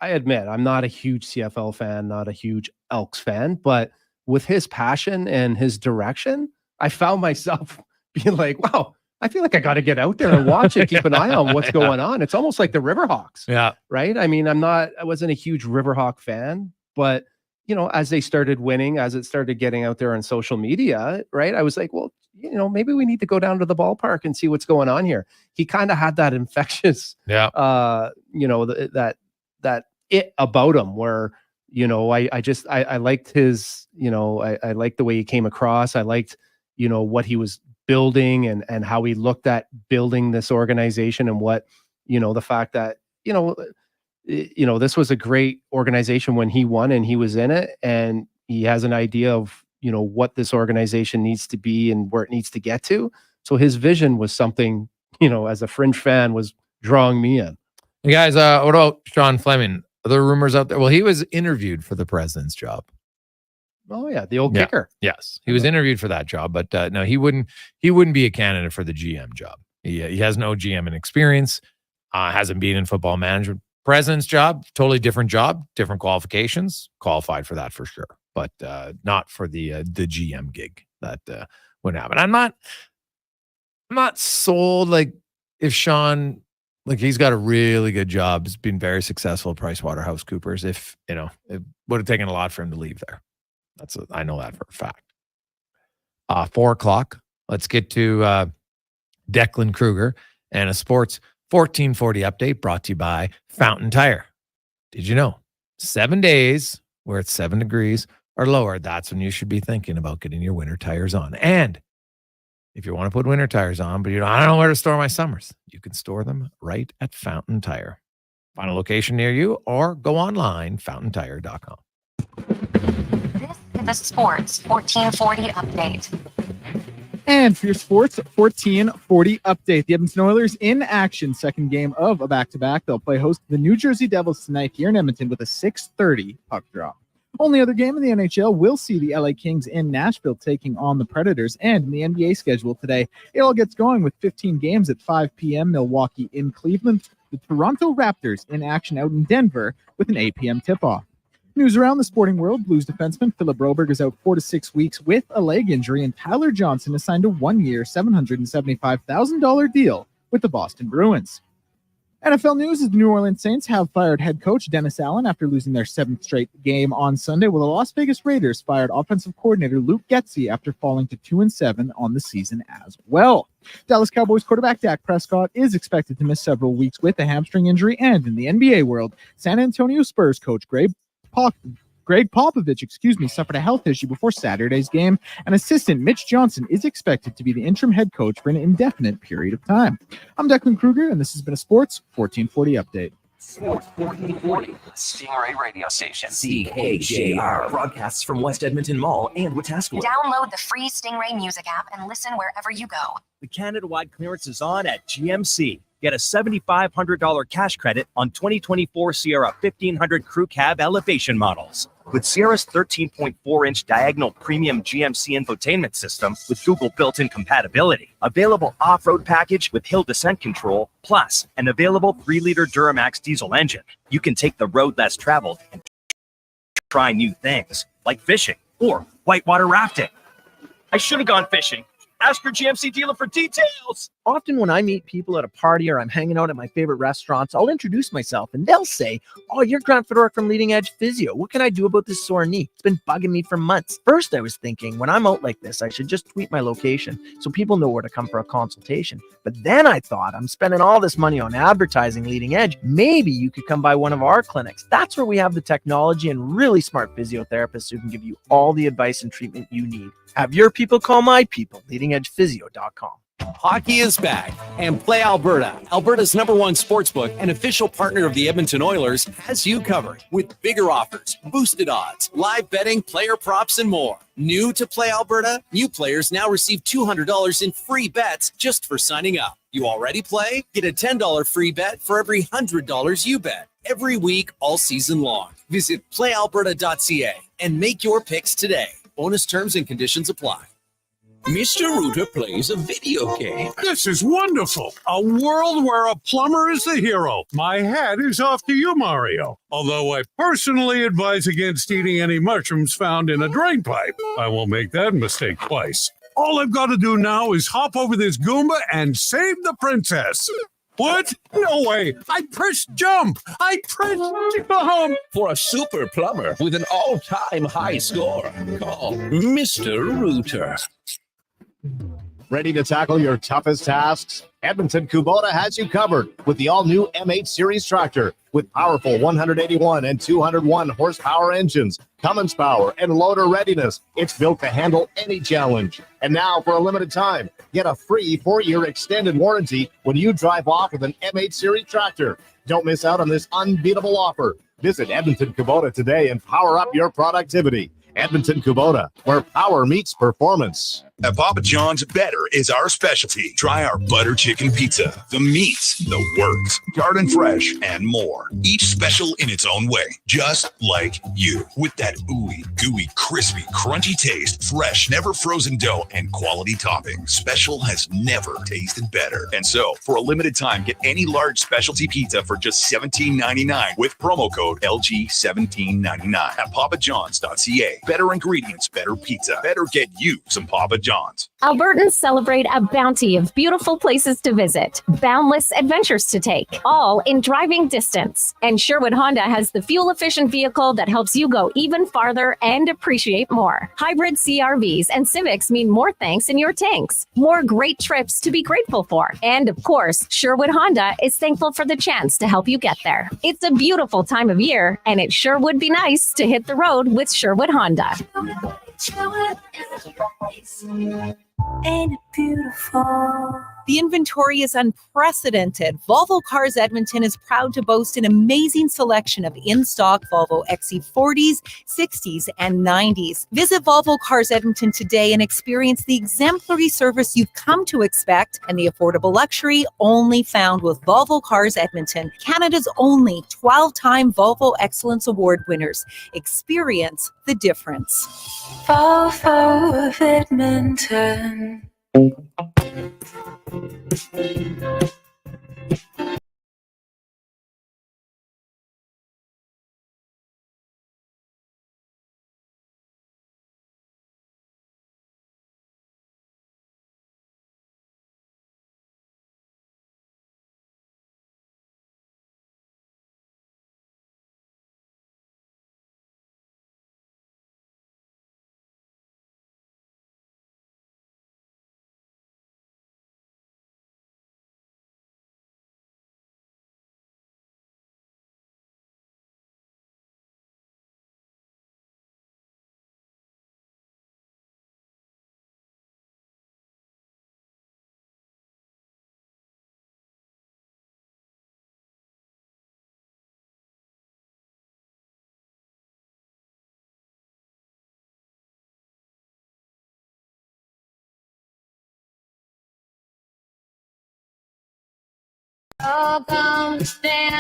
admit I'm not a huge CFL fan, not a huge Elks fan, but with his passion and his direction, I found myself being like, wow, I feel like I got to get out there and watch it, keep an eye on what's going on. It's almost like the Riverhawks. Yeah. Right. I mean, I wasn't a huge Riverhawk fan, but you know, as they started winning, as it started getting out there on social media, right, I was like, well, you know, maybe we need to go down to the ballpark and see what's going on here. He kind of had that infectious, you know, that it about him where, you know, I liked his, you know, I liked the way he came across. I liked, you know, what he was building and how he looked at building this organization, and what, you know, the fact that, you know, this was a great organization when he won and he was in it, and he has an idea of, you know, what this organization needs to be and where it needs to get to. So his vision was something, you know, as a fringe fan, was drawing me in. Hey guys, what about Sean Fleming? Are there rumors out there? Well, he was interviewed for the president's job. Oh yeah, the old kicker. Yes, he was interviewed for that job, but no, he wouldn't be a candidate for the GM job. He has no GM experience. Hasn't been in football management. President's job, totally different job, different qualifications. Qualified for that for sure, but not for the GM gig. That wouldn't happen. I'm not sold. Like if Sean, like he's got a really good job, he's been very successful at PricewaterhouseCoopers. If you know, it would have taken a lot for him to leave there. I know that for a fact. 4:00. Let's get to Declan Kruger and a sports 1440 update brought to you by Fountain Tire. Did you know 7 days where it's 7 degrees or lower, that's when you should be thinking about getting your winter tires on. And if you want to put winter tires on, but I don't know where to store my summers, you can store them right at Fountain Tire. Find a location near you or go online, fountaintire.com. The Sports 1440 update. And for your Sports 1440 update, the Edmonton Oilers in action, second game of a back-to-back. They'll play host to the New Jersey Devils tonight here in Edmonton with a 6:30 puck drop. Only other game in the NHL will see the LA Kings in Nashville taking on the Predators. And in the NBA schedule today, it all gets going with 15 games at 5 p.m. Milwaukee in Cleveland. The Toronto Raptors in action out in Denver with an 8 p.m. tip-off. News around the sporting world, Blues defenseman Philip Broberg is out 4 to 6 weeks with a leg injury, and Tyler Johnson has signed a 1-year, $775,000 deal with the Boston Bruins. NFL news is the New Orleans Saints have fired head coach Dennis Allen after losing their 7th straight game on Sunday, while the Las Vegas Raiders fired offensive coordinator Luke Getsy after falling to 2-7 on the season as well. Dallas Cowboys quarterback Dak Prescott is expected to miss several weeks with a hamstring injury, and in the NBA world, San Antonio Spurs coach Greg Popovich, suffered a health issue before Saturday's game, and assistant Mitch Johnson is expected to be the interim head coach for an indefinite period of time. I'm Declan Kruger, and this has been a Sports 1440 update. Sports 1440, Stingray Radio Station. CKJR broadcasts from West Edmonton Mall and Wetaskiwin. Download the free Stingray music app and listen wherever you go. The Canada-wide clearance is on at GMC. Get a $7,500 cash credit on 2024 Sierra 1500 Crew Cab elevation models. With Sierra's 13.4-inch diagonal premium GMC infotainment system with Google built-in compatibility, available off-road package with hill descent control, plus an available 3-liter Duramax diesel engine, you can take the road less traveled and try new things like fishing or whitewater rafting. I should have gone fishing. Ask your GMC dealer for details. Often when I meet people at a party or I'm hanging out at my favorite restaurants, I'll introduce myself and they'll say, "Oh, you're Grant Fedoruk from Leading Edge Physio. What can I do about this sore knee? It's been bugging me for months." First, I was thinking, when I'm out like this, I should just tweet my location so people know where to come for a consultation. But then I thought, I'm spending all this money on advertising Leading Edge. Maybe you could come by one of our clinics. That's where we have the technology and really smart physiotherapists who can give you all the advice and treatment you need. Have your people call my people, leadingedgephysio.com. Hockey is back, and Play Alberta, Alberta's #1 sportsbook and official partner of the Edmonton Oilers, has you covered with bigger offers, boosted odds, live betting, player props, and more. New to Play Alberta? New players now receive $200 in free bets just for signing up. You already play? Get a $10 free bet for every $100 you bet. Every week, all season long. Visit playalberta.ca and make your picks today. Bonus terms and conditions apply. Mr. Rooter plays a video game. This is wonderful. A world where a plumber is the hero. My hat is off to you, Mario. Although I personally advise against eating any mushrooms found in a drain pipe. I won't make that mistake twice. All I've got to do now is hop over this Goomba and save the princess. What? No way. I pressed jump. I pressed jump. For a super plumber with an all-time high score, call Mr. Rooter. Ready to tackle your toughest tasks? Edmonton Kubota has you covered with the all-new M8 Series tractor with powerful 181 and 201 horsepower engines, Cummins power, and loader readiness. It's built to handle any challenge. And now, for a limited time, get a free 4-year extended warranty when you drive off with an M8 Series tractor. Don't miss out on this unbeatable offer. Visit Edmonton Kubota today and power up your productivity. Edmonton Kubota, where power meets performance. At Papa John's, better is our specialty. Try our butter chicken pizza, the meat, the works, garden fresh, and more. Each special in its own way, just like you. With that ooey, gooey, crispy, crunchy taste, fresh, never frozen dough, and quality topping. Special has never tasted better. And so, for a limited time, get any large specialty pizza for just $17.99 with promo code LG1799 at papajohns.ca. Better ingredients, better pizza. Better get you some Papa John's. Albertans celebrate a bounty of beautiful places to visit, boundless adventures to take, all in driving distance. And Sherwood Honda has the fuel-efficient vehicle that helps you go even farther and appreciate more. Hybrid CRVs and Civics mean more thanks in your tanks, more great trips to be grateful for. And of course, Sherwood Honda is thankful for the chance to help you get there. It's a beautiful time of year, and it sure would be nice to hit the road with Sherwood Honda. Ain't it beautiful? The inventory is unprecedented. Volvo Cars Edmonton is proud to boast an amazing selection of in-stock Volvo XC40s, 60s, and 90s. Visit Volvo Cars Edmonton today and experience the exemplary service you've come to expect and the affordable luxury only found with Volvo Cars Edmonton, Canada's only 12-time Volvo Excellence Award winners. Experience the difference. Volvo of Edmonton.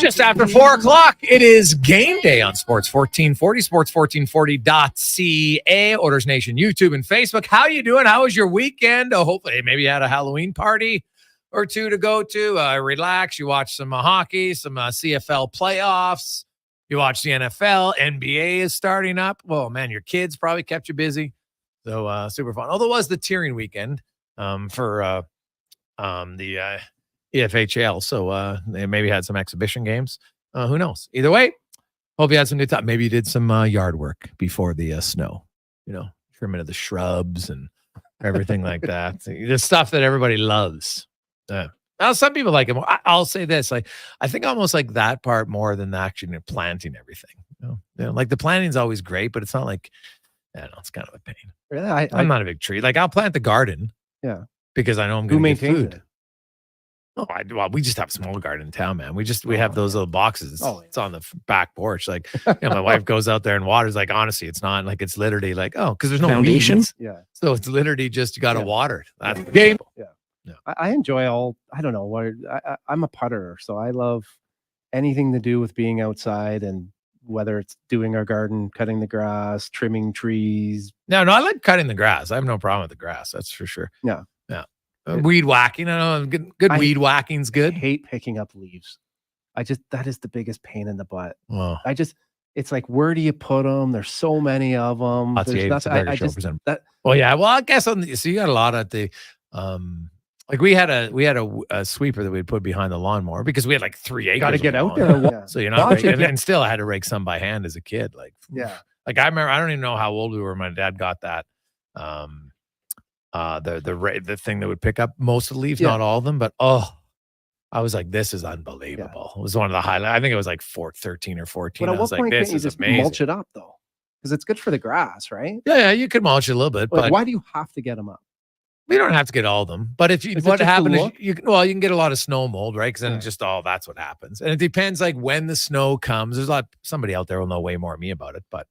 Just after 4 o'clock, it is game day on Sports 1440, sports1440.ca, Orders Nation, YouTube, and Facebook. How you doing? How was your weekend? Oh, hopefully, maybe you had a Halloween party or two to go to. Relax. You watch some hockey, some CFL playoffs. You watch the NFL. NBA is starting up. Well, man, your kids probably kept you busy. So super fun. Although it was the Tyrion weekend for the EFHL. So they maybe had some exhibition games. Who knows? Either way, hope you had some new time. Maybe you did some yard work before the snow, trimming of the shrubs and everything like that. The stuff that everybody loves. Now, some people like it more. I'll say this. I think almost like that part more than actually planting everything. Like the planting's always great, but it's not like, I don't know, it's kind of a pain. Really? I'm not a big tree. Like I'll plant the garden. Yeah. because I know I'm Who going to get maintains food. it? Oh, well, we just have a small garden in town, man. We have those little boxes. It's on the back porch. Like, my wife goes out there and waters. Like, honestly, it's not like it's literally like, because there's no Foundation? weeds. Yeah. So it's literally just you got to water it. That's the Game. game. Yeah. I enjoy I don't know what I'm a putterer, so I love anything to do with being outside, and whether it's doing our garden, cutting the grass, trimming trees. No, I like cutting the grass. I have no problem with the grass. That's for sure. Yeah. Yeah. Weed whacking. I know good weed whacking's good. I hate picking up leaves. That is the biggest pain in the butt. Well, it's like, where do you put them? There's so many of them. That's There's nothing. I just that. Well, yeah. Well, I guess so you got a lot at the like we had a sweeper that we'd put behind the lawnmower because we had like 3 acres. Got to get of out lawn. there. Yeah. So you're not and still I had to rake some by hand as a kid. Like, yeah. Like I remember, I don't even know how old we were. My dad got that the thing that would pick up most of the leaves, not all of them, but I was like, this is unbelievable. It was one of the highlights. I think it was like 13 or 14. But at I was what like, point this can't you is just amazing. mulch it up though? Because it's good for the grass, right? Yeah, you could mulch it a little bit, Like, but why do you have to get them up? we don't have to get all of them. But if you, Is it what just the happened is look? you can get a lot of snow mold, right? Because then it's just that's what happens. And it depends like when the snow comes. There's somebody out there will know way more than me about it, but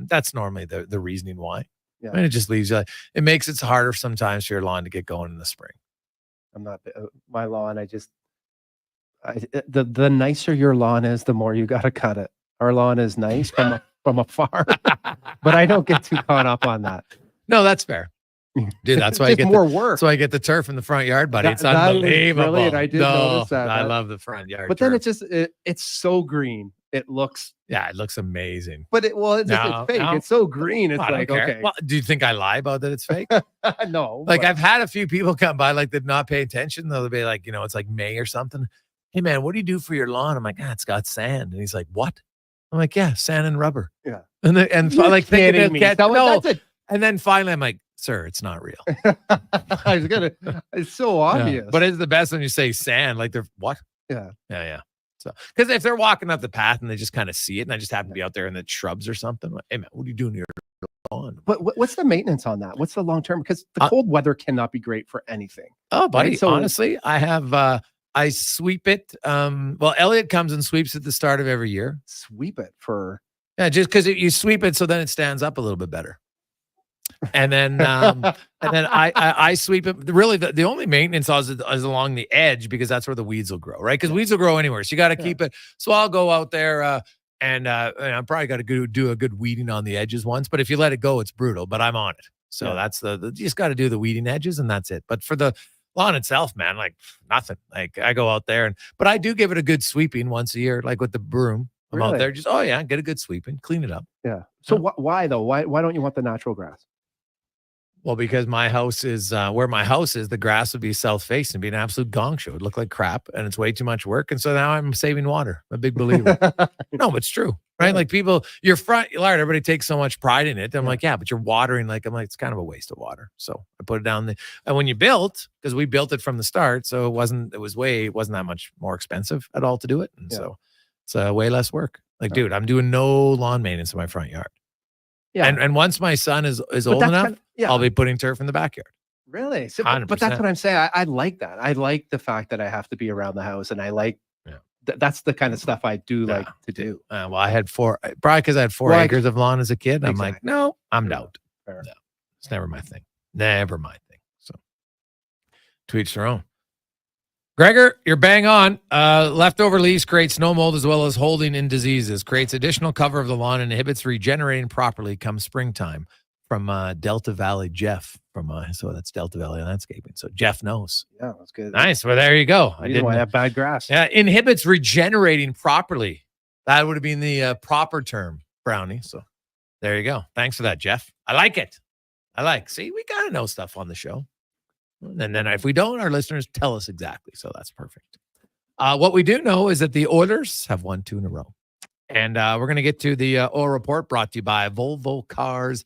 that's normally the reasoning why. Yeah. And it just leaves you. It makes it harder sometimes for your lawn to get going in the spring. I'm not my lawn. The nicer your lawn is, the more you got to cut it. Our lawn is nice from afar, but I don't get too caught up on that. No, that's fair. Dude, that's why I Just get more work. That's why I get the turf in the front yard, buddy. It's That is unbelievable. brilliant. I did notice that. I love the front yard. But then it's just it's so green. It looks it looks amazing. But it's fake. No. It's so green. It's I don't like, care. okay. Well, do you think I lie about that it's fake? No. Like but- I've had a few people come by, like they'd not pay attention. They'll be like, it's like May or something. Hey man, what do you do for your lawn? I'm like, it's got sand. And he's like, what? I'm like, yeah, sand and rubber. Yeah. And You're like kidding thinking me. no. That's And then finally I'm like, sir, it's not real. I was gonna. It's so obvious. Yeah. But it's the best when you say sand, like they're what? Yeah. Yeah. So, because if they're walking up the path and they just kind of see it, and I just happen to be out there in the shrubs or something, like, hey man, what are you doing to your lawn? But what's the maintenance on that? What's the long term? Because the cold weather cannot be great for anything. Oh, buddy. Right? So honestly, I have I sweep it. Well, Elliot comes and sweeps at the start of every year. Sweep it for just because you sweep it so then it stands up a little bit better. And then I sweep it. Really, the only maintenance is along the edge because that's where the weeds will grow, right? Because weeds will grow anywhere, so you got to keep it. So I'll go out there and I'm probably got to do a good weeding on the edges once. But if you let it go, it's brutal. But I'm on it, so that's you just got to do the weeding edges, and that's it. But for the lawn itself, man, like nothing. Like I go out there but I do give it a good sweeping once a year, like with the broom. I'm out there, just get a good sweeping, clean it up. Yeah. So why though? Why don't you want the natural grass? Well, because my house is where my house is, the grass would be south facing, be an absolute gong show. It'd look like crap, and it's way too much work. And so now I'm saving water. I'm a big believer. No, it's true, right? Like your front yard, everybody takes so much pride in it. I'm like, but you're watering. I'm like, it's kind of a waste of water. So I put it down and when you built, because we built it from the start, so it wasn't that much more expensive at all to do it, and so it's way less work. Like, dude, I'm doing no lawn maintenance in my front yard. Yeah. And once my son is old enough, I'll be putting turf in the backyard. Really? So, but that's what I'm saying. I like that. I like the fact that I have to be around the house, and I like that's the kind of stuff I do like to do. Well, I had probably because I had 4 acres of lawn as a kid. I'm like, no, I'm out. No, it's never my thing. Never my thing. So to each their own. Gregor, you're bang on. Leftover leaves create snow mold as well as holding in diseases, creates additional cover of the lawn and inhibits regenerating properly come springtime. From Delta Valley Jeff so that's Delta Valley Landscaping. So Jeff knows. Yeah, that's good. Nice. Well, there you go. I didn't have bad grass. Yeah, inhibits regenerating properly. That would have been the proper term, Brownie. So there you go. Thanks for that, Jeff. I like it. See, we got to know stuff on the show. And then if we don't, our listeners tell us exactly. So that's perfect. What we do know is that the Oilers have won 2 in a row. And we're going to get to the oil report brought to you by Volvo Cars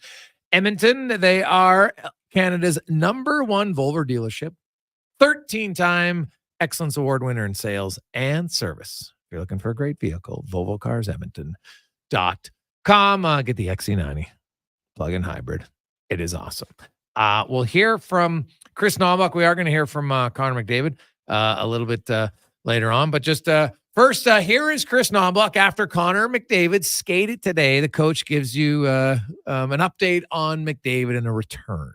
Edmonton. They are Canada's #1 Volvo dealership, 13-time Excellence Award winner in sales and service. If you're looking for a great vehicle, VolvoCarsEdmonton.com. Get the XC90 plug-in hybrid. It is awesome. We'll hear from Chris Knobloch. We are going to hear from Connor McDavid a little bit later on. But just first, here is Chris Knobloch after Connor McDavid skated today. The coach gives you an update on McDavid and a return.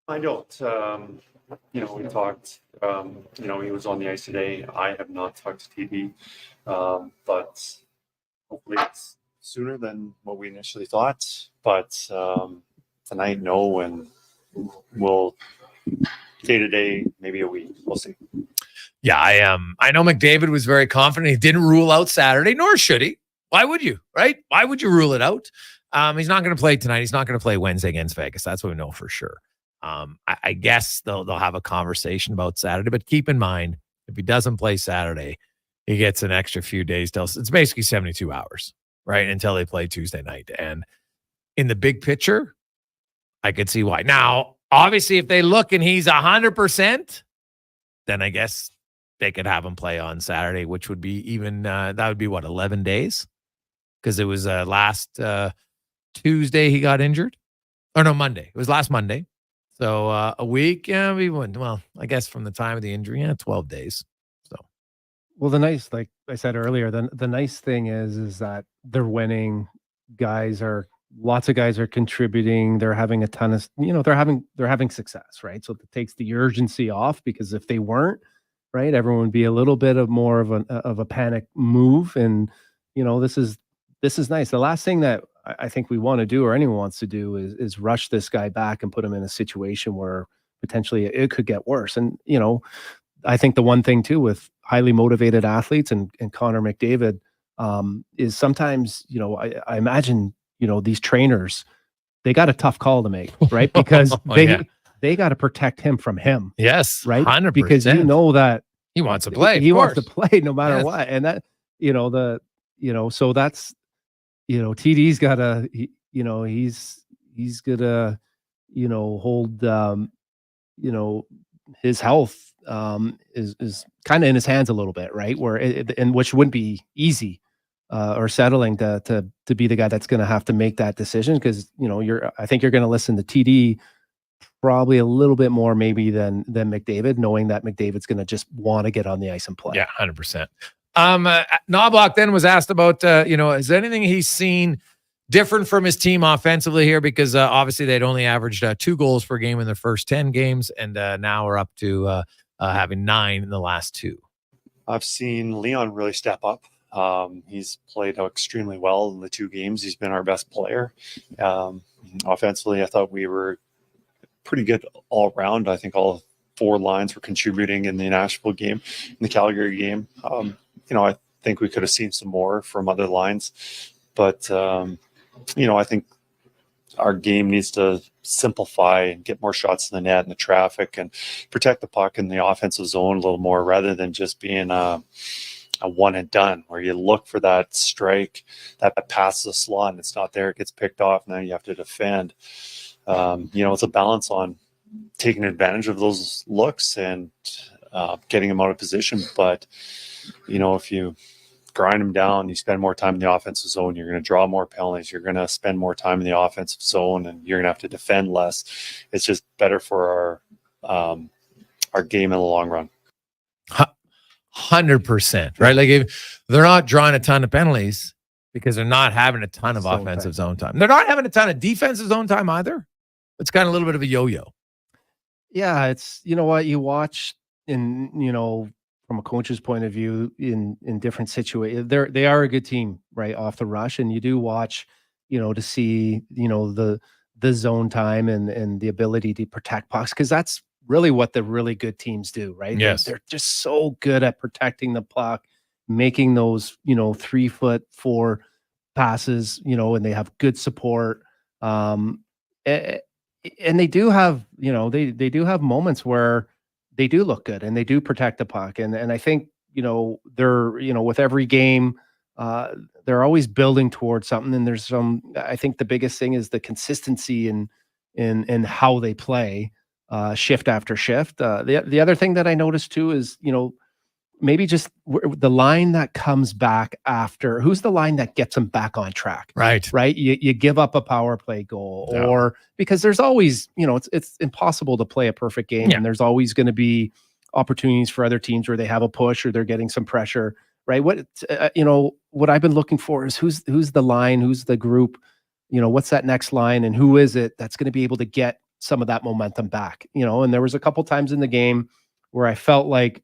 I don't. We talked. He was on the ice today. I have not talked to TD, but hopefully it's sooner than what we initially thought. But tonight, no, and we'll day to day, maybe a week. We'll see. Yeah, I know McDavid was very confident. He didn't rule out Saturday, nor should he. Why would you, right? Why would you rule it out? He's not going to play tonight. He's not going to play Wednesday against Vegas. That's what we know for sure. I guess they'll have a conversation about Saturday, but keep in mind, if he doesn't play Saturday, he gets an extra few days. It's basically 72 hours, right, until they play Tuesday night. And in the big picture, I could see why. Now, obviously, if they look and he's 100%, then I guess they could have him play on Saturday, which would be even, that would be what, 11 days? Because it was last Tuesday he got injured. Or no, Monday. It was last Monday. So a week, yeah, we wouldn't. Well, I guess from the time of the injury, 12 days. So, well, like I said earlier, the nice thing is that they're winning. Lots of guys are contributing. They're having a ton of, they're having success, right? So it takes the urgency off, because if they weren't, right, everyone would be a little bit more of a panic move. And this is nice. The last thing that I think we want to do, or anyone wants to do, is rush this guy back and put him in a situation where potentially it could get worse. And I think the one thing too with highly motivated athletes and Connor McDavid is sometimes I imagine these trainers, they got a tough call to make, right? Because they got to protect him from him. Yes, right. 100%. Because that he wants to play. He wants to play no matter what, and that so that's. TD's got to, he's gonna, hold, his health is kind of in his hands a little bit, right? And which wouldn't be easy or settling to be the guy that's going to have to make that decision, because I think you're going to listen to TD probably a little bit more maybe than McDavid, knowing that McDavid's going to just want to get on the ice and play. Yeah, 100%. Knobloch then was asked about, is there anything he's seen different from his team offensively here? Because obviously they'd only averaged 2 goals per game in their first 10 games, and now we're up to having 9 in the last 2. I've seen Leon really step up. He's played extremely well in the 2 games. He's been our best player. Offensively, I thought we were pretty good all around. I think all 4 lines were contributing in the Nashville game, in the Calgary game. I think we could have seen some more from other lines, but I think our game needs to simplify and get more shots in the net and the traffic, and protect the puck in the offensive zone a little more, rather than just being a one and done, where you look for that strike that passes the slot and it's not there, it gets picked off, now you have to defend. It's a balance on taking advantage of those looks and getting them out of position. But if you grind them down, you spend more time in the offensive zone, you're going to draw more penalties, you're going to spend more time in the offensive zone, and you're going to have to defend less. It's just better for our game in the long run. 100%, right? Like, if they're not drawing a ton of penalties because they're not having a ton of offensive zone time. They're not having a ton of defensive zone time either. It's kind of a little bit of a yo-yo. Yeah, it's, what you watch in, from a coach's point of view in different situations, they are a good team right off the rush. And you do watch, to see, the zone time and the ability to protect pucks, because that's really what the really good teams do, right? Yes. They're just so good at protecting the puck, making those, 3-foot, 4 passes, and they have good support. And they do have, they do have moments where they do look good and they do protect the puck. And I think, they're, with every game, they're always building towards something. And there's I think the biggest thing is the consistency in how they play, shift after shift. The other thing that I noticed too is, maybe just the line that comes back after, who's the line that gets them back on track? Right. You give up a power play goal, or because there's always, it's impossible to play a perfect game, and there's always going to be opportunities for other teams where they have a push or they're getting some pressure, right? What I've been looking for is who's the line, who's the group, what's that next line, and who is it that's going to be able to get some of that momentum back, and there was a couple times in the game where I felt like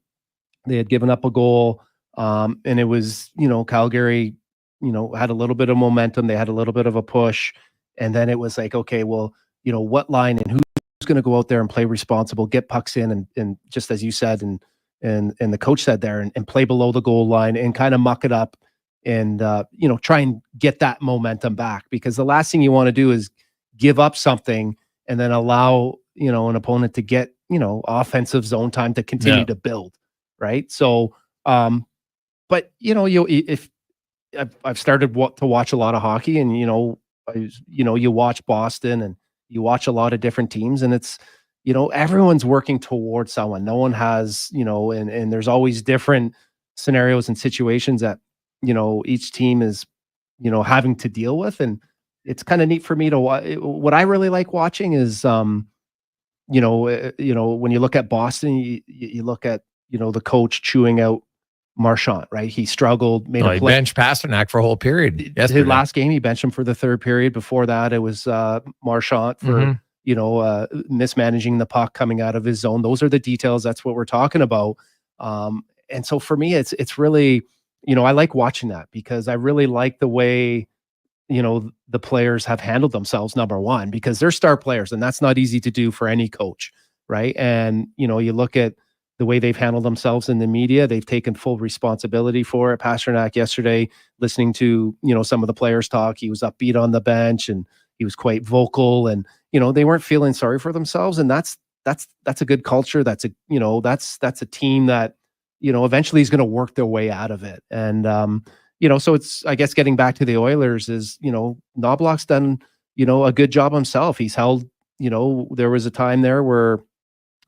they had given up a goal, and it was, Calgary, had a little bit of momentum. They had a little bit of a push, and then it was like, okay, well, what line and who's going to go out there and play responsible, get pucks in, and just as you said, and the coach said there, and play below the goal line and kind of muck it up, and try and get that momentum back, because the last thing you want to do is give up something and then allow an opponent to get offensive zone time to continue to build. Right. So, but if I've started to watch a lot of hockey, and you watch Boston and you watch a lot of different teams, and it's everyone's working towards someone. No one has and there's always different scenarios and situations that each team is having to deal with, and it's kind of neat for me to watch. What I really like watching is when you look at Boston, you look at the coach chewing out Marchand, right? He struggled, made a play. He benched Pasternak for a whole period. His last game, he benched him for the third period. Before that, it was Marchand for, mismanaging the puck coming out of his zone. Those are the details. That's what we're talking about. And so for me, it's really, I like watching that, because I really like the way, the players have handled themselves, number one, because they're star players, and that's not easy to do for any coach, right? And, you look at the way they've handled themselves in the media. They've taken full responsibility for it. Pasternak yesterday, listening to, some of the players talk, he was upbeat on the bench and he was quite vocal, and, they weren't feeling sorry for themselves. And that's a good culture. That's a team that, eventually is going to work their way out of it. And, so it's, I guess, getting back to the Oilers is, Knobloch's done, a good job himself. He's held, there was a time there where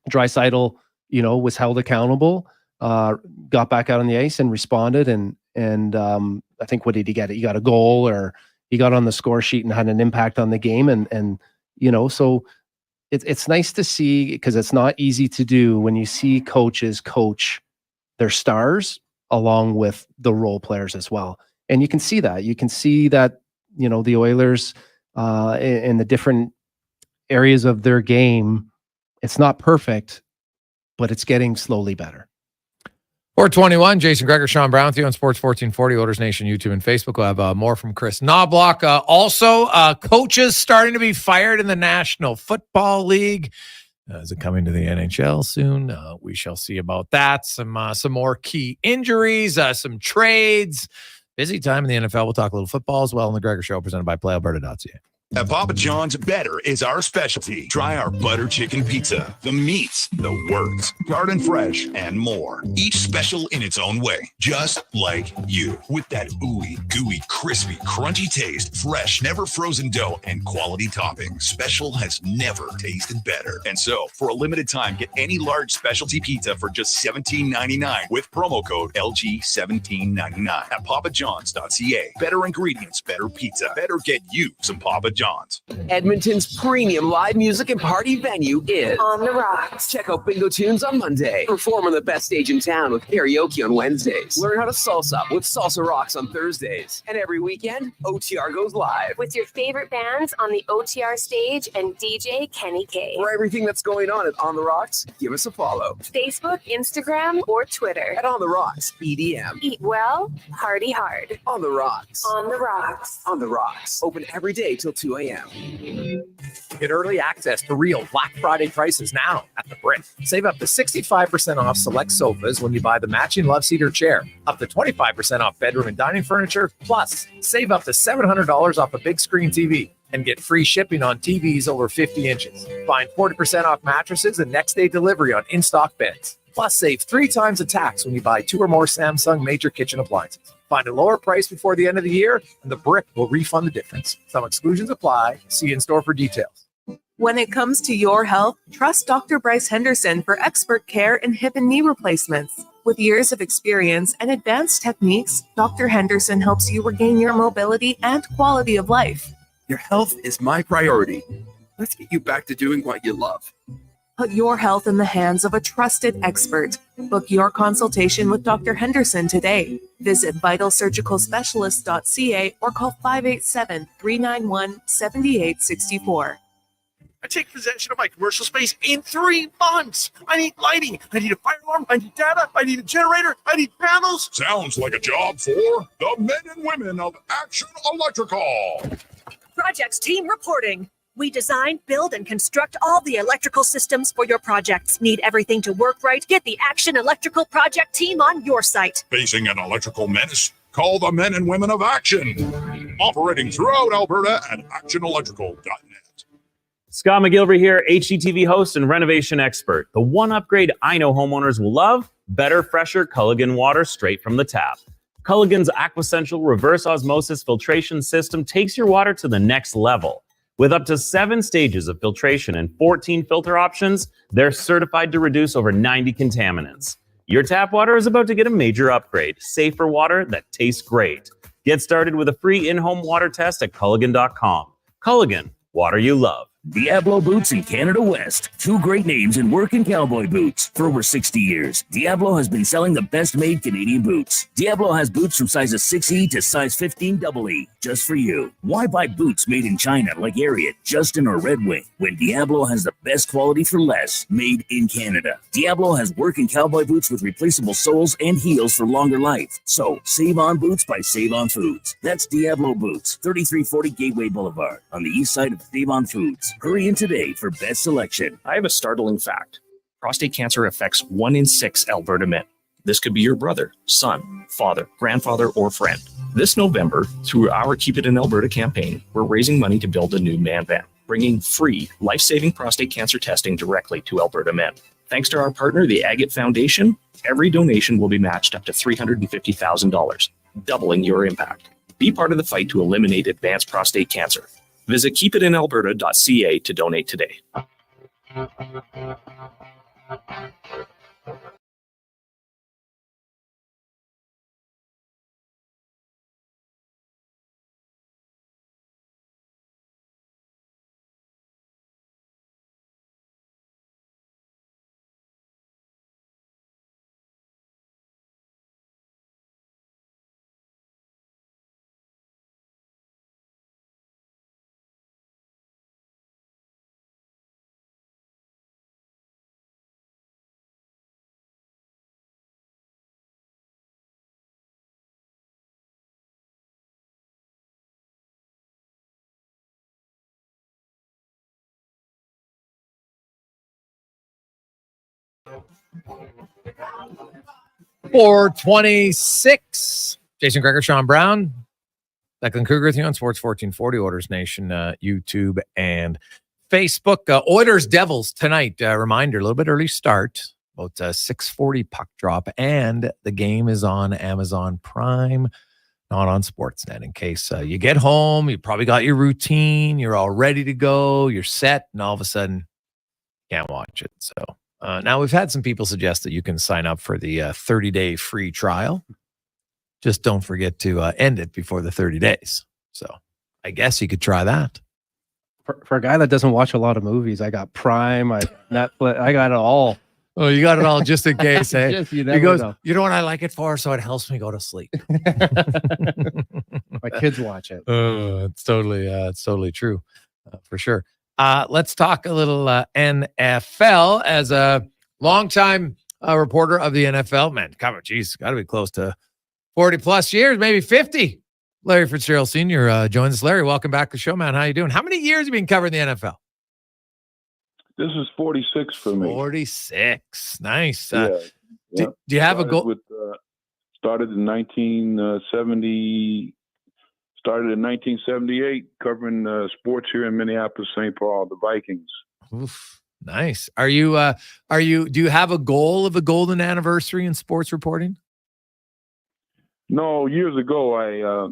Draisaitl, was held accountable, got back out on the ice and responded. And I think, what did he get? He got a goal, or he got on the score sheet and had an impact on the game. And so it's nice to see, because it's not easy to do when you see coaches coach their stars along with the role players as well. And you can see that. The Oilers in the different areas of their game, it's not perfect, but it's getting slowly better. 421, Jason Gregor, Sean Brown with you on Sports 1440, Oilers Nation, YouTube, and Facebook. We'll have more from Chris Knobloch. Also, coaches starting to be fired in the National Football League. Is it coming to the NHL soon? We shall see about that. Some more key injuries, some trades. Busy time in the NFL. We'll talk a little football as well on the Gregor Show, presented by PlayAlberta.ca. At Papa John's, better is our specialty. Try our butter chicken pizza. The meats, the works, garden fresh, and more. Each special in its own way, just like you. With that ooey, gooey, crispy, crunchy taste, fresh, never frozen dough, and quality topping. Special has never tasted better. And so, for a limited time, get any large specialty pizza for just $17.99 with promo code LG1799 at papajohns.ca. Better ingredients, better pizza. Better get you some Papa John's. Edmonton's premium live music and party venue is On the Rocks. Check out Bingo Tunes on Monday. Perform on the best stage in town with karaoke on Wednesdays. Learn how to salsa with Salsa Rocks on Thursdays. And every weekend, OTR goes live. With your favorite bands on the OTR stage and DJ Kenny K. For everything that's going on at On the Rocks, give us a follow. Facebook, Instagram, or Twitter. At On the Rocks, EDM. Eat well, party hard. On the Rocks. On the Rocks. On the Rocks. Open every day till 2 a.m. Get early access to real Black Friday prices now at The Brick. Save up to 65% off select sofas when you buy the matching love seat or chair. Up to 25% off bedroom and dining furniture. Plus, save up to $700 off a big screen TV. And get free shipping on TVs over 50 inches. Find 40% off mattresses and next day delivery on in-stock beds. Plus, save 3 times the tax when you buy 2 or more Samsung major kitchen appliances. Find a lower price before the end of the year, and The Brick will refund the difference. Some exclusions apply. See in-store for details. When it comes to your health, trust Dr. Bryce Henderson for expert care in hip and knee replacements. With years of experience and advanced techniques, Dr. Henderson helps you regain your mobility and quality of life. Your health is my priority. Let's get you back to doing what you love. Put your health in the hands of a trusted expert. Book your consultation with Dr. Henderson today. Visit vitalsurgicalspecialist.ca or call 587-391-7864. I take possession of my commercial space in 3 months. I need lighting. I need a fire alarm. I need data. I need a generator. I need panels. Sounds like a job for the men and women of Action Electrical. Projects team reporting. We design, build, and construct all the electrical systems for your projects. Need everything to work right? Get the Action Electrical project team on your site. Facing an electrical menace? Call the men and women of Action. Operating throughout Alberta at actionelectrical.net. Scott McGilvery here, HGTV host and renovation expert. The one upgrade I know homeowners will love: better, fresher Culligan water straight from the tap. Culligan's Aquasential reverse osmosis filtration system takes your water to the next level. With up to 7 stages of filtration and 14 filter options, they're certified to reduce over 90 contaminants. Your tap water is about to get a major upgrade. Safer water that tastes great. Get started with a free in-home water test at Culligan.com. Culligan, water you love. Diablo Boots in Canada West. 2 great names in working cowboy boots. For over 60 years, Diablo has been selling the best-made Canadian boots. Diablo has boots from sizes 6E to size 15 EE, just for you. Why buy boots made in China like Ariat, Justin, or Red Wing, when Diablo has the best quality for less, made in Canada? Diablo has working cowboy boots with replaceable soles and heels for longer life. So, save on boots by Save On Foods. That's Diablo Boots, 3340 Gateway Boulevard, on the east side of Save On Foods. Hurry in today for best selection. I have a startling fact. Prostate cancer affects 1 in 6 Alberta men. This could be your brother, son, father, grandfather, or friend. This November, through our Keep It in Alberta campaign, we're raising money to build a new man van, bringing free, life-saving prostate cancer testing directly to Alberta men. Thanks to our partner, the Agate Foundation, every donation will be matched up to $350,000, doubling your impact. Be part of the fight to eliminate advanced prostate cancer. Visit keepitinalberta.ca to donate today. .426. Jason Gregor, Sean Brown, Declan Cougar with you on Sports 1440, Oilers Nation, YouTube and Facebook. Oilers Devils tonight. Reminder, a little bit early start, about 6:40 puck drop, and the game is on Amazon Prime, not on Sportsnet. In case you get home, you probably got your routine, you're all ready to go, you're set, and all of a sudden can't watch it. So now we've had some people suggest that you can sign up for the 30-day free trial. Just don't forget to end it before the 30 days. So I guess you could try that. For a guy that doesn't watch a lot of movies, I got Prime, I Netflix, I got it all. Oh, you got it all just in case, eh? Just, you he goes, know. You know what I like it for? So it helps me go to sleep. My kids watch it. It's totally true, for sure. Let's talk a little NFL. As a longtime reporter of the NFL, man, come on, geez, got to be close to 40 plus years, maybe 50. Larry Fitzgerald Sr. Joins us. Larry, welcome back to the show, man. How you doing? How many years have you been covering the NFL? This is 46 for me. 46. Nice. Yeah. Do you have a goal? Started in 1970. Started in 1978 covering sports here in Minneapolis, St. Paul, the Vikings. Oof, nice. Do you have a goal of a golden anniversary in sports reporting? No, years ago, I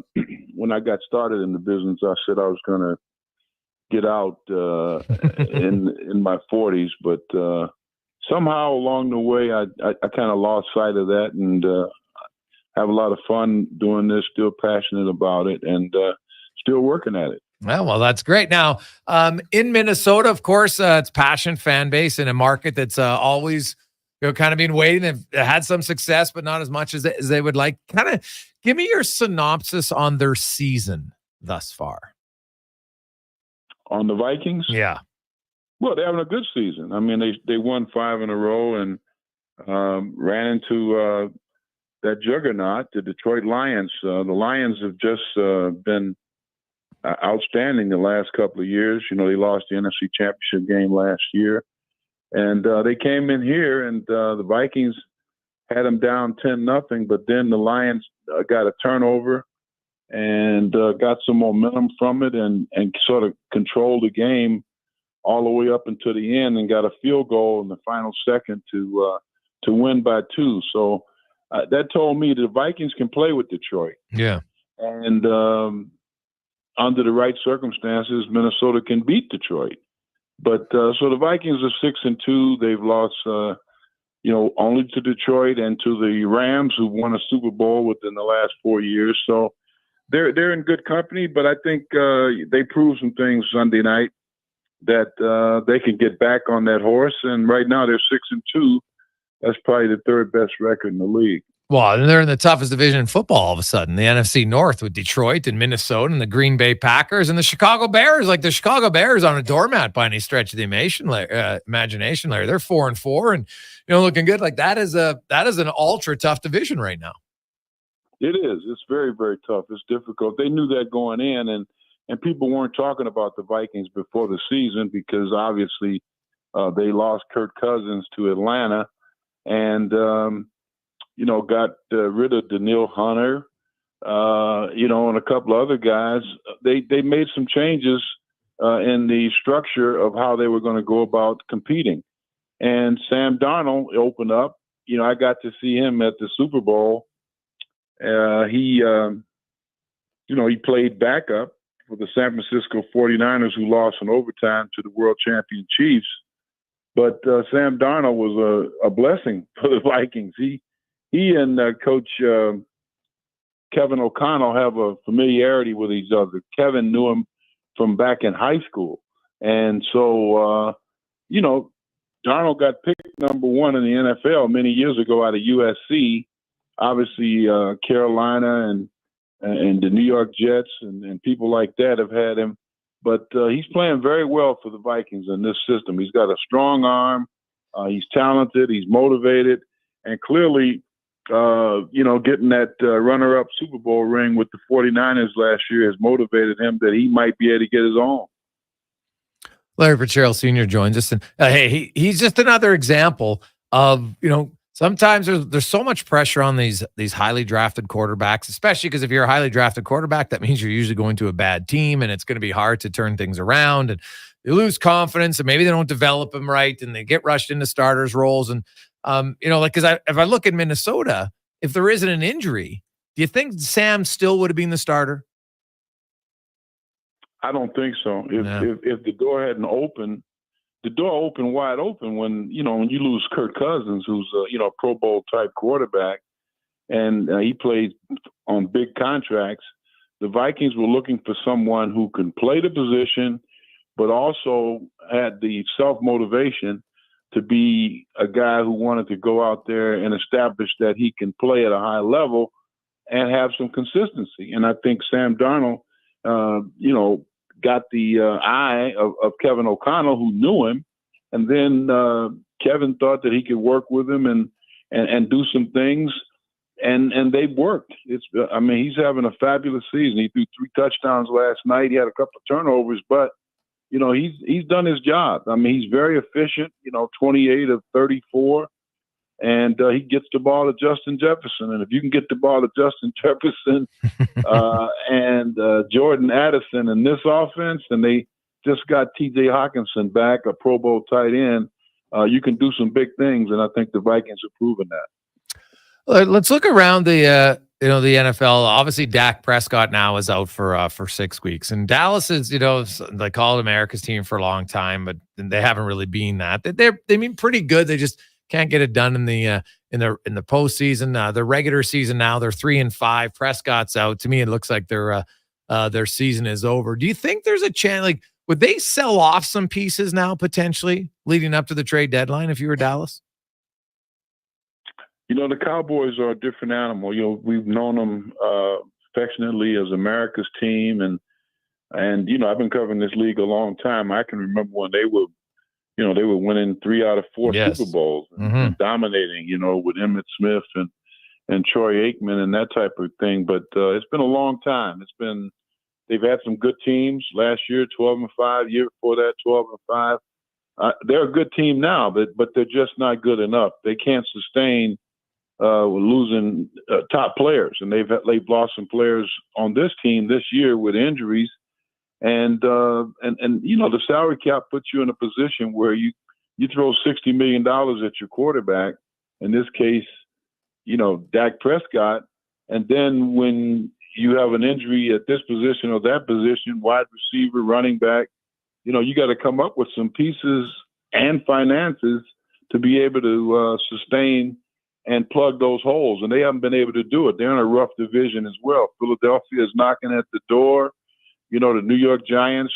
when I got started in the business, I said I was going to get out in my 40s, but somehow along the way, I kind of lost sight of that, and have a lot of fun doing this, still passionate about it, and still working at it. Well, that's great. Now, in Minnesota, of course, it's passion fan base in a market that's always, kind of been waiting. They've had some success, but not as much as they would like. Kind of give me your synopsis on their season thus far. On the Vikings? Yeah. Well, they're having a good season. I mean, they won 5 in a row and ran into that juggernaut, the Detroit Lions. The Lions have just been outstanding the last couple of years. They lost the NFC Championship game last year. And they came in here, and the Vikings had them down 10-0, but then the Lions got a turnover and got some momentum from it and sort of controlled the game all the way up until the end and got a field goal in the final second to win by 2. So that told me the Vikings can play with Detroit. Yeah. And under the right circumstances, Minnesota can beat Detroit. But so the Vikings are 6-2. They've lost, only to Detroit and to the Rams, who won a Super Bowl within the last 4 years. So they're in good company. But I think they proved some things Sunday night that they can get back on that horse. And right now they're 6-2. That's probably the third best record in the league. Well, and they're in the toughest division in football all of a sudden, the NFC North with Detroit and Minnesota and the Green Bay Packers and the Chicago Bears. Like the Chicago Bears on a doormat by any stretch of the imagination, Larry. They're 4-4 and looking good. Like that is an ultra tough division right now. It is. It's very, very tough. It's difficult. They knew that going in, and people weren't talking about the Vikings before the season because obviously they lost Kirk Cousins to Atlanta and got rid of Daniil Hunter, and a couple of other guys. They made some changes in the structure of how they were going to go about competing. And Sam Darnold opened up. I got to see him at the Super Bowl. He played backup for the San Francisco 49ers, who lost in overtime to the world champion Chiefs. But Sam Darnold was a blessing for the Vikings. He and Coach Kevin O'Connell have a familiarity with each other. Kevin knew him from back in high school. And so, Darnold got picked number 1 in the NFL many years ago out of USC. Obviously, Carolina and the New York Jets and people like that have had him. But he's playing very well for the Vikings in this system. He's got a strong arm. He's talented. He's motivated. And clearly, getting that runner-up Super Bowl ring with the 49ers last year has motivated him that he might be able to get his own. Larry Fitzgerald Sr. joins us. And hey, he's just another example of, sometimes there's so much pressure on these highly drafted quarterbacks, especially because if you're a highly drafted quarterback, that means you're usually going to a bad team and it's going to be hard to turn things around. And you lose confidence and maybe they don't develop them right and they get rushed into starters roles. And, because if I look at Minnesota, if there isn't an injury, do you think Sam still would have been the starter? I don't think so. If the door hadn't opened, the door opened wide open when you lose Kirk Cousins, who's a Pro Bowl type quarterback, and he played on big contracts. The Vikings were looking for someone who can play the position, but also had the self-motivation to be a guy who wanted to go out there and establish that he can play at a high level and have some consistency. And I think Sam Darnold, got the eye of Kevin O'Connell, who knew him. And then Kevin thought that he could work with him and do some things. And they've worked. He's having a fabulous season. He threw 3 touchdowns last night. He had a couple of turnovers, but he's done his job. He's very efficient, 28 of 34, and he gets the ball to Justin Jefferson. And if you can get the ball to Justin Jefferson and Jordan Addison in this offense, and they just got T.J. Hawkinson back, a Pro Bowl tight end, you can do some big things, and I think the Vikings have proven that. Let's look around the the NFL, obviously Dak Prescott now is out for 6 weeks, and Dallas is, they call it America's team for a long time, but they haven't really been that. They mean pretty good. They just can't get it done in the postseason. The regular season now they're 3-5. Prescott's out. To me, it looks like their season is over. Do you think there's a chance? Like, would they sell off some pieces now potentially leading up to the trade deadline if you were Dallas? The Cowboys are a different animal. We've known them affectionately as America's team, and I've been covering this league a long time. I can remember when they were winning 3 out of 4 Super Bowls and dominating, with Emmitt Smith and Troy Aikman and that type of thing. But it's been a long time. They've had some good teams last year, 12-5. Year before that, 12-5. They're a good team now, but they're just not good enough. They can't sustain losing top players, and they've lost some players on this team this year with injuries, and the salary cap puts you in a position where you throw $60 million at your quarterback, in this case, Dak Prescott, and then when you have an injury at this position or that position, wide receiver, running back, you got to come up with some pieces and finances to be able to sustain and plug those holes, and they haven't been able to do it. They're in a rough division as well. Philadelphia is knocking at the door. The New York Giants,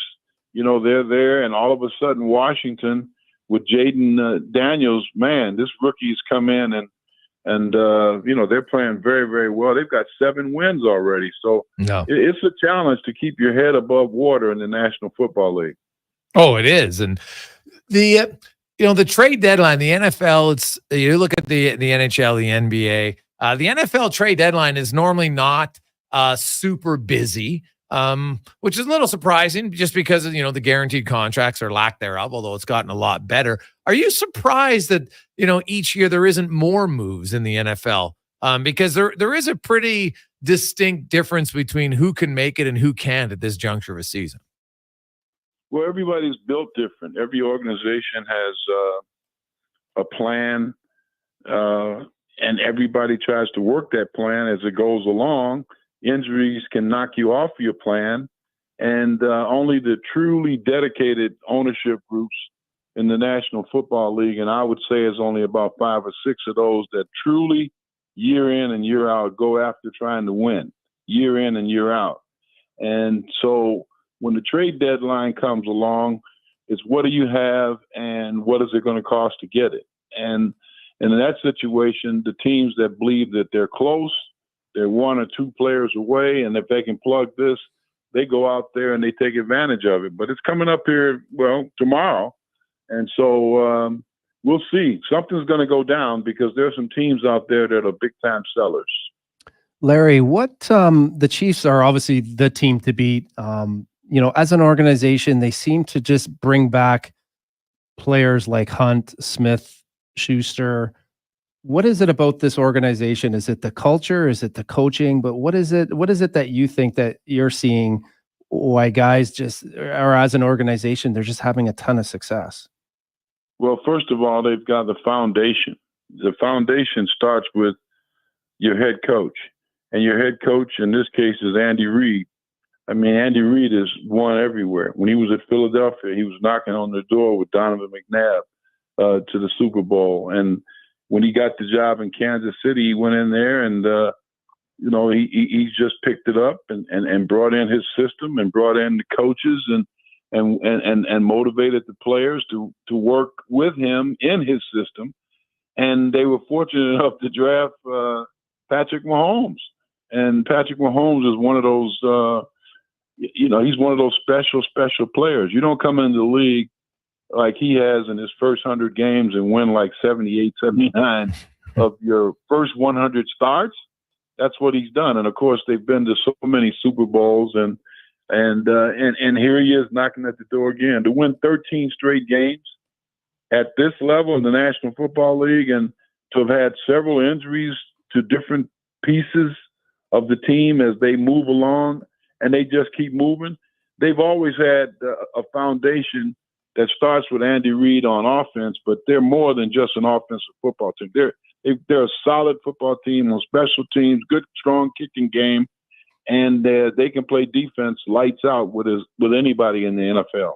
they're there, and all of a sudden Washington with Jaden Daniels, man, this rookie's come in and they're playing very, very well. They've got 7 wins already, so it's a challenge to keep your head above water in the National Football League. Oh, it is, and the trade deadline, the NFL, you look at the NHL, the NBA, the NFL trade deadline is normally not super busy, which is a little surprising just because of, the guaranteed contracts or lack thereof, although it's gotten a lot better. Are you surprised that, each year there isn't more moves in the NFL? Because there is a pretty distinct difference between who can make it and who can't at this juncture of a season. Well, everybody's built different. Every organization has a plan, and everybody tries to work that plan as it goes along. Injuries can knock you off your plan, and only the truly dedicated ownership groups in the National Football League, and I would say it's only about 5 or 6 of those that truly year in and year out go after trying to win, year in and year out. And so when the trade deadline comes along, it's what do you have and what is it going to cost to get it? And in that situation, the teams that believe that they're close, they're 1 or 2 players away, and if they can plug this, they go out there and they take advantage of it. But it's coming up here, tomorrow. And so we'll see. Something's going to go down because there's some teams out there that are big-time sellers. Larry, what the Chiefs are obviously the team to beat. As an organization, they seem to just bring back players like Hunt, Smith, Schuster. What is it about this organization? Is it the culture? Is it the coaching? But what is it that you think that you're seeing why guys or as an organization, they're just having a ton of success? Well, first of all, they've got the foundation. The foundation starts with your head coach. And your head coach, in this case, is Andy Reid. I mean, Andy Reid is won everywhere. When he was at Philadelphia, he was knocking on the door with Donovan McNabb to the Super Bowl. And when he got the job in Kansas City, he went in there and, he just picked it up and brought in his system and brought in the coaches and motivated the players to work with him in his system. And they were fortunate enough to draft Patrick Mahomes. And Patrick Mahomes is one of those, he's one of those special players. You don't come into the league like he has in his first 100 games and win like 78, 79 of your first 100 starts. That's what he's done. And of course, they've been to so many Super Bowls and here he is knocking at the door again to win 13 straight games at this level in the National Football League and to have had several injuries to different pieces of the team as they move along and they just keep moving. They've always had a foundation that starts with Andy Reid on offense, but they're more than just an offensive football team. They're They're a solid football team on special teams, good, strong kicking game, and they can play defense lights out with anybody in the NFL.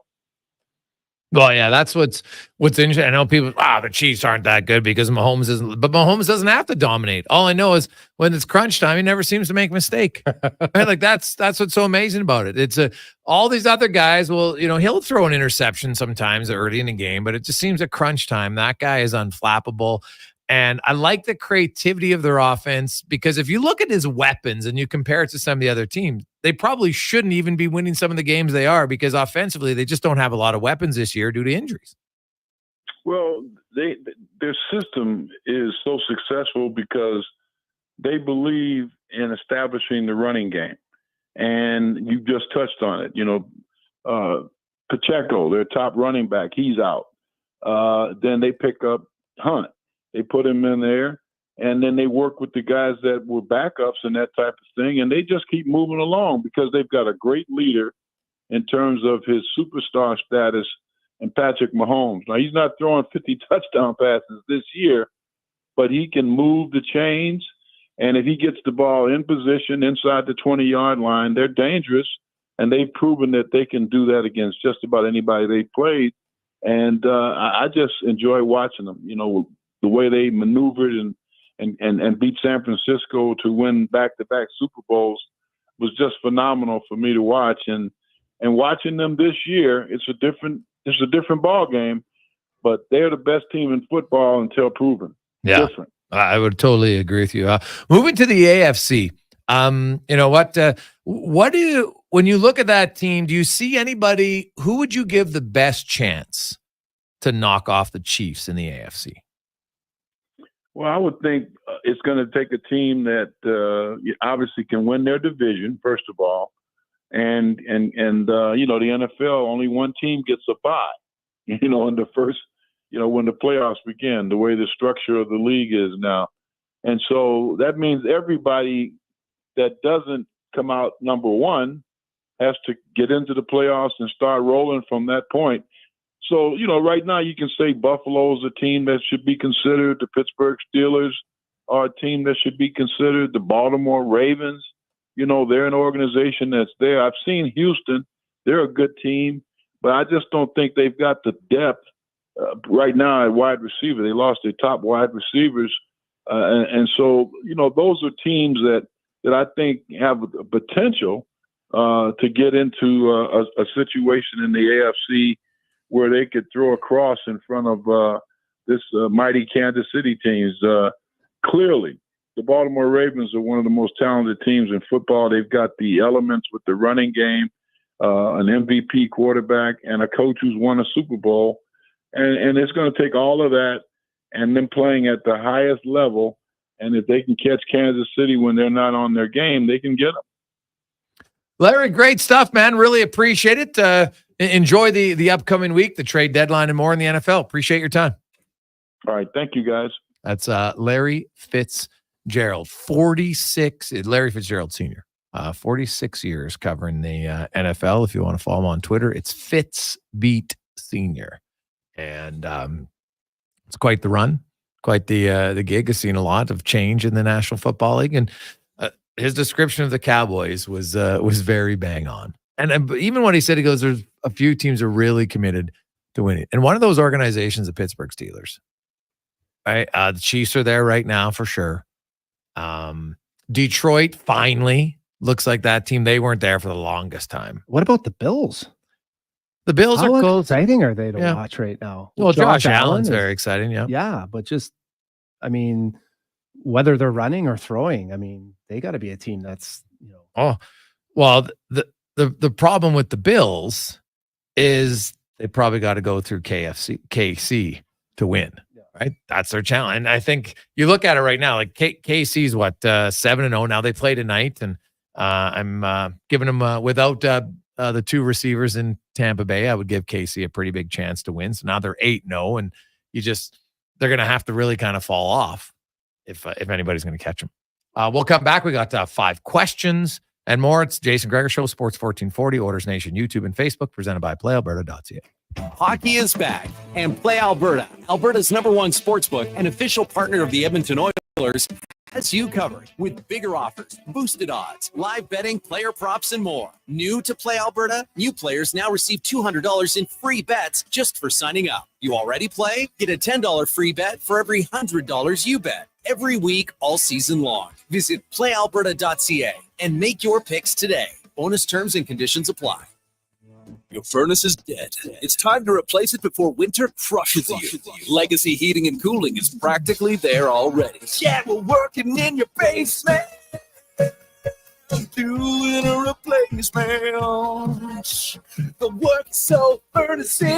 Well, yeah, that's what's interesting. I know people, the Chiefs aren't that good because Mahomes isn't, but Mahomes doesn't have to dominate. All I know is when it's crunch time, he never seems to make a mistake. Right? Like that's what's so amazing about it. It's all these other guys will, he'll throw an interception sometimes early in the game, but it just seems at crunch time, that guy is unflappable. And I like the creativity of their offense because if you look at his weapons and you compare it to some of the other teams, they probably shouldn't even be winning some of the games they are because offensively, they just don't have a lot of weapons this year due to injuries. Well, their system is so successful because they believe in establishing the running game. And you just touched on it. Pacheco, their top running back, he's out. Then they pick up Hunt. They put him in there, and then they work with the guys that were backups and that type of thing, and they just keep moving along because they've got a great leader in terms of his superstar status and Patrick Mahomes. Now, he's not throwing 50 touchdown passes this year, but he can move the chains, and if he gets the ball in position inside the 20-yard line, they're dangerous, and they've proven that they can do that against just about anybody they've played, and I just enjoy watching them, the way they maneuvered and beat San Francisco to win back-to-back Super Bowls was just phenomenal for me to watch. And watching them this year, it's a different ball game, but they're the best team in football until proven. Yeah, different. I would totally agree with you. Moving to the AFC, when you look at that team, do you see anybody, who would you give the best chance to knock off the Chiefs in the AFC? Well, I would think it's going to take a team that obviously can win their division, first of all, and the NFL, only one team gets a bye, in the first, when the playoffs begin, the way the structure of the league is now. And so that means everybody that doesn't come out number one has to get into the playoffs and start rolling from that point. So, right now you can say Buffalo's a team that should be considered. The Pittsburgh Steelers are a team that should be considered. The Baltimore Ravens, they're an organization that's there. I've seen Houston. They're a good team, but I just don't think they've got the depth right now at wide receiver. They lost their top wide receivers. And so, those are teams that I think have the potential to get into a situation in the AFC where they could throw a cross in front of this mighty Kansas City teams. Clearly, the Baltimore Ravens are one of the most talented teams in football. They've got the elements with the running game, an MVP quarterback, and a coach who's won a Super Bowl. And it's going to take all of that and them playing at the highest level. And if they can catch Kansas City when they're not on their game, they can get them. Larry, great stuff, man. Really appreciate it. Enjoy the upcoming week, the trade deadline, and more in the NFL. Appreciate your time. All right. Thank you, guys. That's Larry Fitzgerald, 46. Larry Fitzgerald Sr., 46 years covering the NFL. If you want to follow him on Twitter, it's Fitzbeat Sr. And it's quite the run, quite the gig. I've seen a lot of change in the National Football League. And his description of the Cowboys was very bang on. And even when he said, he goes, there's a few teams are really committed to winning. And one of those organizations, the Pittsburgh Steelers, right? The Chiefs are there right now for sure. Detroit finally looks like that team. They weren't there for the longest time. What about the Bills? The Bills are How exciting are they to watch right now? Well, Josh Allen's very exciting. Yeah. Yeah. But just, whether they're running or throwing, they got to be a team that's, Oh, well, the problem with the Bills is they probably got to go through KC to win, right? That's their challenge. And I think you look at it right now, like KC's 7-0 now. They play tonight, and I'm giving them without the two receivers in Tampa Bay, I would give KC a pretty big chance to win. So now they're 8-0, and they're going to have to really kind of fall off if anybody's going to catch them. We'll come back. We got 5 questions and more. It's Jason Gregor Show, Sports 1440, Orders Nation, YouTube, and Facebook, presented by PlayAlberta.ca. Hockey is back, and Play Alberta, Alberta's #1 sportsbook and official partner of the Edmonton Oilers, has you covered with bigger offers, boosted odds, live betting, player props, and more. New to Play Alberta? New players now receive $200 in free bets just for signing up. You already play? Get a $10 free bet for every $100 you bet. Every week, all season long. Visit playalberta.ca and make your picks today. Bonus terms and conditions apply. Your furnace is dead. It's time to replace it before winter crushes you. Legacy Heating and Cooling is practically there already. Yeah, we're working in your basement. Doing a replacement. The work is so earnestly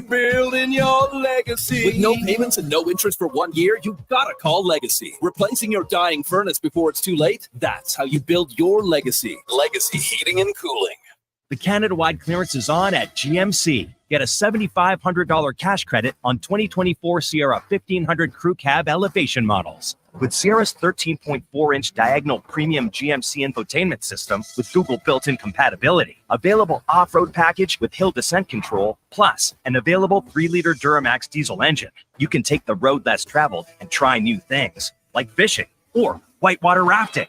building your legacy. With no payments and no interest for 1 year, you gotta call Legacy. Replacing your dying furnace before it's too late, that's how you build your legacy. Legacy Heating and Cooling. The Canada-wide clearance is on at GMC. Get a $7,500 cash credit on 2024 Sierra 1500 Crew Cab elevation models. With Sierra's 13.4-inch diagonal premium GMC infotainment system with Google built-in compatibility, available off-road package with hill descent control, plus an available 3-liter Duramax diesel engine, you can take the road less traveled and try new things, like fishing or whitewater rafting.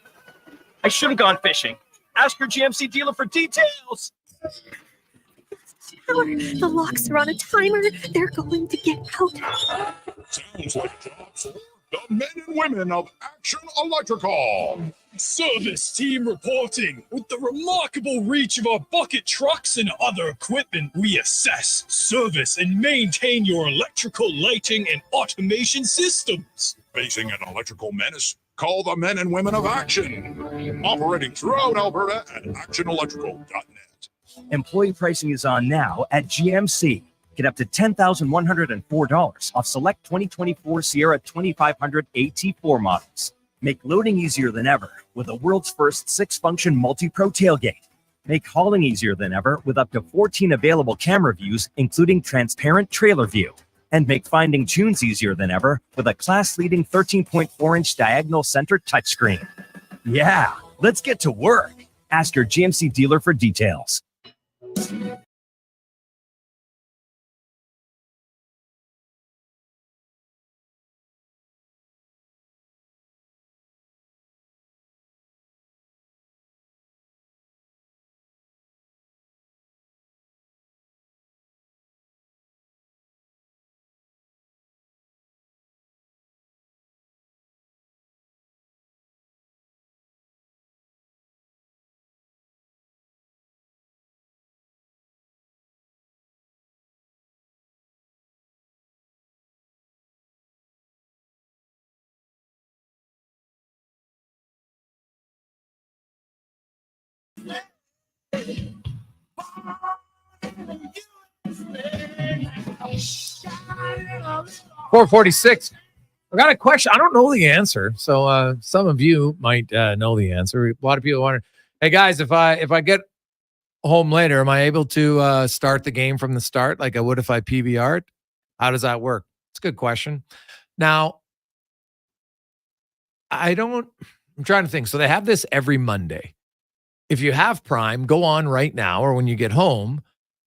I should have gone fishing. Ask your GMC dealer for details. The locks are on a timer. They're going to get out. Sounds like a job for the men and women of Action Electrical. Service team reporting. With the remarkable reach of our bucket trucks and other equipment, we assess, service, and maintain your electrical lighting and automation systems. Facing an electrical menace? Call the men and women of Action. Operating throughout Alberta at actionelectrical.net. Employee pricing is on now at GMC. Get up to $10,104 off select 2024 Sierra 2500 AT4 models. Make loading easier than ever with the world's first 6-function multi-pro tailgate. Make hauling easier than ever with up to 14 available camera views, including transparent trailer view. And make finding tunes easier than ever with a class-leading 13.4-inch diagonal center touchscreen. Yeah, let's get to work. Ask your GMC dealer for details. .446. I got a question. I don't know the answer, so some of you might know the answer. A lot of people wonder, hey guys, if I get home later, am I able to start the game from the start like I would if I PVR'd? How does that work? It's a good question. Now, I'm trying to think. So they have this every Monday. If you have Prime, go on right now or when you get home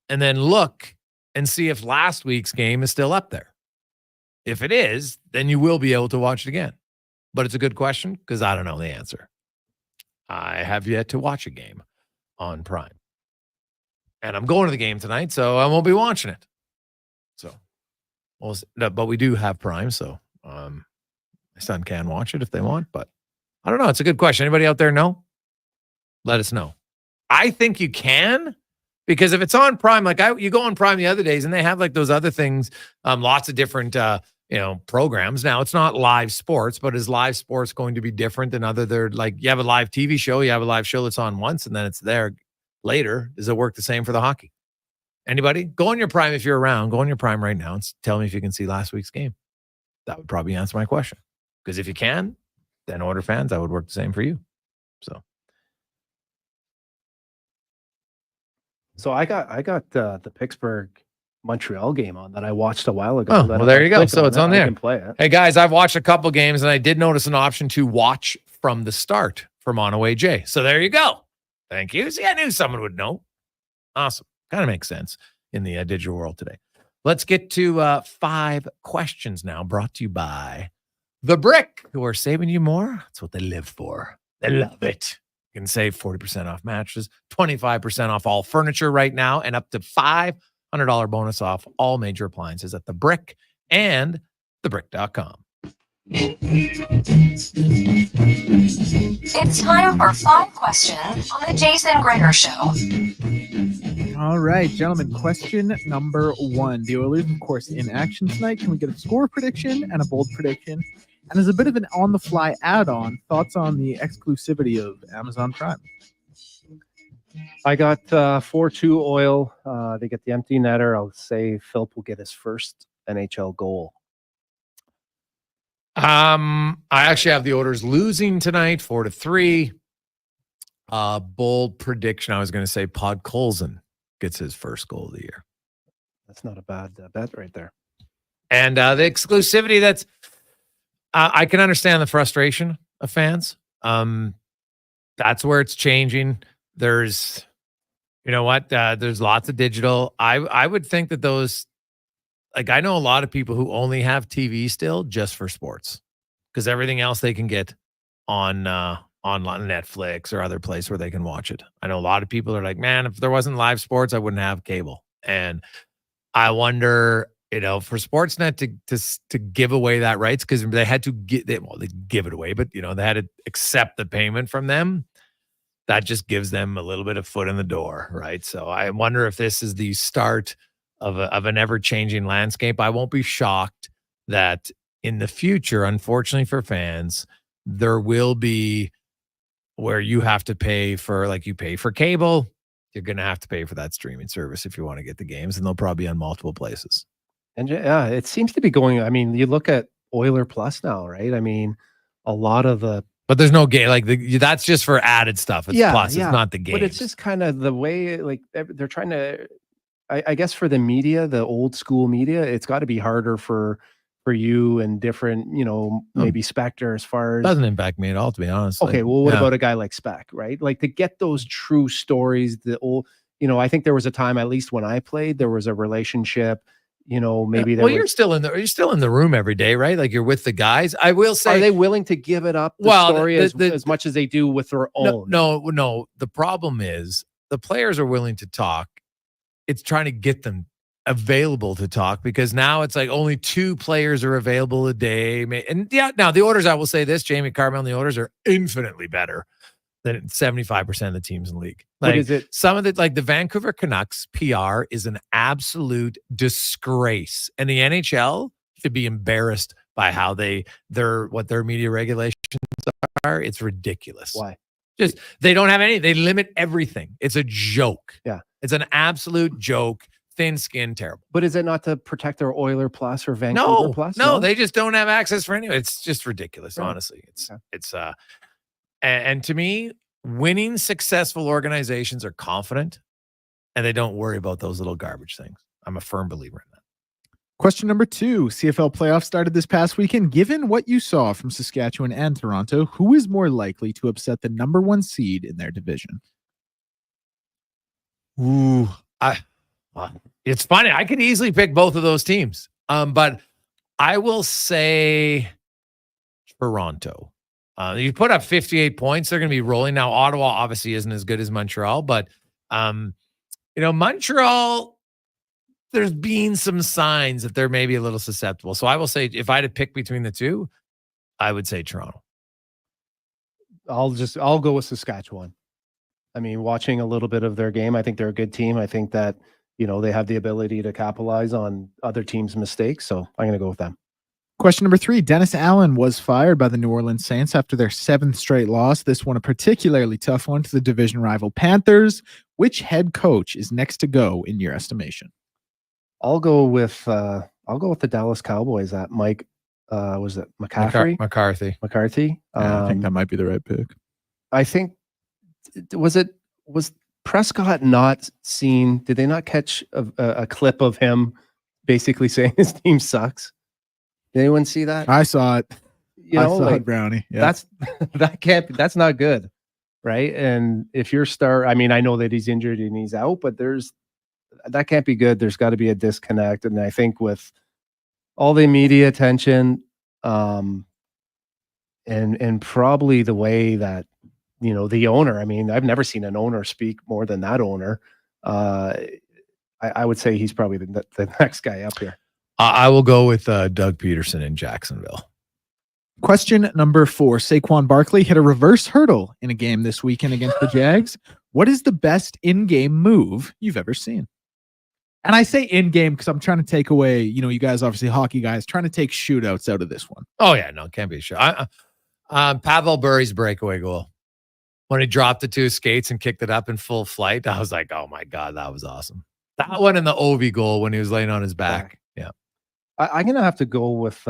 and then look and see if last week's game is still up there. If it is, then you will be able to watch it again. But it's a good question because I don't know the answer. I have yet to watch a game on Prime. And I'm going to the game tonight, so I won't be watching it. So, but we do have Prime, so my son can watch it if they want. But I don't know. It's a good question. Anybody out there know? Let us know. I think you can. Because if it's on Prime, like you go on Prime the other days and they have like those other things, lots of different, programs. Now it's not live sports, but is live sports going to be different than they're like you have a live TV show, you have a live show that's on once and then it's there later. Does it work the same for the hockey? Anybody? Go on your Prime if you're around. Go on your Prime right now and tell me if you can see last week's game. That would probably answer my question. Because if you can, then Order fans, that would work the same for you. So I got the Pittsburgh Montreal game on that I watched a while ago. Oh, well, there you go. So it's on there. I can play it. Hey guys, I've watched a couple games and I did notice an option to watch from the start for Monoway J. So there you go. Thank you. See, I knew someone would know. Awesome. Kind of makes sense in the digital world today. Let's get to 5 questions now, brought to you by The Brick, who are saving you more. That's what they live for. They love it. You can save 40% off mattresses, 25% off all furniture right now, and up to $500 bonus off all major appliances at The Brick and thebrick.com. It's time for 5 questions on the Jason Gregor Show. All right, gentlemen, question number 1. The Oilers, of course, in action tonight. Can we get a score prediction and a bold prediction? And as a bit of an on-the-fly add-on, thoughts on the exclusivity of Amazon Prime? I got 4-2 Oil. They get the empty netter. I'll say Philp will get his first NHL goal. I actually have the Oilers losing tonight, 4-3. Bold prediction. I was going to say Podkolzin gets his first goal of the year. That's not a bad bet right there. And the exclusivity, that's I can understand the frustration of fans. That's where it's changing. There's, you know what? There's lots of digital. I would think that those, like, I know a lot of people who only have TV still just for sports, because everything else they can get on Netflix or other place where they can watch it. I know a lot of people are like, man, if there wasn't live sports, I wouldn't have cable. And I wonder, you know, for Sportsnet to give away that rights, because they had to they give it away, but you know, they had to accept the payment from them. That just gives them a little bit of foot in the door, right? So I wonder if this is the start of an ever-changing landscape. I won't be shocked that in the future, unfortunately for fans, there will be where you have to pay for, like you pay for cable, you're going to have to pay for that streaming service if you want to get the games, and they'll probably be on multiple places. And yeah, it seems to be going. I mean, you look at Oiler Plus now, right? I mean, a lot of the. But there's no game, like that's just for added stuff. It's plus, it's not the game. But it's just kind of the way, like they're trying to. I guess for the media, the old school media, it's got to be harder for you and different, you know, maybe Spectre as far as. Doesn't impact me at all, to be honest. Okay, well, what about a guy like Spec, right? Like to get those true stories, the old, you know, I think there was a time, at least when I played, there was a relationship. You know, maybe you're still in the room every day, right? Like you're with the guys. I will say, are they willing to give it up story as much as they do with their own? No. The problem is the players are willing to talk. It's trying to get them available to talk, because now it's like only 2 players are available a day. And yeah, now the Oilers, I will say this, Jamie Carmel and the Oilers are infinitely better than 75% of the teams in the league. Like, what is it? Some of the, like the Vancouver Canucks PR is an absolute disgrace, and the NHL should be embarrassed by how what their media regulations are. It's ridiculous. Why? Just they don't have any. They limit everything. It's a joke. Yeah, it's an absolute joke. Thin skin, terrible. But is it not to protect their Oiler Plus or Vancouver Plus? No, they just don't have access for anyone. It's just ridiculous, right. Honestly. And to me, winning successful organizations are confident and they don't worry about those little garbage things. I'm a firm believer in that. Question number 2. CFL Playoffs started this past weekend. Given what you saw from Saskatchewan and Toronto, who is more likely to upset the number 1 seed in their division? Ooh, it's funny. I could easily pick both of those teams. But I will say Toronto. You put up 58 points, they're going to be rolling. Now, Ottawa obviously isn't as good as Montreal, but, you know, Montreal, there's been some signs that they're maybe a little susceptible. So I will say, if I had to pick between the two, I would say Toronto. I'll go with Saskatchewan. I mean, watching a little bit of their game, I think they're a good team. I think that, you know, they have the ability to capitalize on other teams' mistakes. So I'm going to go with them. Question number 3. Dennis Allen was fired by the New Orleans Saints after their 7th straight loss. This one a particularly tough one to the division rival Panthers. Which head coach is next to go in your estimation? I'll go with the Dallas Cowboys. That Mike, was it McCaffrey? McCarthy. I think that might be the right pick. I think was Prescott not seen? Did they not catch a clip of him basically saying his team sucks? Did anyone see that? I saw it. You know, I saw it, Brownie. Yeah. That's not good. right? And if your star, I mean, I know that he's injured and he's out, but that can't be good. There's got to be a disconnect. And I think with all the media attention, and probably the way that, the owner, I mean, I've never seen an owner speak more than that owner. I would say he's probably the next guy up here. I will go with Doug Peterson in Jacksonville. Question number 4. Saquon Barkley hit a reverse hurdle in a game this weekend against the Jags. What is the best in-game move you've ever seen? And I say in-game because I'm trying to take away, you guys, obviously hockey guys, trying to take shootouts out of this one. Oh, yeah, no, it can't be a shot. Pavel Bury's breakaway goal. When he dropped the 2 skates and kicked it up in full flight, I was like, oh, my God, that was awesome. That one and the Ovi goal when he was laying on his back. Yeah. I'm going to have to go with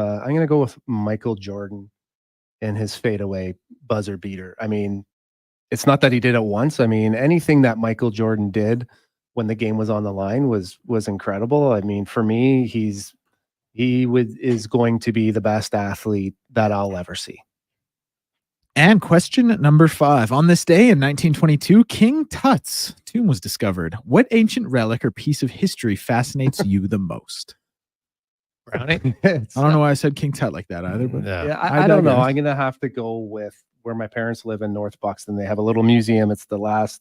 Michael Jordan and his fadeaway buzzer beater. I mean, it's not that he did it once. I mean, anything that Michael Jordan did when the game was on the line was incredible. I mean, for me, is going to be the best athlete that I'll ever see. And question number 5. On this day in 1922, King Tut's tomb was discovered. What ancient relic or piece of history fascinates you the most? Brownie? I don't know why I said King Tut like that either. But yeah, I don't know. I'm going to have to go with where my parents live in North Buxton. They have a little museum. It's the last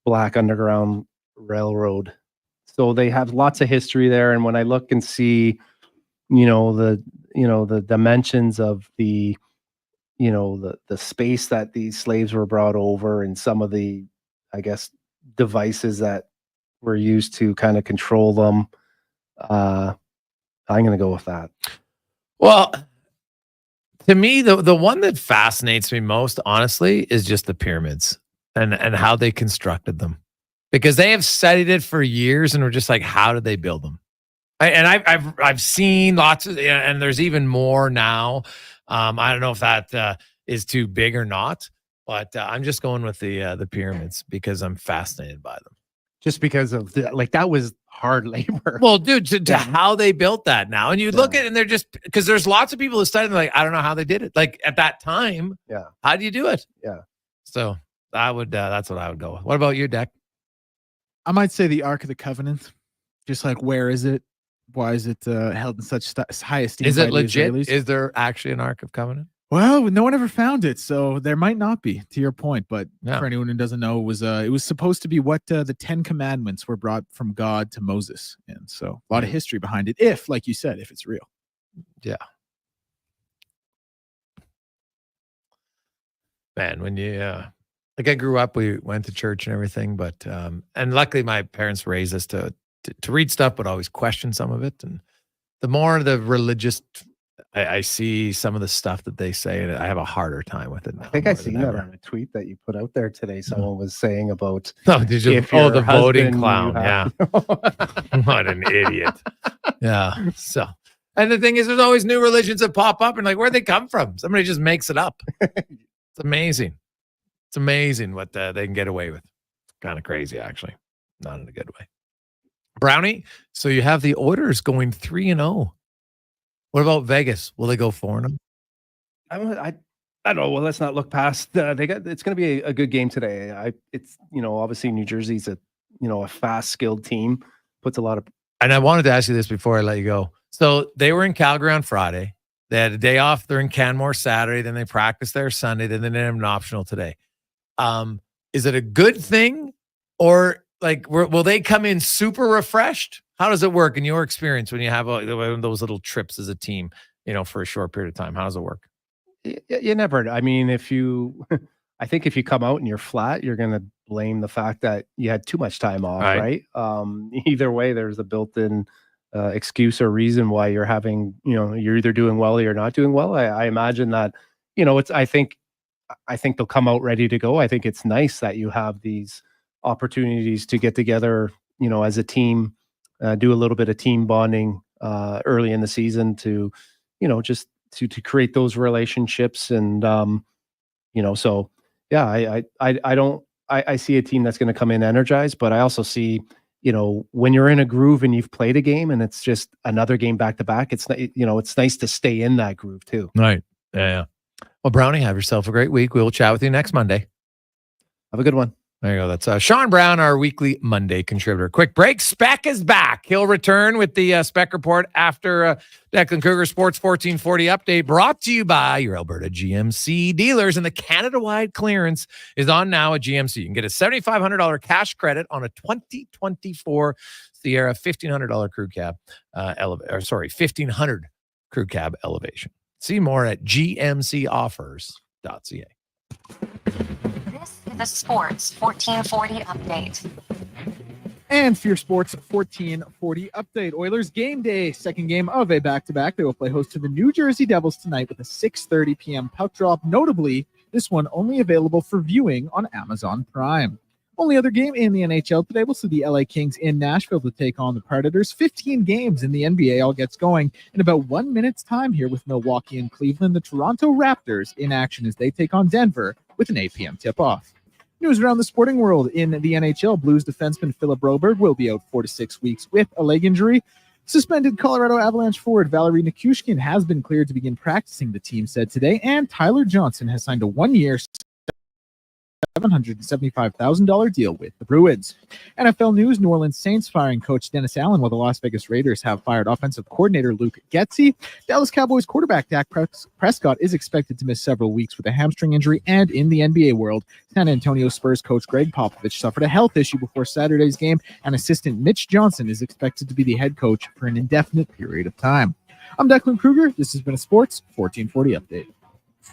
Black Underground Railroad. So they have lots of history there. And when I look and see, the dimensions of the space that these slaves were brought over and some of the, I guess, devices that were used to kind of control them, I'm going to go with that. Well, to me, the one that fascinates me most, honestly, is just the pyramids and how they constructed them, because they have studied it for years and we're just like, how did they build them? I've seen lots of, and there's even more now. I don't know if that is too big or not, but I'm just going with the pyramids because I'm fascinated by them. Just because of that was hard labor. Well, dude, to how they built that now. And you look at it and they're just, because there's lots of people who study, like, I don't know how they did it. Like at that time, how do you do it? Yeah. So that's what I would go with. What about you, Deck? I might say the Ark of the Covenant. Just like, where is it? Why is it held in such high esteem? Is it legit? Israelis? Is there actually an Ark of Covenant? Well, no one ever found it, so there might not be, to your point. But for anyone who doesn't know, it was supposed to be what the 10 Commandments were brought from God to Moses. And so a lot of history behind it, if, like you said, if it's real. Yeah. Man, when you, like I grew up, we went to church and everything, but, and luckily my parents raised us to read stuff, but always question some of it. And the more the religious, I see some of the stuff that they say, and I have a harder time with it now. I think I seen that on a tweet that you put out there today. Someone was saying about the voting clown. Yeah. What an idiot. Yeah. So, and the thing is, there's always new religions that pop up and like, where'd they come from? Somebody just makes it up. It's amazing. It's amazing what they can get away with. Kind of crazy, actually. Not in a good way. Brownie, so you have the Oilers going 3-0. What about Vegas? Will they go 4-0? I don't know. Well, let's not look past. It's going to be a good game today. It's obviously New Jersey's a fast, skilled team. Puts a lot of. And I wanted to ask you this before I let you go. So they were in Calgary on Friday. They had a day off. They're in Canmore Saturday. Then they practiced there Sunday. Then they have an optional today. Is it a good thing, or like will they come in super refreshed? How does it work in your experience when you have those little trips as a team, for a short period of time? How does it work? You never. I mean, I think if you come out and you're flat, you're going to blame the fact that you had too much time off, right? Either way, there's a built-in excuse or reason why you're having, you're either doing well or you're not doing well. I imagine that, I think they'll come out ready to go. I think it's nice that you have these opportunities to get together, as a team. Do a little bit of team bonding early in the season to, just to create those relationships. And, so yeah, I see a team that's going to come in energized, but I also see, when you're in a groove and you've played a game and it's just another game back to back, it's nice to stay in that groove too. Right. Yeah. Well, Brownie, have yourself a great week. We will chat with you next Monday. Have a good one. There you go. That's Sean Brown, our weekly Monday contributor. Quick break. Spec is back. He'll return with the Spec report after Declan Kruger Sports 1440 update, brought to you by your Alberta GMC dealers. And the Canada-wide clearance is on now at GMC. You can get a $7,500 cash credit on a 2024 Sierra $1,500 crew cab $1,500 crew cab elevation. See more at gmcoffers.ca. The Sports 1440 update. And for your Sports 1440 update, Oilers game day, second game of a back-to-back. They will play host to the New Jersey Devils tonight with a 6:30 p.m. puck drop. Notably, this one only available for viewing on Amazon Prime. Only other game in the NHL today will see the LA Kings in Nashville to take on the Predators. 15 games in the NBA all gets going in about 1 minute's time here with Milwaukee and Cleveland. The Toronto Raptors in action as they take on Denver with an 8 p.m. tip-off. News around the sporting world in the NHL. Blues defenseman Philip Broberg will be out 4 to 6 weeks with a leg injury. Suspended Colorado Avalanche forward Valerie Nichushkin has been cleared to begin practicing, the team said today. And Tyler Johnson has signed a 1-year $775,000 deal with the Bruins. NFL news, New Orleans Saints firing coach Dennis Allen, while the Las Vegas Raiders have fired offensive coordinator Luke Getsy. Dallas Cowboys quarterback Dak Prescott is expected to miss several weeks with a hamstring injury. And in the NBA world, San Antonio Spurs coach Greg Popovich suffered a health issue before Saturday's game, and assistant Mitch Johnson is expected to be the head coach for an indefinite period of time. I'm Declan Kruger. This has been a Sports 1440 update.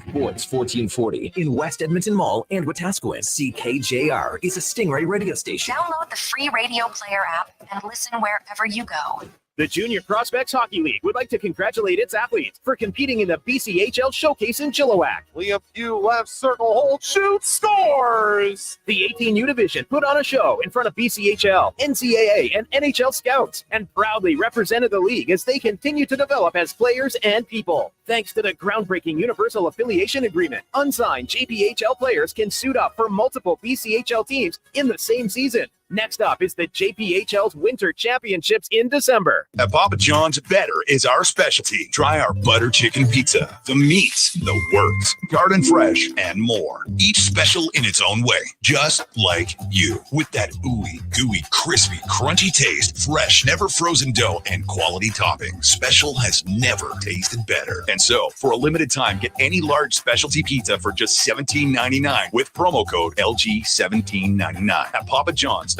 Sports 1440 in West Edmonton Mall and Wetaskiwin. CKJR is a Stingray radio station. Download the free radio player app and listen wherever you go. The Junior Prospects Hockey League would like to congratulate its athletes for competing in the BCHL Showcase in Chilliwack. Liam Pugh left circle, hold, shoot, scores! The 18U division put on a show in front of BCHL, NCAA, and NHL scouts, and proudly represented the league as they continue to develop as players and people. Thanks to the groundbreaking Universal Affiliation Agreement, unsigned JPHL players can suit up for multiple BCHL teams in the same season. Next up is the JPHL's Winter Championships in December. At Papa John's, better is our specialty. Try our butter chicken pizza. The meats, the works, garden fresh, and more. Each special in its own way, just like you. With that ooey, gooey, crispy, crunchy taste, fresh, never frozen dough, and quality topping. Special has never tasted better. And so, for a limited time, get any large specialty pizza for just $17.99 with promo code LG1799 at papajohns.ca.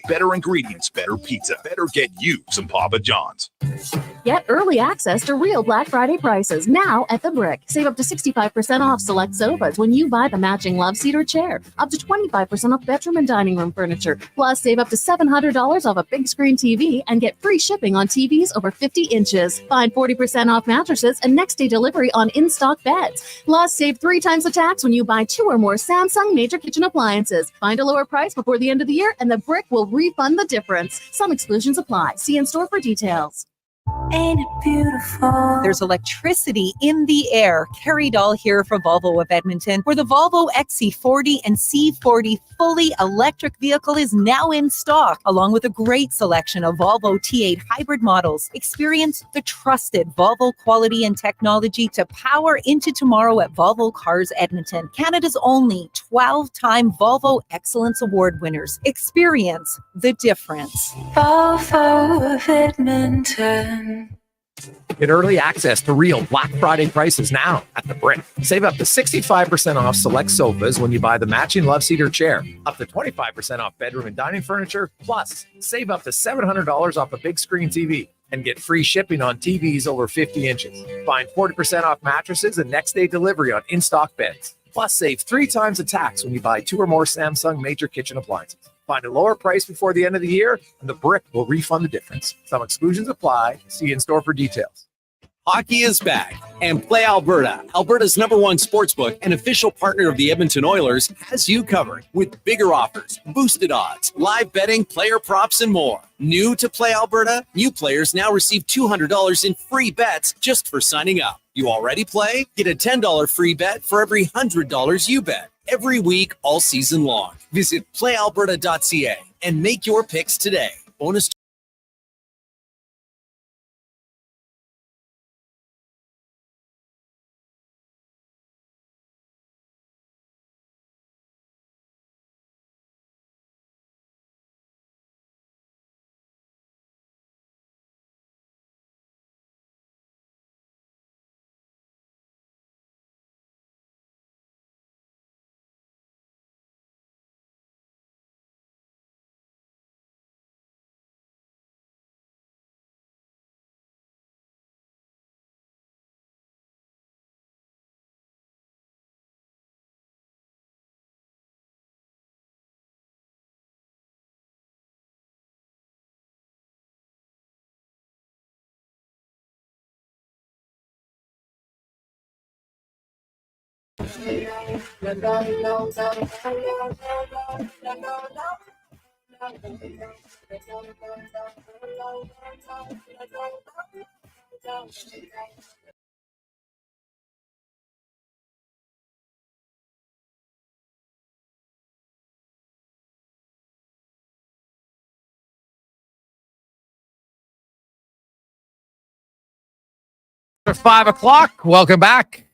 Better ingredients, better pizza. Better get you some Papa John's. Get early access to real Black Friday prices now at The Brick. Save up to 65% off select sofas when you buy the matching love seat or chair. Up to 25% off bedroom and dining room furniture. Plus, save up to $700 off a big screen TV and get free shipping on TVs over 50 inches. Find 40% off mattresses and next day delivery on in-stock beds. Plus, save 3 times the tax when you buy 2 or more Samsung major kitchen appliances. Find a lower price before the end of the year and The Brick will refund the difference. Some exclusions apply. See in-store for details. Ain't it beautiful? There's electricity in the air. Carrie Dahl here for Volvo of Edmonton, where the Volvo XC40 and C40 fully electric vehicle is now in stock, along with a great selection of Volvo T8 hybrid models. Experience the trusted Volvo quality and technology to power into tomorrow at Volvo Cars Edmonton, Canada's only 12-time Volvo Excellence Award winners. Experience the difference. Volvo of Edmonton. Get early access to real Black Friday prices now at the Brick. Save up to 65% off select sofas when you buy the matching love seat or chair. Up to 25% off bedroom and dining furniture. Plus, save up to $700 off a big screen TV and get free shipping on TVs over 50 inches. Find 40% off mattresses and next day delivery on in-stock beds. Plus, save 3 times the tax when you buy 2 or more Samsung major kitchen appliances. Find a lower price before the end of the year, and the Brick will refund the difference. Some exclusions apply. See in store for details. Hockey is back, and Play Alberta, Alberta's #1 sportsbook and official partner of the Edmonton Oilers, has you covered with bigger offers, boosted odds, live betting, player props, and more. New to Play Alberta, new players now receive $200 in free bets just for signing up. You already play? Get a $10 free bet for every $100 you bet. Every week, all season long. Visit playalberta.ca and make your picks today. Bonus 5 o'clock. Welcome back.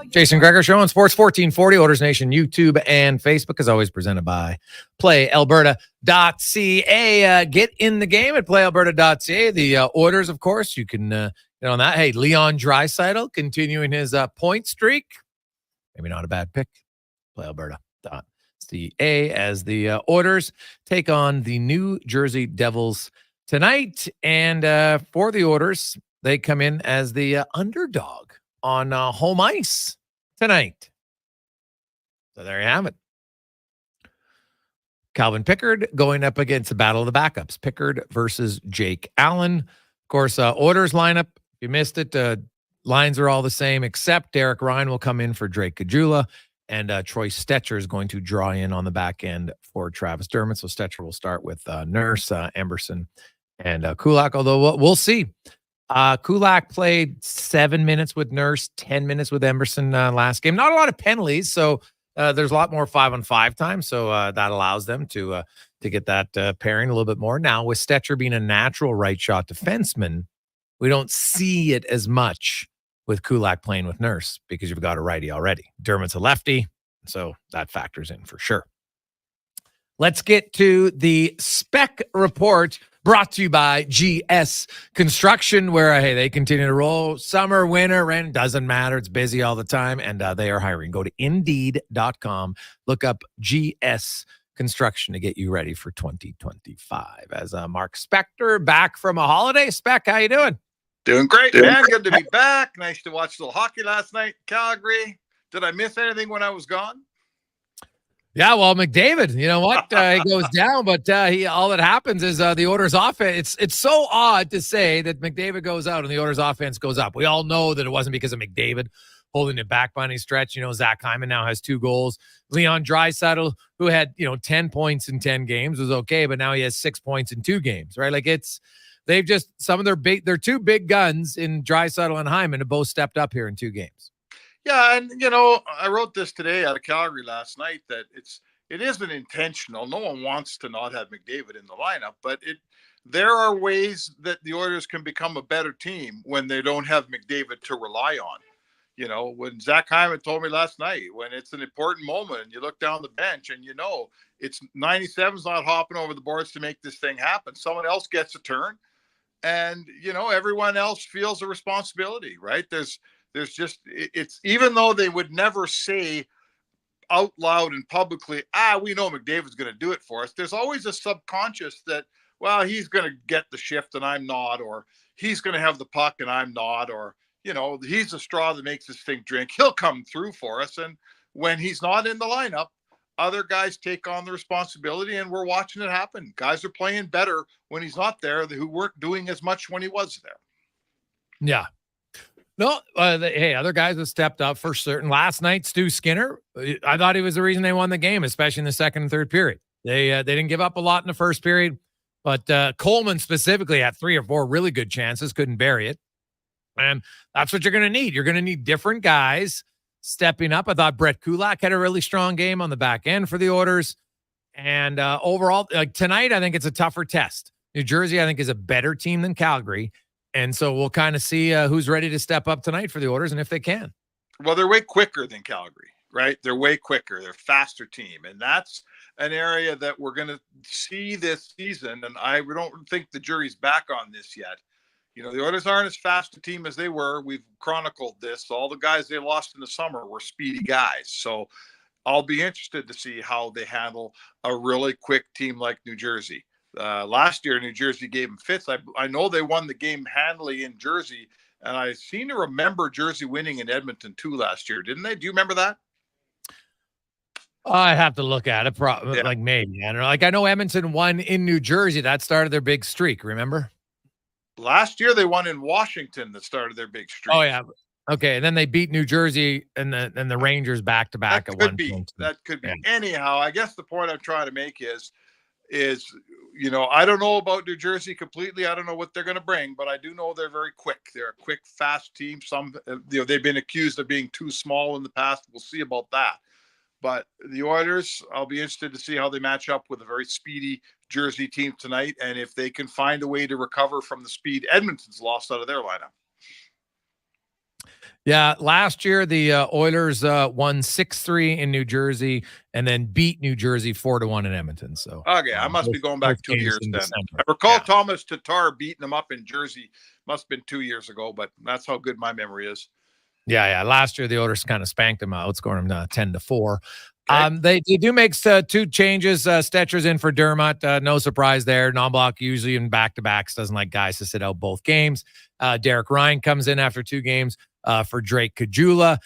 Jason Gregor Show on Sports 1440, Orders Nation, YouTube, and Facebook, as always, presented by PlayAlberta.ca. Get in the game at PlayAlberta.ca. The orders, of course, you can get on that. Hey, Leon Draisaitl continuing his point streak. Maybe not a bad pick. PlayAlberta.ca as the orders take on the New Jersey Devils tonight. And for the orders, they come in as the underdog on home ice tonight. So there you have it. Calvin Pickard going up against the battle of the backups. Pickard versus Jake Allen. Of course, orders lineup. If you missed it, lines are all the same, except Derek Ryan will come in for Drake Kajula, and Troy Stetcher is going to draw in on the back end for Travis Dermott. So Stetcher will start with Nurse, Emberson, and Kulak, although we'll see. Kulak played 7 minutes with Nurse, 10 minutes with Emberson last game. Not a lot of penalties, so there's a lot more 5-on-5 time, so that allows them to get that pairing a little bit more. Now, with Stetcher being a natural right shot defenseman, we don't see it as much with Kulak playing with Nurse because you've got a righty already. Dermott's a lefty, so that factors in for sure. Let's get to the spec report brought to you by GS Construction, where, hey, they continue to roll. Summer, winter, rain, doesn't matter. It's busy all the time, and they are hiring. Go to Indeed.com. Look up GS Construction to get you ready for 2025. As Mark Spector back from a holiday. Spec, how you doing? Doing great, man. Good to be back. Nice to watch a little hockey last night. Calgary. Did I miss anything when I was gone? Yeah, well, McDavid, you know what? He goes down, but all that happens is the Oilers offense. It's so odd to say that McDavid goes out and the Oilers offense goes up. We all know that it wasn't because of McDavid holding it back by any stretch. You know, Zach Hyman now has 2 goals. Leon Draisaitl, who had 10 points in 10 games, was okay, but now he has 6 points in 2 games, right? Like they've just some of their 2 big guns in Draisaitl and Hyman have both stepped up here in 2 games. Yeah, and I wrote this today out of Calgary last night that it isn't intentional. No one wants to not have McDavid in the lineup, but there are ways that the Oilers can become a better team when they don't have McDavid to rely on. When Zach Hyman told me last night, when it's an important moment and you look down the bench and it's 97's not hopping over the boards to make this thing happen. Someone else gets a turn, and everyone else feels a responsibility, right? There's just, it's even though they would never say out loud and publicly, we know McDavid's going to do it for us. There's always a subconscious that, well, he's going to get the shift and I'm not, or he's going to have the puck and I'm not, or, he's the straw that makes this thing drink. He'll come through for us. And when he's not in the lineup, other guys take on the responsibility, and we're watching it happen. Guys are playing better when he's not there who weren't doing as much when he was there. Yeah. No, other guys have stepped up for certain. Last night, Stu Skinner, I thought he was the reason they won the game, especially in the second and third period. They didn't give up a lot in the first period, but Coleman specifically had 3 or 4 really good chances, couldn't bury it. And that's what you're going to need. You're going to need different guys stepping up. I thought Brett Kulak had a really strong game on the back end for the Oilers. And overall, like tonight, I think it's a tougher test. New Jersey, I think, is a better team than Calgary. And so we'll kind of see who's ready to step up tonight for the Oilers and if they can. Well, they're way quicker than Calgary, right? They're way quicker. They're a faster team. And that's an area that we're going to see this season. And I don't think the jury's back on this yet. The Oilers aren't as fast a team as they were. We've chronicled this. All the guys they lost in the summer were speedy guys. So I'll be interested to see how they handle a really quick team like New Jersey. Last year, New Jersey gave them fits. I know they won the game handily in Jersey, and I seem to remember Jersey winning in Edmonton too last year, didn't they? Do you remember that? I have to look at it. Like maybe. I don't know. Like I know Edmonton won in New Jersey. That started their big streak. Remember? Last year they won in Washington. That started their big streak. Oh yeah, Okay, and then they beat New Jersey and the Rangers back to back at one point. That could be. Anyhow, I guess the point I'm trying to make is I don't know about New Jersey completely. I don't know what they're going to bring, but I do know they're very quick. They're a quick, fast team. Some they've been accused of being too small in the past. We'll see about that. But the Oilers, I'll be interested to see how they match up with a very speedy Jersey team tonight, and if they can find a way to recover from the speed Edmonton's lost out of their lineup. Yeah, last year the Oilers won 6-3 in New Jersey and then beat New Jersey 4-1 in Edmonton. So okay, I must be going back 2 years then. I recall Thomas Tatar beating them up in Jersey. Must have been 2 years ago, but that's how good my memory is. Yeah. Last year the Oilers kind of spanked them out, scoring them 10-4. They do make two changes. Stetcher's in for Dermott. No surprise there. Knobloch usually in back-to-backs doesn't like guys to sit out both games. Derek Ryan comes in after 2 games for Drake Caggiula.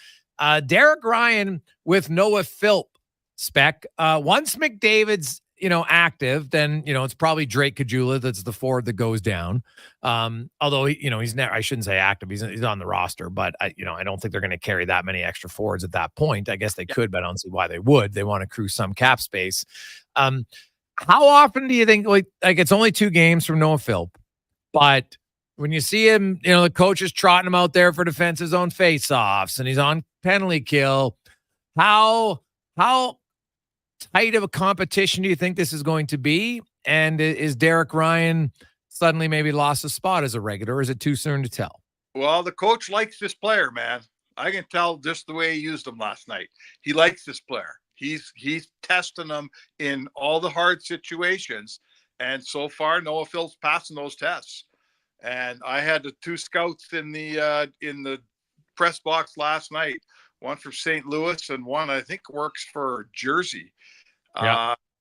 Derek Ryan with Noah Philp spec. Once McDavid's active, then it's probably Drake Caggiula that's the forward that goes down. Although he's never, I shouldn't say active, he's on the roster, but I don't think they're going to carry that many extra forwards at that point. I guess they could, but I don't see why they would. They want to accrue some cap space. How often do you think like it's only 2 games from Noah Philp, but when you see him, the coach is trotting him out there for defensive zone faceoffs and he's on penalty kill, how tight of a competition do you think this is going to be? And is Derek Ryan suddenly maybe lost a spot as a regular, or is it too soon to tell? Well, the coach likes this player, man. I can tell just the way he used him last night. He likes this player. He's testing them in all the hard situations. And so far, Noah Phil's passing those tests. And I had the 2 scouts in the press box last night, one from St. Louis and one I think works for Jersey.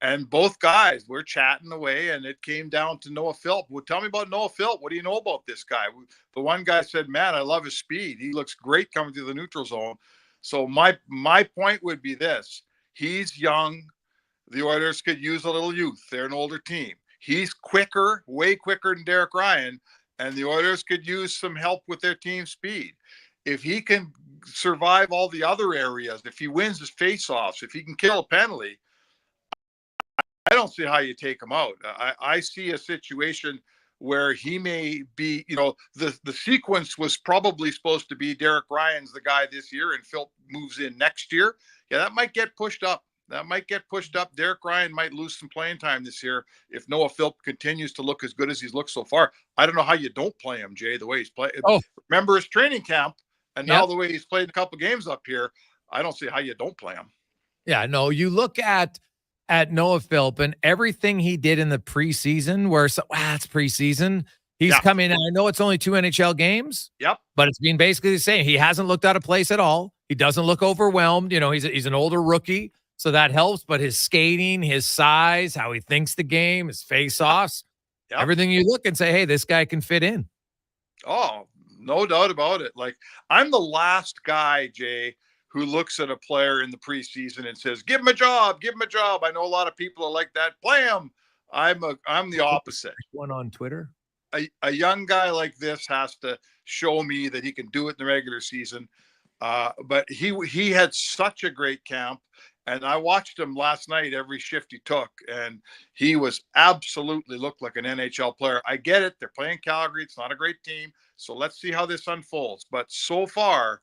And both guys were chatting away, and it came down to Noah Philp. Well, tell me about Noah Philp. What do you know about this guy? The one guy said, man, I love his speed. He looks great coming through the neutral zone. So my point would be this. He's young. The Oilers could use a little youth. They're an older team. He's quicker, way quicker than Derek Ryan, and the Oilers could use some help with their team speed. If he can survive all the other areas, if he wins his faceoffs, if he can kill a penalty, I don't see how you take him out. I see a situation where he may be, the sequence was probably supposed to be Derek Ryan's the guy this year and Phil moves in next year. Yeah, that might get pushed up. Derek Ryan might lose some playing time this year if Noah Philp continues to look as good as he's looked so far. I don't know how you don't play him, Jay, the way he's played. Oh. Remember his training camp, and now the way he's played a couple games up here, I don't see how you don't play him. Yeah, no, you look at Noah Philp and everything he did in the preseason where it's preseason. He's come in. I know it's only 2 NHL games. Yep. But it's been basically the same. He hasn't looked out of place at all. He doesn't look overwhelmed. He's an older rookie, so that helps. But his skating, his size, how he thinks the game, his face-offs, everything you look and say, hey, this guy can fit in. Oh, no doubt about it. Like, I'm the last guy, Jay, who looks at a player in the preseason and says, give him a job. I know a lot of people are like that. Play him. I'm the opposite. One on Twitter. A young guy like this has to show me that he can do it in the regular season. But he had such a great camp, and I watched him last night every shift he took, and he was absolutely looked like an NHL player. I get it. They're playing Calgary. It's not a great team. So let's see how this unfolds. But so far,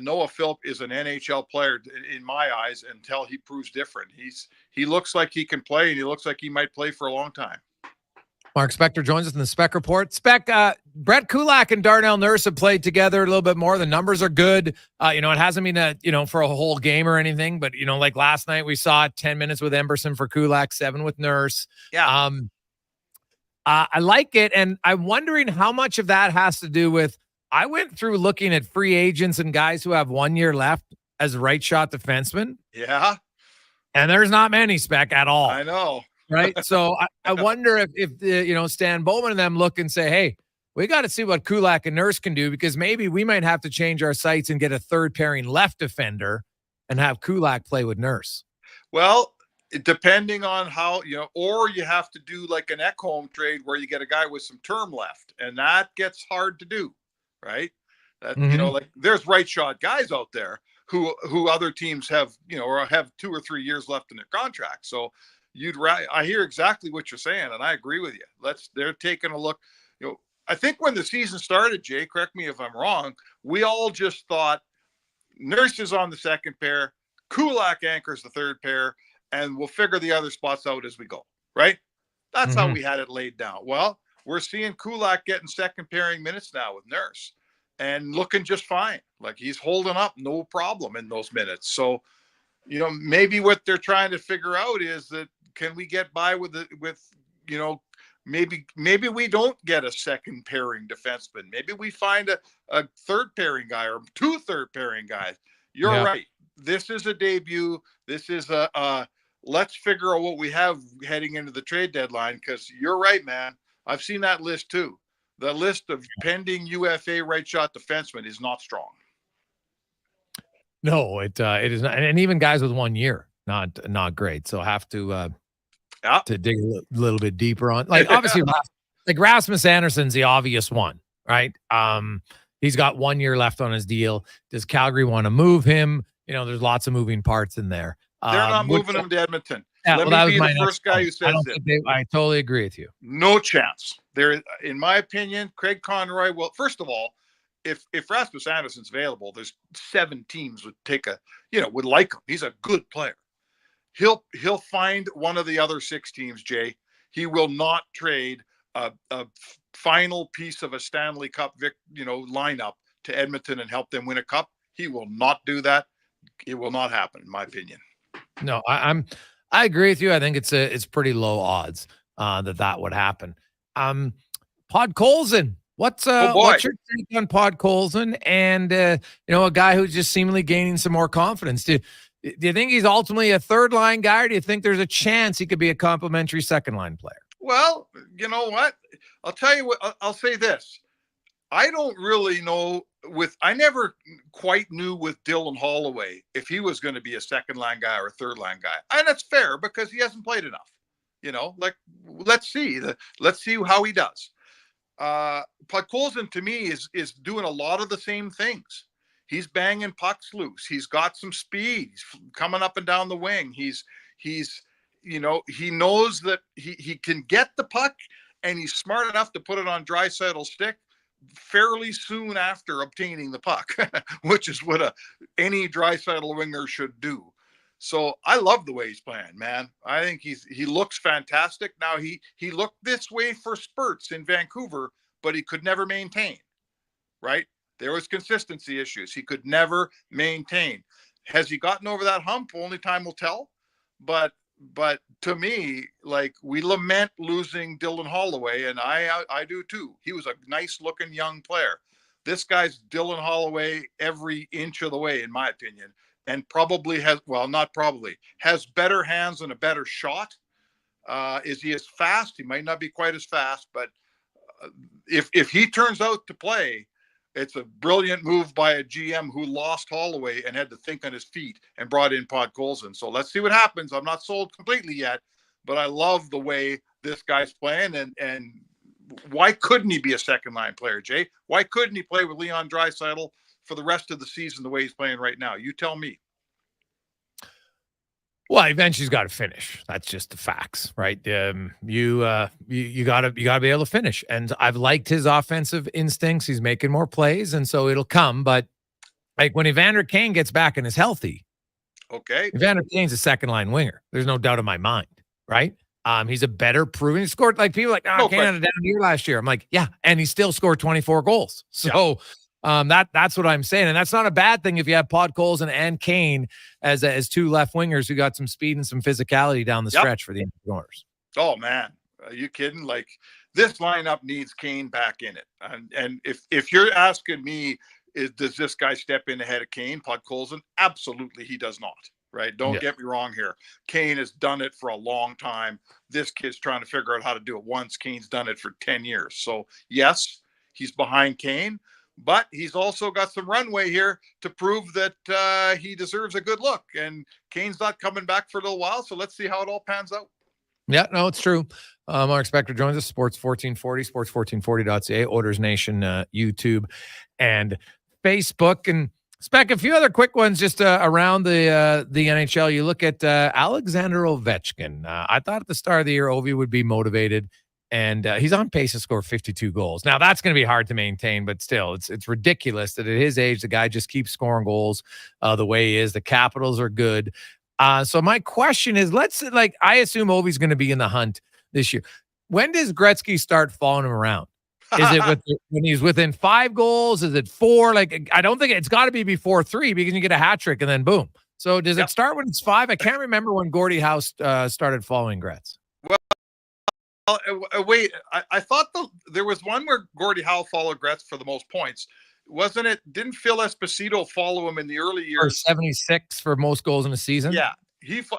Noah Philp is an NHL player in my eyes until he proves different. He looks like he can play, and he looks like he might play for a long time. Mark Spector joins us in the Spec Report. Spec, Brett Kulak and Darnell Nurse have played together a little bit more. The numbers are good. It hasn't been for a whole game or anything, but like last night we saw 10 minutes with Emberson for Kulak, 7 with Nurse. Yeah. I like it, and I'm wondering how much of that has to do with. I went through looking at free agents and guys who have 1 year left as right shot defensemen. Yeah. And there's not many, Spec, at all. I know. Right. So I wonder if Stan Bowman and them look and say, hey, we got to see what Kulak and Nurse can do, because maybe we might have to change our sights and get a third pairing left defender and have Kulak play with Nurse. Well, depending on how, or you have to do like an Ekholm trade where you get a guy with some term left, and that gets hard to do, right? That like there's right shot guys out there who other teams have, or have 2 or 3 years left in their contract. So I hear exactly what you're saying, and I agree with you. They're taking a look. I think when the season started, Jay, correct me if I'm wrong, we all just thought Nurse is on the second pair, Kulak anchors the third pair, and we'll figure the other spots out as we go, right? That's how we had it laid down. Well, we're seeing Kulak getting second pairing minutes now with Nurse and looking just fine. Like he's holding up no problem in those minutes. So, maybe what they're trying to figure out is that can we get by with maybe we don't get a second pairing defenseman. Maybe we find a third pairing guy or 2 third pairing guys. You're right. This is a debut. This is let's figure out what we have heading into the trade deadline. Because you're right, man. I've seen that list too. The list of pending UFA right shot defensemen is not strong. No, it is not, and even guys with 1 year, not great. So have to dig a little bit deeper on, like obviously, like Rasmus Anderson's the obvious one, right? He's got 1 year left on his deal. Does Calgary want to move him? There's lots of moving parts in there. They're not moving him to Edmonton. Yeah, Let me be the first guy who says I totally agree with you. No chance. There, in my opinion, Craig Conroy. Well, first of all, if Rasmus Anderson's available, there's 7 teams would would like him. He's a good player. He'll find one of the other 6 teams, Jay. He will not trade a final piece of a Stanley Cup lineup to Edmonton and help them win a cup. He will not do that. It will not happen, in my opinion. No, I agree with you. I think it's pretty low odds that would happen. Podkolzin, what's your take on Podkolzin and a guy who's just seemingly gaining some more confidence? Do you think he's ultimately a third line guy, or do you think there's a chance he could be a complimentary second line player? Well, you know what? I'll tell you what. I'll say this. I don't really know I never quite knew with Dylan Holloway if he was going to be a second line guy or a third line guy. And that's fair because he hasn't played enough. Let's see how he does. Podkolzin to me is doing a lot of the same things. He's banging pucks loose. He's got some speed. He's coming up and down the wing. He knows that he can get the puck, and he's smart enough to put it on Draisaitl's stick fairly soon after obtaining the puck, which is what any Draisaitl winger should do. So I love the way he's playing, man. I think he looks fantastic. Now he looked this way for spurts in Vancouver, but he could never maintain, right? There was consistency issues. He could never maintain. Has he gotten over that hump? Only time will tell. But to me, like, we lament losing Dylan Holloway, and I do too. He was a nice looking young player. This guy's Dylan Holloway every inch of the way, in my opinion, and probably has better hands and a better shot. Is he as fast? He might not be quite as fast, but if he turns out to play, it's a brilliant move by a GM who lost Holloway and had to think on his feet and brought in Podkolzin. So let's see what happens. I'm not sold completely yet, but I love the way this guy's playing. And why couldn't he be a second line player, Jay? Why couldn't he play with Leon Draisaitl for the rest of the season the way he's playing right now? You tell me. Well, eventually he's got to finish. That's just the facts, right? You gotta be able to finish. And I've liked his offensive instincts. He's making more plays, and so it'll come. But like when Evander Kane gets back and is healthy, okay, Evander Kane's a second line winger. There's no doubt in my mind, right? He's a better proven. He scored, like, people like, Kane had a down year last year. I'm like, yeah, and he still scored 24 goals. So. Yeah. That's what I'm saying. And that's not a bad thing if you have Podkolzin and Kane as 2 left wingers who got some speed and some physicality down the stretch for the Oilers. Oh, man. Are you kidding? Like, this lineup needs Kane back in it. And if you're asking me, does this guy step in ahead of Kane, Podkolzin? Absolutely, he does not. Right? Don't get me wrong here. Kane has done it for a long time. This kid's trying to figure out how to do it once. Kane's done it for 10 years. So, yes, he's behind Kane. But he's also got some runway here to prove that he deserves a good look. And Kane's not coming back for a little while, so let's see how it all pans out. Yeah, no, it's true. Mark Spector joins us, Sports 1440, sports1440.ca, Oilers Nation, YouTube, and Facebook. And Spec, a few other quick ones just around the NHL. You look at Alexander Ovechkin. I thought at the start of the year Ovi would be motivated, and he's on pace to score 52 goals. Now that's going to be hard to maintain, but still, it's ridiculous that at his age the guy just keeps scoring goals the way he is. The Capitals are good. So my question is, I assume Ovi's going to be in the hunt this year. When does Gretzky start following him around? Is it when he's within 5 goals? Is it 4? I don't think it's got to be before 3 because you get a hat trick and then boom. So does it start when it's 5? I can't remember when Gordie Howe started following Gretz. Well, wait, I thought there was one where Gordie Howe followed Gretz for the most points. Wasn't it? Didn't Phil Esposito follow him in the early years? Or 76 for most goals in a season? Yeah.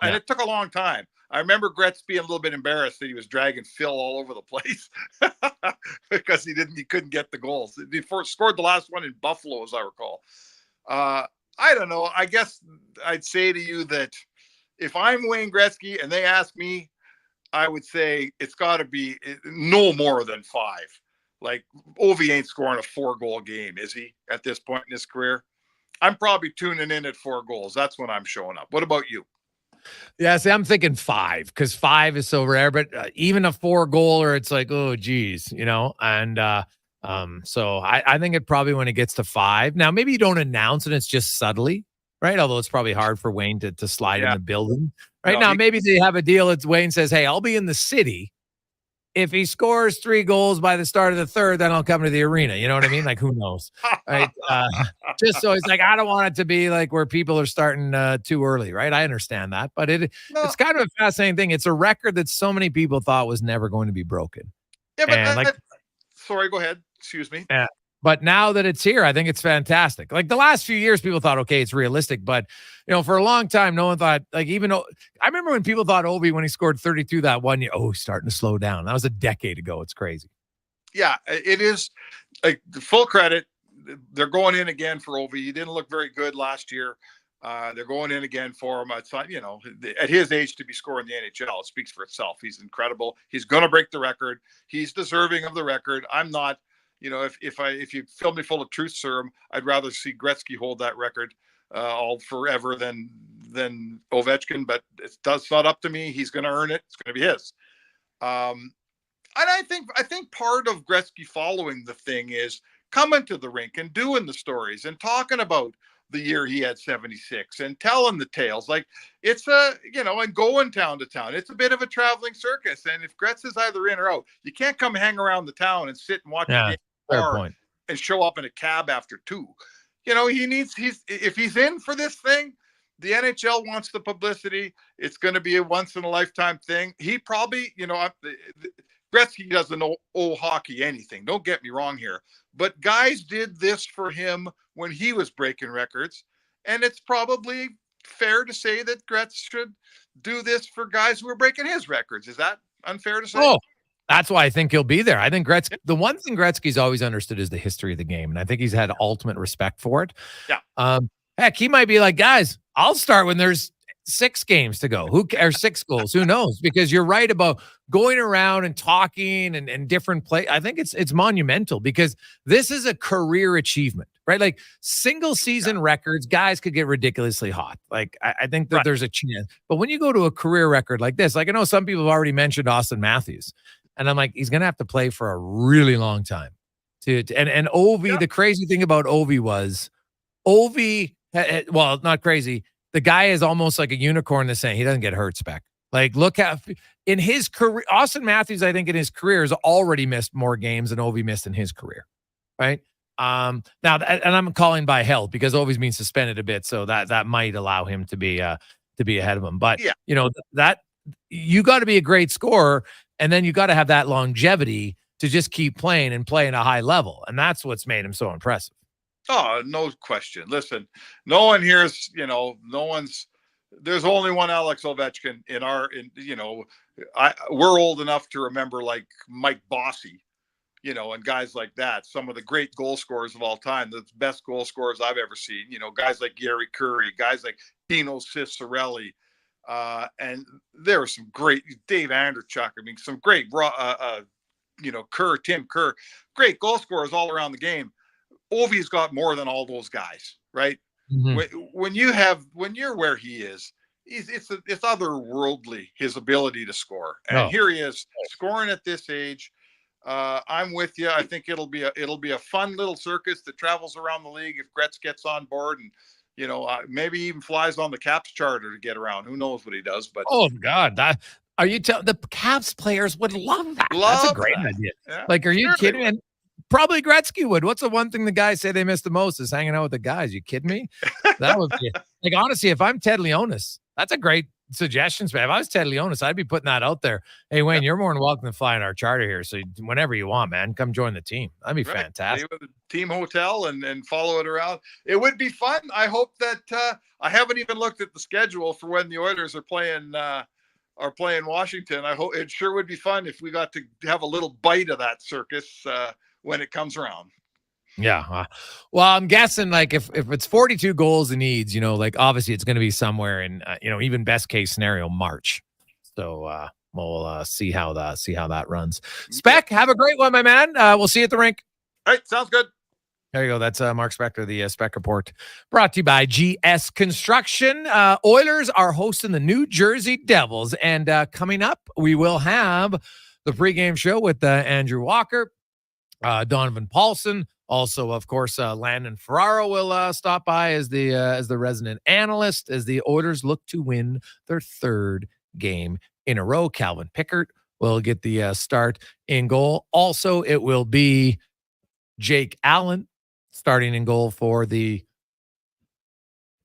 And it took a long time. I remember Gretz being a little bit embarrassed that he was dragging Phil all over the place because he couldn't get the goals. He scored the last one in Buffalo, as I recall. I don't know. I guess I'd say to you that if I'm Wayne Gretzky and they ask me, I would say it's got to be no more than 5. Like, Ovi ain't scoring a 4-goal game, is he, at this point in his career? I'm probably tuning in at 4 goals. That's when I'm showing up. What about you? Yeah, see, I'm thinking 5 because 5 is so rare, but even a 4-goaler, it's like, oh, geez, and so I think it probably when it gets to 5. Now, maybe you don't announce it, it's just subtly, right? Although it's probably hard for Wayne to slide in the building. Right now, maybe they have a deal. It's Wayne says, hey, I'll be in the city. If he scores 3 goals by the start of the 3rd, then I'll come to the arena. You know what I mean? Like, who knows? Right? Just so it's like, I don't want it to be like where people are starting too early, right? I understand that. But it's kind of a fascinating thing. It's a record that so many people thought was never going to be broken. Yeah, but sorry, go ahead. Excuse me. Yeah. But now that it's here, I think it's fantastic. Like the last few years, people thought, okay, it's realistic. But, for a long time, no one thought, even though I remember when people thought Ovi, when he scored 32 that one year, he's starting to slow down. That was a decade ago. It's crazy. Yeah, it is. Like, full credit. They're going in again for Ovi. He didn't look very good last year. They're going in again for him. It's not, at his age to be scoring the NHL, it speaks for itself. He's incredible. He's going to break the record. He's deserving of the record. I'm not. If you fill me full of truth serum, I'd rather see Gretzky hold that record all forever than Ovechkin. But it's not up to me. He's going to earn it. It's going to be his. And I think part of Gretzky following the thing is coming to the rink and doing the stories and talking about the year he had 76 and telling the tales. Like, it's and going town to town. It's a bit of a traveling circus. And if Gretz is either in or out, you can't come hang around the town and sit and watch the game. Fair point. And show up in a cab after 2. If he's in for this thing, the NHL wants the publicity. It's going to be a once in a lifetime thing. He probably, Gretzky doesn't know hockey anything. Don't get me wrong here, but guys did this for him when he was breaking records. And it's probably fair to say that Gretz should do this for guys who are breaking his records. Is that unfair to say? Oh, that's why I think he'll be there. I think the one thing Gretzky's always understood is the history of the game. And I think he's had ultimate respect for it. Yeah. Heck, he might be like, guys, I'll start when there's 6 games to go. Who cares? 6 goals? Who knows? Because you're right about going around and talking and different play. I think it's monumental because this is a career achievement, right? Like single season records, guys could get ridiculously hot. Like I think that there's a chance. But when you go to a career record like this, like I know some people have already mentioned Austin Matthews. And I'm like, he's going to have to play for a really long time. And Ovi, the crazy thing about Ovi was well, not crazy. The guy is almost like a unicorn to say he doesn't get hurt, Spec. Like, look at in his career, Austin Matthews, I think in his career has already missed more games than Ovi missed in his career. Right. Now, and I'm calling by health because Ovi's been suspended a bit. So that might allow him to be ahead of him. But, that you got to be a great scorer. And then you got to have that longevity to just keep playing and play at a high level. And that's what's made him so impressive. Oh, no question. Listen, no one here is, there's only one Alex Ovechkin we're old enough to remember like Mike Bossy, and guys like that. Some of the great goal scorers of all time, the best goal scorers I've ever seen, guys like Gary Curry, guys like Dino Ciccarelli. And there were some great Dave Anderchuk. I mean, some great, Tim Kerr, great goal scorers all around the game. Ovi's got more than all those guys, right? Mhm. When you're where he is, it's otherworldly, his ability to score. And Oh. here he is scoring at this age. I'm with you. I think it'll be a fun little circus that travels around the league if Gretz gets on board, and maybe even flies on the Caps charter to get around. Who knows what he does? But Oh God, are you telling the Caps players would love that? That's a Love great that. idea. Yeah, Like, are you sure they kidding? And probably Gretzky would. What's the one thing the guys say they miss the most is hanging out with the guys? You kidding me? That would be like, honestly, if I'm Ted Leonis, that's a great suggestion. If I was Ted Leonis, I'd be putting that out there. Hey, Wayne, you're more than welcome to fly in our charter here. So whenever you want, man, come join the team. That'd be Right. fantastic. Stay with the team hotel and follow it around. It would be fun. I hope that I haven't even looked at the schedule for when the Oilers are playing Washington. I hope it sure would be fun if we got to have a little bite of that circus when it comes around. Yeah. Well, I'm guessing like if it's 42 goals and needs, like obviously it's going to be somewhere in, even best case scenario, March. So we'll see how that runs. Spec, have a great one, my man. We'll see you at the rink. All right. Sounds good. There you go. That's Mark Spector, the Spec Report, brought to you by GS Construction. Oilers are hosting the New Jersey Devils. And coming up, we will have the pregame show with Andrew Walker, Donovan Paulson. Also, of course, Landon Ferraro will stop by as the resident analyst as the Oilers look to win their third game in a row. Calvin Pickard will get the start in goal. Also, it will be Jake Allen starting in goal for the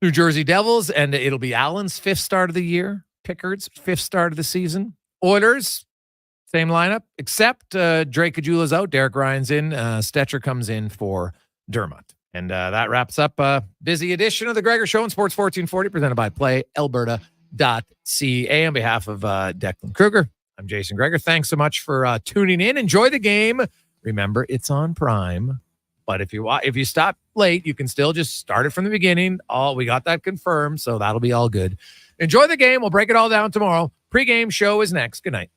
New Jersey Devils, and it'll be Allen's 5th start of the year, Pickard's 5th start of the season. Oilers, same lineup, except Drake Kajula's out. Derek Ryan's in. Stetcher comes in for Dermott. And that wraps up a busy edition of the Gregor Show on Sports 1440, presented by PlayAlberta.ca. On behalf of Declan Kruger, I'm Jason Gregor. Thanks so much for tuning in. Enjoy the game. Remember, it's on Prime. But if you stop late, you can still just start it from the beginning. We got that confirmed, so that'll be all good. Enjoy the game. We'll break it all down tomorrow. Pre-game show is next. Good night.